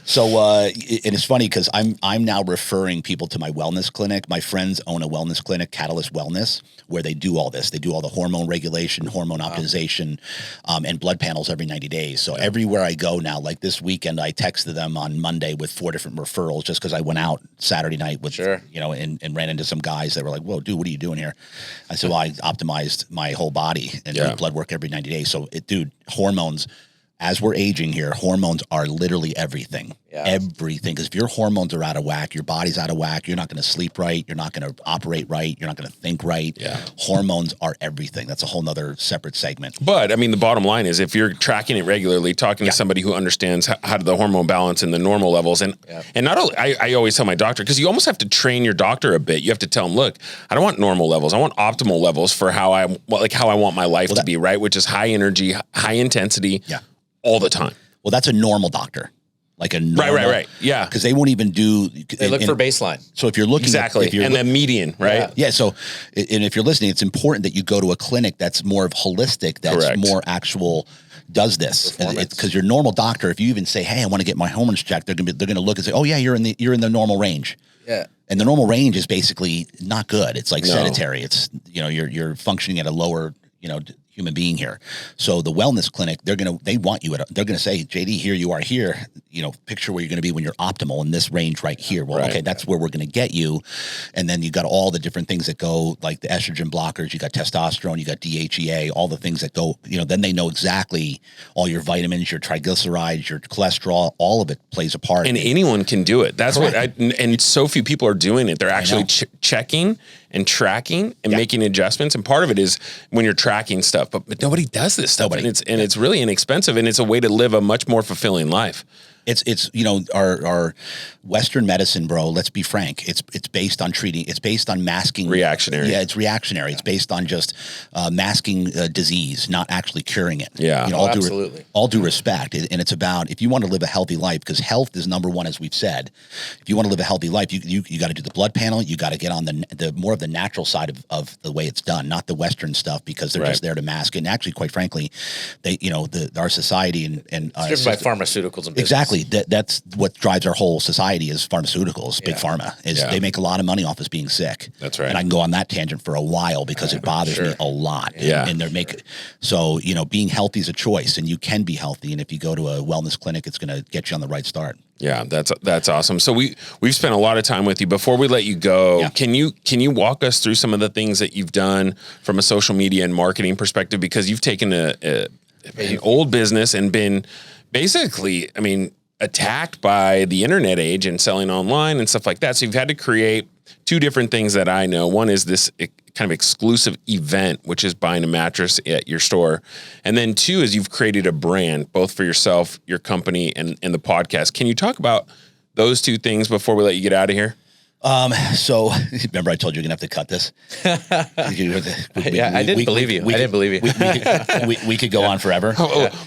[SPEAKER 2] So, and it's funny because I'm now referring people to my wellness clinic. My friends own a wellness clinic, Catalyst Wellness, where they do all this. They do all the hormone regulation, hormone optimization, and blood panels every 90 days. So everywhere I go now, like this weekend, I texted them on Monday with 4 different referrals just because I went out Saturday night with, and ran into some guys that were like, whoa, dude, what are you doing here? I said, well, I optimized my whole body and do blood work every 90 days. So hormones, as we're aging here, hormones are literally everything. Everything. Because if your hormones are out of whack, your body's out of whack, you're not going to sleep right, you're not going to operate right, you're not going to think right. Hormones are everything. That's a whole nother separate segment.
[SPEAKER 3] But I mean, the bottom line is if you're tracking it regularly, talking to somebody who understands how the hormone balance and the normal levels, and not only, I always tell my doctor, because you almost have to train your doctor a bit. You have to tell him, look, I don't want normal levels. I want optimal levels for how I want my life to be, right? Which is high energy, high intensity, all the time.
[SPEAKER 2] Well, that's a normal doctor. Like a normal,
[SPEAKER 3] right. Yeah.
[SPEAKER 2] Because they won't even do.
[SPEAKER 1] They look for baseline.
[SPEAKER 2] So if you're looking
[SPEAKER 3] and the median, right?
[SPEAKER 2] Yeah. So, and if you're listening, it's important that you go to a clinic that's more of holistic, that's more actual, does this. Because your normal doctor, if you even say, hey, I want to get my hormones checked, they're gonna look and say, oh yeah, you're in the normal range. Yeah. And the normal range is basically not good. It's like sedentary. It's you're functioning at a lower human being here. So the wellness clinic, they want you they're gonna say, JD, here you are here, picture where you're gonna be when you're optimal in this range right here. Well, okay, that's where we're gonna get you. And then you got all the different things that go, like the estrogen blockers, you got testosterone, you got DHEA, all the things that go, then they know exactly all your vitamins, your triglycerides, your cholesterol, all of it plays a part.
[SPEAKER 3] And anyone can do it. That's and so few people are doing it. They're actually checking and tracking and making adjustments. And part of it is when you're tracking stuff, but nobody does this stuff. And it's really inexpensive, and it's a way to live a much more fulfilling life.
[SPEAKER 2] It's our Western medicine, bro. Let's be frank. It's based on treating. It's based on masking.
[SPEAKER 3] Reactionary.
[SPEAKER 2] Yeah, it's reactionary. It's based on just masking disease, not actually curing it.
[SPEAKER 3] Yeah,
[SPEAKER 1] absolutely.
[SPEAKER 2] All due respect, and it's about, if you want to live a healthy life, because health is number one, as we've said. If you want to live a healthy life, you got to do the blood panel. You got to get on the more of the natural side of the way it's done, not the Western stuff, because they're just there to mask it. And actually, quite frankly, our society and
[SPEAKER 1] it's driven by pharmaceuticals and business.
[SPEAKER 2] Exactly. That's what drives our whole society is pharmaceuticals. Big pharma they make a lot of money off us being sick.
[SPEAKER 3] That's right.
[SPEAKER 2] And I can go on that tangent for a while because it bothers me a lot.
[SPEAKER 3] Yeah.
[SPEAKER 2] And being healthy is a choice, and you can be healthy. And if you go to a wellness clinic, it's going to get you on the right start.
[SPEAKER 3] Yeah, that's awesome. So we've spent a lot of time with you. Before we let you go, can you walk us through some of the things that you've done from a social media and marketing perspective? Because you've taken an old business and been basically, attacked by the internet age and selling online and stuff like that. So you've had to create 2 different things that I know. One is this kind of exclusive event, which is buying a mattress at your store. And then 2 is you've created a brand, both for yourself, your company, and the podcast. Can you talk about those 2 things before we let you get out of here?
[SPEAKER 2] So remember I told you you're gonna have to cut this.
[SPEAKER 1] I didn't believe you.
[SPEAKER 2] We could go on forever.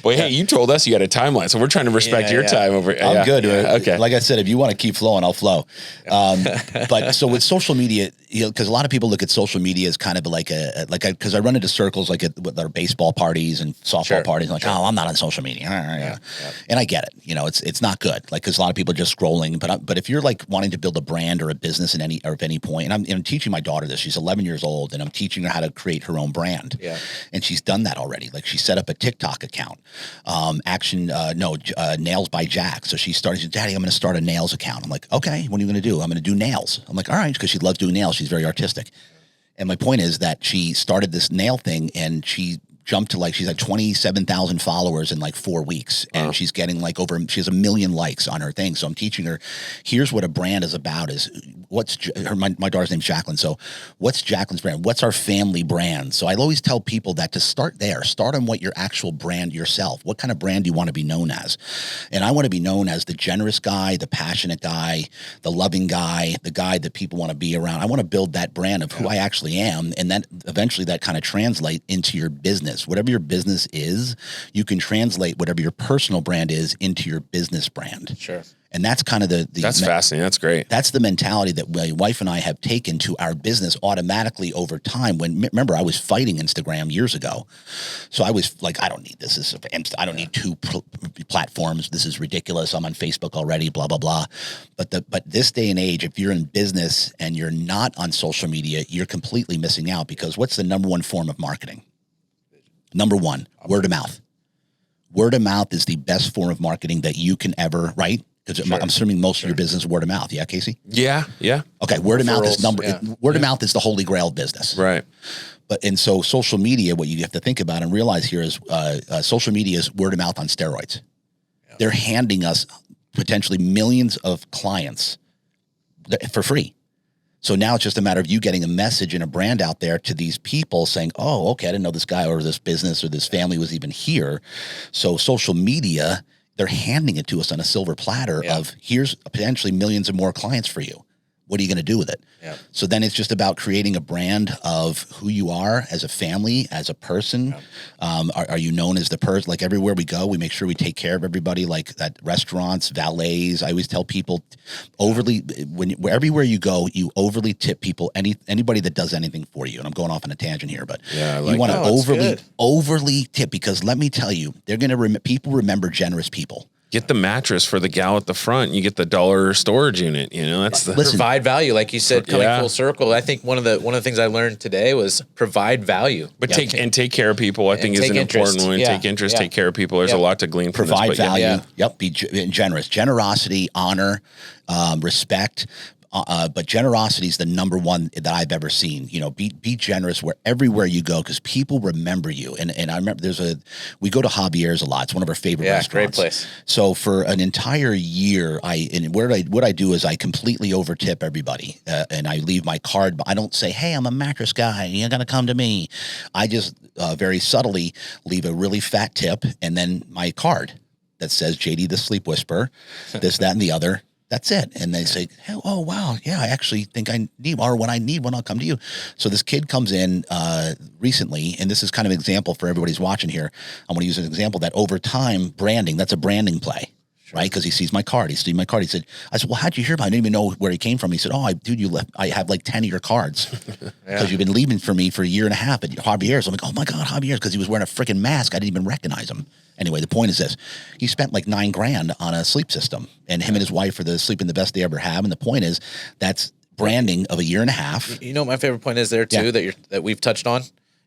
[SPEAKER 3] Hey, you told us you had a timeline, so we're trying to respect your time over.
[SPEAKER 2] I'm good.
[SPEAKER 3] Okay.
[SPEAKER 2] Like I said, if you want to keep flowing, I'll flow. But so with social media, because a lot of people look at social media as kind of because I run into circles like with our baseball parties and softball parties, like, oh, I'm not on social media. And I get it. It's not good. Like, because a lot of people are just scrolling. But if you're like wanting to build a brand or a business at any point, and I'm teaching my daughter this. She's 11 years old, and I'm teaching her how to create her own brand. Yeah. And she's done that already. Like, she set up a TikTok account, Nails by Jack. So she started, Daddy, I'm going to start a nails account. I'm like, okay, what are you going to do? I'm going to do nails. I'm like, all right, because she loves doing nails. She's very artistic. And my point is that she started this nail thing, and she jumped to she's at 27,000 followers in 4 weeks. And she's getting she has 1 million likes on her thing. So I'm teaching her, here's what a brand is about my daughter's name's Jacqueline. So what's Jacqueline's brand? What's our family brand? So I always tell people that to start there, start on what your actual brand yourself, what kind of brand do you want to be known as? And I want to be known as the generous guy, the passionate guy, the loving guy, the guy that people want to be around. I want to build that brand of who I actually am. And then eventually that kind of translate into your business. Whatever your business is, you can translate whatever your personal brand is into your business brand. Sure. And that's kind of
[SPEAKER 3] that's fascinating. That's great.
[SPEAKER 2] That's the mentality that my wife and I have taken to our business automatically over time. Remember, I was fighting Instagram years ago. So I was like, I don't need this. I don't need 2 platforms. This is ridiculous. I'm on Facebook already, blah, blah, blah. But this day and age, if you're in business and you're not on social media, you're completely missing out, because what's the number one form of marketing? Number one, word of mouth. Word of mouth is the best form of marketing that you can ever, right? Because I'm assuming most of your business is word of mouth. Yeah, Casey?
[SPEAKER 3] Yeah.
[SPEAKER 2] Okay, word of mouth is word of mouth is the holy grail of business.
[SPEAKER 3] Right.
[SPEAKER 2] And so social media, what you have to think about and realize here is social media is word of mouth on steroids. Yeah. They're handing us potentially millions of clients for free. So now it's just a matter of you getting a message and a brand out there to these people saying, oh, okay, I didn't know this guy or this business or this family was even here. So social media, they're handing it to us on a silver platter of here's potentially millions of more clients for you. What are you going to do with it? Yeah. So then it's just about creating a brand of who you are as a family, as a person. Yeah. Are you known as the person? Like, everywhere we go, we make sure we take care of everybody, like at restaurants, valets. I always tell people everywhere you go, you overly tip people, anybody that does anything for you. And I'm going off on a tangent here, but you want to overly tip, because let me tell you, they're going to people remember generous people.
[SPEAKER 3] Get the mattress for the gal at the front. You get the $1 storage unit. That's
[SPEAKER 1] provide value, like you said, coming full circle. I think one of the things I learned today was provide value,
[SPEAKER 3] but take care of people. I think is an important one. Take interest, take care of people. There's a lot to glean from
[SPEAKER 2] provide
[SPEAKER 3] this.
[SPEAKER 2] Value. Yep. Be generous, generosity, honor, respect. But generosity is the number one that I've ever seen. Be generous everywhere you go, because people remember you. And I remember we go to Javier's a lot. It's one of our favorite restaurants.
[SPEAKER 1] Great place.
[SPEAKER 2] So for an entire year, what I do is I completely overtip everybody, and I leave my card. I don't say, hey, I'm a mattress guy, you got to come to me. I just very subtly leave a really fat tip, and then my card that says JD the Sleep Whisperer, this, that, and the other. That's it. And they say, oh, wow, yeah, I actually think I need one. Or when I need one, I'll come to you. So this kid comes in recently, and this is kind of an example for everybody who's watching here. I want to use an example that over time, branding, that's a branding play, right? Because he sees my card. I said, well, how'd you hear about it? I didn't even know where he came from. He said, dude, you left. I have like 10 of your cards because you've been leaving for me for a year and a half at Javier's. I'm like, oh my God, Javier's, because he was wearing a freaking mask. I didn't even recognize him. Anyway, the point is this: he spent like $9,000 on a sleep system, and him and his wife are sleeping the best they ever have. And the point is, that's branding of a year and a half.
[SPEAKER 1] My favorite point is there too that we've touched on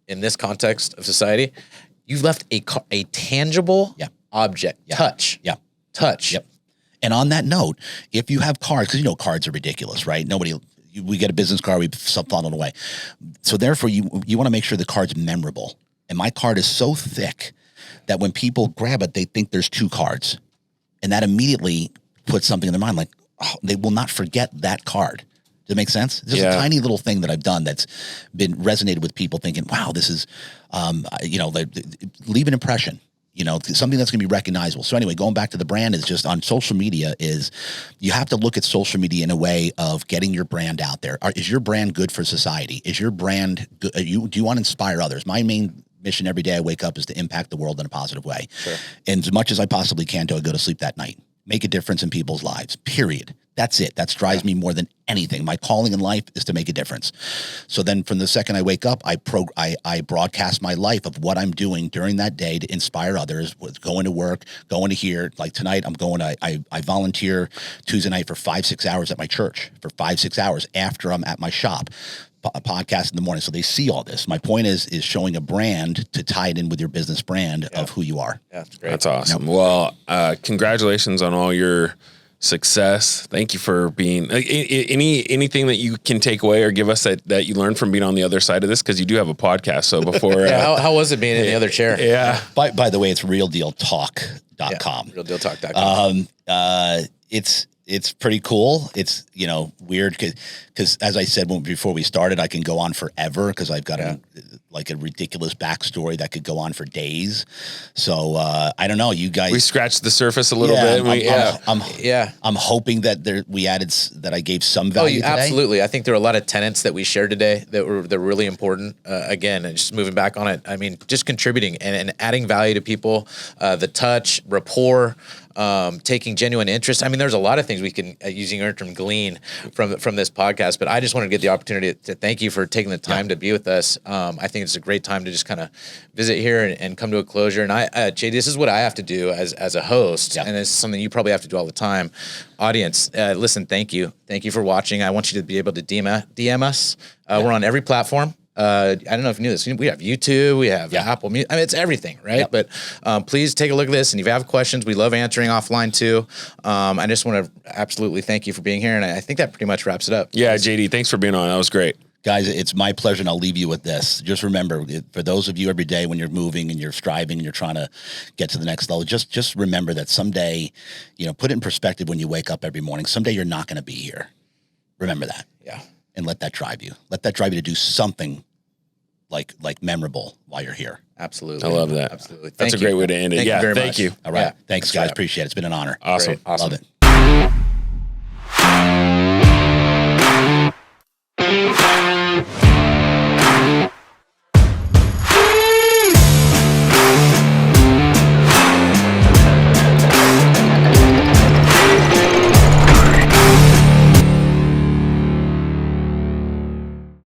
[SPEAKER 1] in this context of society. You've left a tangible object, touch.
[SPEAKER 2] Yep. And on that note, if you have cards, because cards are ridiculous, right? We get a business card, we funnel away. So therefore, you want to make sure the card's memorable. And my card is so thick that when people grab it, they think there's 2 cards. And that immediately puts something in their mind, like, they will not forget that card. Does it make sense? It's just a tiny little thing that I've done that's been resonated with people thinking, wow, this is, leave an impression, something that's going to be recognizable. So anyway, going back to the brand is just on social media is you have to look at social media in a way of getting your brand out there. Is your brand good for society? Is your brand good? Do you want to inspire others? My main mission every day I wake up is to impact the world in a positive way. Sure. And as much as I possibly can to go to sleep that night, make a difference in people's lives, period. That's it. That drives me more than anything. My calling in life is to make a difference. So then from the second I wake up, I broadcast my life of what I'm doing during that day to inspire others with going to work, going to here. Like tonight, I volunteer Tuesday night for 5-6 hours at my church for 5-6 hours after I'm at my shop. A podcast in the morning. So they see all this. My point is showing a brand to tie it in with your business brand of who you are.
[SPEAKER 1] Yeah, that's great.
[SPEAKER 3] That's awesome. Well, congratulations on all your success. Thank you for being anything that you can take away or give us that you learned from being on the other side of this, because you do have a podcast. So before
[SPEAKER 1] how was it being in the other chair?
[SPEAKER 3] Yeah.
[SPEAKER 2] By the way, it's realdealtalk.com.
[SPEAKER 1] Realdealtalk.com.
[SPEAKER 2] It's pretty cool. It's, weird because as I said before we started, I can go on forever because I've got a ridiculous backstory that could go on for days. So I don't know, you guys.
[SPEAKER 3] We scratched the surface a little bit.
[SPEAKER 2] I'm hoping that I gave some value today.
[SPEAKER 1] Absolutely. I think there are a lot of tenets that we shared today that were really important. Again, and just moving back on it, I mean, just contributing and adding value to people, the touch, rapport, taking genuine interest. I mean, there's a lot of things we can, using your term, glean from this podcast, but I just wanted to get the opportunity to thank you for taking the time to be with us. I think it's a great time to just kind of visit here and come to a closure. And Jay, this is what I have to do as a host, and this is something you probably have to do all the time. Audience, listen, thank you. Thank you for watching. I want you to be able to DM us. We're on every platform. I don't know if you knew this. We have YouTube, we have Apple Music. I mean, it's everything, right? But please take a look at this. And if you have questions, we love answering offline too. I just want to absolutely thank you for being here. And I think that pretty much wraps it up.
[SPEAKER 3] Yeah, JD, thanks for being on. That was great.
[SPEAKER 2] Guys, it's my pleasure, and I'll leave you with this. Just remember, for those of you every day when you're moving and you're striving and you're trying to get to the next level, just remember that someday, put it in perspective when you wake up every morning. Someday you're not going to be here. Remember that.
[SPEAKER 1] Yeah.
[SPEAKER 2] And let that drive you. Let that drive you to do something like memorable while you're here.
[SPEAKER 1] Absolutely.
[SPEAKER 3] I love that.
[SPEAKER 1] Absolutely.
[SPEAKER 3] That's a great way to end it.
[SPEAKER 1] Thank you very much.
[SPEAKER 3] Thank you.
[SPEAKER 2] All right. Thanks, guys. Appreciate it. It's been an honor.
[SPEAKER 3] Awesome.
[SPEAKER 1] Great. Awesome.
[SPEAKER 2] Love it.